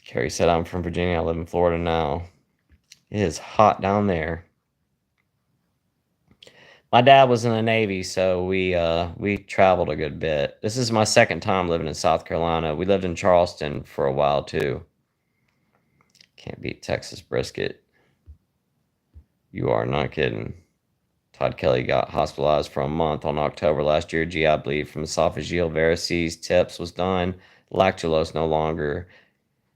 Carrie said, I'm from Virginia. I live in Florida now. It is hot down there. My dad was in the Navy, so we traveled a good bit. This is my second time living in South Carolina. We lived in Charleston for a while too. Can't beat Texas brisket. You are not kidding. Todd Kelly got hospitalized for a month on October last year. GI bleed from esophageal varices. TIPS was done. Lactulose no longer.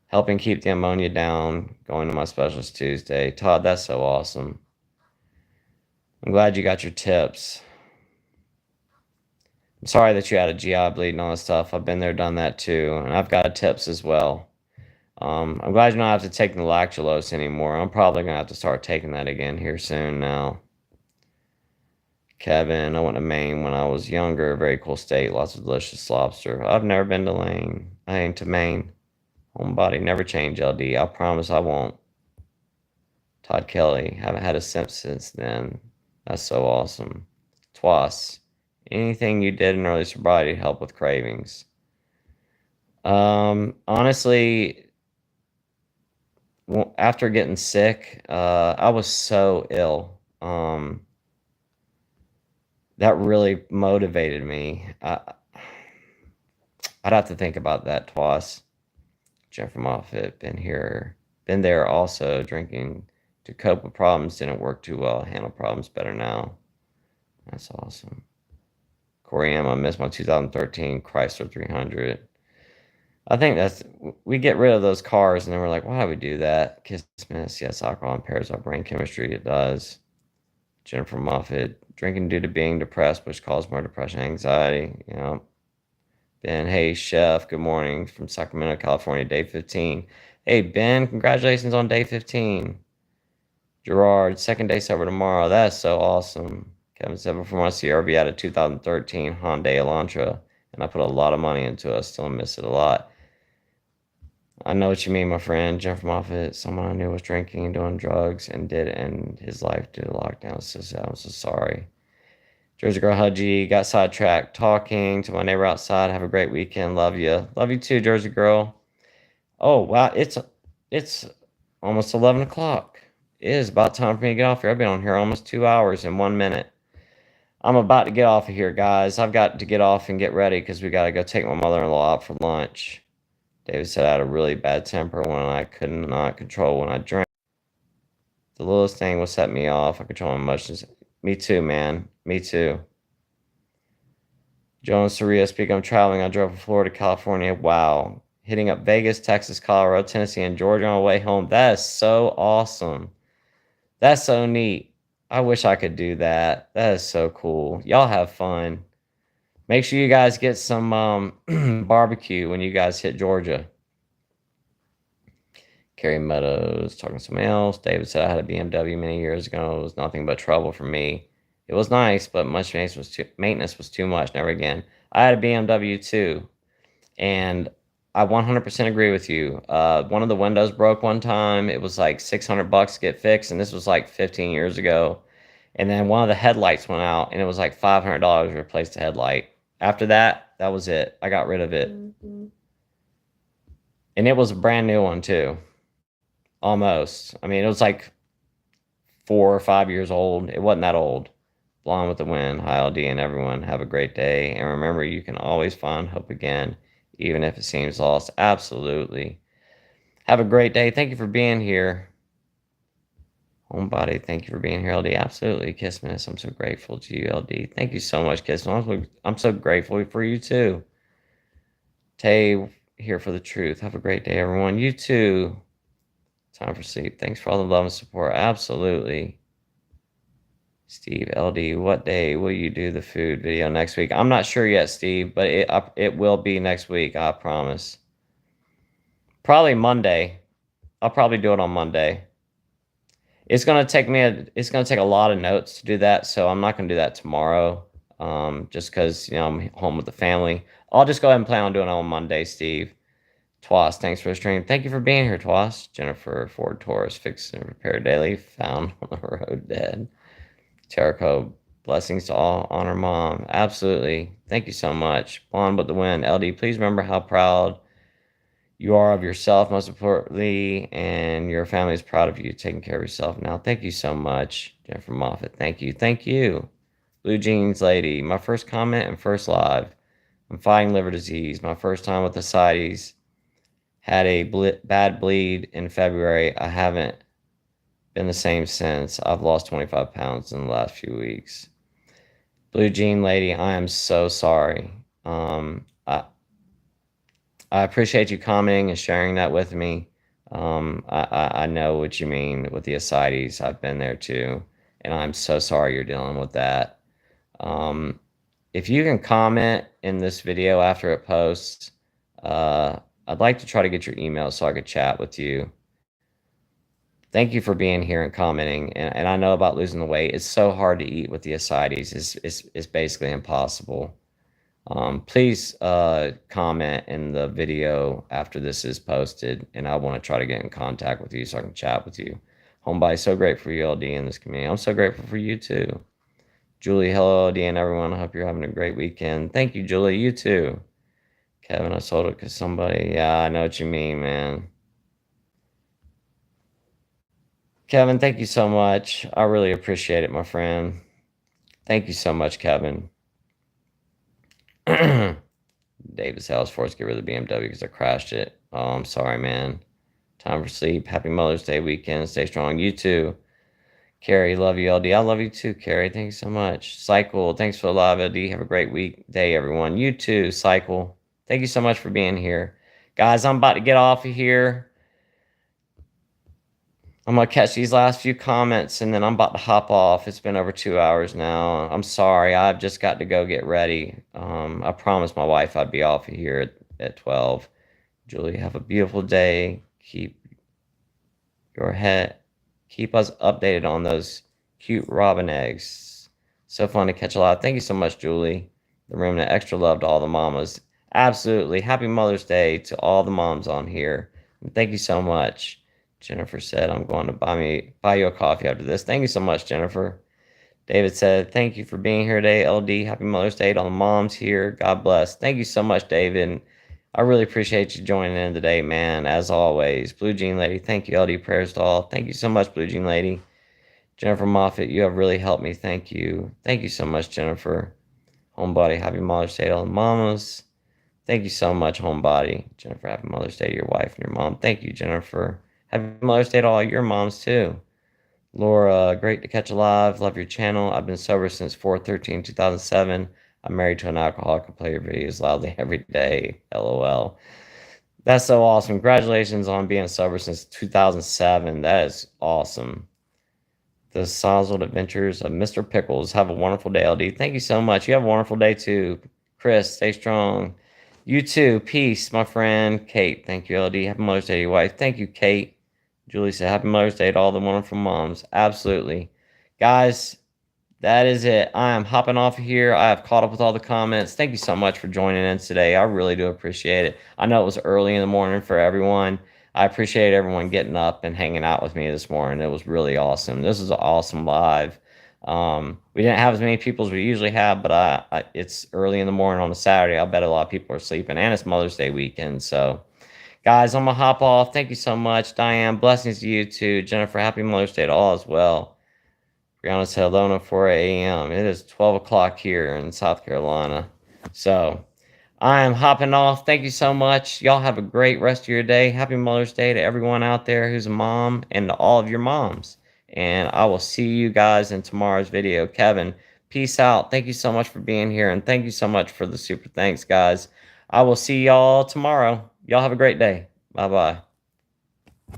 Helping keep the ammonia down. Going to my specialist Tuesday. Todd, that's so awesome. I'm glad you got your tips. I'm sorry that you had a GI bleed and all that stuff. I've been there, done that too. And I've got tips as well. I'm glad you don't have to take the lactulose anymore. I'm probably going to have to start taking that again here soon now. Kevin, I went to Maine when I was younger. Very cool state. Lots of delicious lobster. I've never been to Maine. Homebody, never change, LD. I promise I won't. Todd Kelly, haven't had a sip since then. That's so awesome. Twice. Anything you did in early sobriety to help with cravings? Honestly, after getting sick, I was so ill. That really motivated me. I'd have to think about that twice. Jeffrey Moffitt, been there also, drinking to cope with problems didn't work too well. Handle problems better now. That's awesome. Corey M, I missed my 2013 Chrysler 300. I think we get rid of those cars and then we're like, why do we do that? Kismet, yes, alcohol impairs our brain chemistry. It does. Jennifer Moffitt, drinking due to being depressed, which causes more depression and anxiety. Ben, hey, Chef, good morning from Sacramento, California, day 15. Hey, Ben, congratulations on day 15. Gerard, second day sober tomorrow. That's so awesome. Kevin said, before my CRV had a 2013 Hyundai Elantra, and I put a lot of money into it. I still miss it a lot. I know what you mean, my friend. Jennifer Moffitt, someone I knew was drinking and doing drugs and did end his life due to lockdown. I'm so sorry. Jersey Girl Hudgy, got sidetracked talking to my neighbor outside. Have a great weekend. Love you. Love you too, Jersey Girl. Oh, wow. It's almost 11 o'clock. It is about time for me to get off here. I've been on here almost 2 hours and 1 minute. I'm about to get off of here, guys. I've got to get off and get ready because we got to go take my mother-in-law out for lunch. David said I had a really bad temper when I could not control when I drank. The littlest thing will set me off. I control my emotions. Me too, man. Me too. Joan Soria speaking. I'm traveling. I drove from Florida to California. Wow. Hitting up Vegas, Texas, Colorado, Tennessee, and Georgia on the way home. That is so awesome. That's so neat. I wish I could do that. That is so cool. Y'all have fun. Make sure you guys get some barbecue when you guys hit Georgia. Carrie Meadows talking to somebody else. David said I had a BMW many years ago. It was nothing but trouble for me. It was nice, but much maintenance was too much. Never again. I had a BMW too, and I 100% agree with you. One of the windows broke one time. It was like $600 to get fixed, and this was like 15 years ago. And then one of the headlights went out, and it was like $500 to replace the headlight. After that, that was it. I got rid of it. Mm-hmm. And it was a brand new one too. Almost. I mean, it was like 4 or 5 years old. It wasn't that old. Blonde with the Wind. Hi, LD, and everyone. Have a great day. And remember, you can always find hope again, even if it seems lost. Absolutely. Have a great day. Thank you for being here. Homebody, thank you for being here, LD. Absolutely. Kissmas, I'm so grateful to you, LD. Thank you so much, Kissmas. I'm so grateful for you, too. Tay, here for the truth. Have a great day, everyone. You, too. Time for sleep. Thanks for all the love and support. Absolutely. Steve, LD, what day will you do the food video next week? I'm not sure yet, Steve, but it will be next week, I promise. Probably Monday. I'll probably do it on Monday. It's gonna take a lot of notes to do that, so I'm not gonna do that tomorrow. Just because I'm home with the family. I'll just go ahead and plan on doing it on Monday, Steve. Twas, thanks for the stream. Thank you for being here, Twas. Jennifer, Ford Taurus, fix and repair daily. Found on the road dead. Terrico, blessings to all. Honor mom. Absolutely. Thank you so much. Blonde with the Wind. LD, please remember how proud you are of yourself, most importantly, and your family is proud of you taking care of yourself now. Thank you so much, Jennifer Moffat. Thank you. Thank you. Blue Jeans Lady, my first comment and first live. I'm fighting liver disease. My first time with ascites. Had a bad bleed in February. I haven't been the same since. I've lost 25 pounds in the last few weeks. Blue Jean Lady, I am so sorry. I appreciate you commenting and sharing that with me. I know what you mean with the ascites. I've been there too. And I'm so sorry you're dealing with that. If you can comment in this video after it posts, I'd like to try to get your email so I could chat with you. Thank you for being here and commenting. And I know about losing the weight. It's so hard to eat with the ascites. It's basically impossible. Please comment in the video after this is posted, and I want to try to get in contact with you so I can chat with you. Homebody, so grateful for you, LD, in this community. I'm so grateful for you too. Julie, hello, LD, and everyone. I hope you're having a great weekend. Thank you, Julie. You too. Kevin, I sold it because somebody. Yeah, I know what you mean, man. Kevin, thank you so much. I really appreciate it, my friend. Thank you so much, Kevin. Davis House Force, get rid of the BMW because I crashed it. Oh, I'm sorry, man. Time for sleep. Happy Mother's Day weekend. Stay strong. You too. Carrie, love you, LD. I love you too, Carrie. Thank you so much. Cycle, thanks for the live, LD. Have a great day, everyone. You too, Cycle. Thank you so much for being here. Guys, I'm about to get off of here. I'm going to catch these last few comments, and then I'm about to hop off. It's been over 2 hours now. I'm sorry. I've just got to go get ready. I promised my wife I'd be off of here at 12. Julie, have a beautiful day. Keep us updated on those cute robin eggs. So fun to catch a lot. Thank you so much, Julie. The room, the extra love to all the mamas. Absolutely. Happy Mother's Day to all the moms on here. And thank you so much. Jennifer said, I'm going to buy you a coffee after this. Thank you so much, Jennifer. David said, thank you for being here today, LD. Happy Mother's Day to all the moms here. God bless. Thank you so much, David. I really appreciate you joining in today, man, as always. Blue Jean Lady, thank you, LD Prayers to all. Thank you so much, Blue Jean Lady. Jennifer Moffett, you have really helped me. Thank you. Thank you so much, Jennifer. Homebody, happy Mother's Day to all the mamas. Thank you so much, Homebody. Jennifer, happy Mother's Day to your wife and your mom. Thank you, Jennifer. Happy Mother's Day to all your moms, too. Laura, great to catch alive. Love your channel. I've been sober since 4/13/2007. I'm married to an alcoholic. I play your videos loudly every day. LOL. That's so awesome. Congratulations on being sober since 2007. That is awesome. The Soswell Adventures of Mr. Pickles. Have a wonderful day, LD. Thank you so much. You have a wonderful day too. Chris, stay strong. You too. Peace, my friend. Kate, thank you, LD. Happy Mother's Day to your wife. Thank you, Kate. Julie said, Happy Mother's Day to all the wonderful moms. Absolutely. Guys, that is it. I am hopping off of here. I have caught up with all the comments. Thank you so much for joining in today. I really do appreciate it. I know it was early in the morning for everyone. I appreciate everyone getting up and hanging out with me this morning. It was really awesome. This is an awesome live. We didn't have as many people as we usually have, but it's early in the morning on a Saturday. I bet a lot of people are sleeping, and it's Mother's Day weekend. So, guys, I'm going to hop off. Thank you so much. Diane, blessings to you too. Jennifer, happy Mother's Day to all as well. Brianna said, Hello, 4 a.m. It is 12 o'clock here in South Carolina. So, I am hopping off. Thank you so much. Y'all have a great rest of your day. Happy Mother's Day to everyone out there who's a mom and to all of your moms. And I will see you guys in tomorrow's video. Kevin, peace out. Thank you so much for being here. And thank you so much for the super thanks, guys. I will see y'all tomorrow. Y'all have a great day. Bye-bye.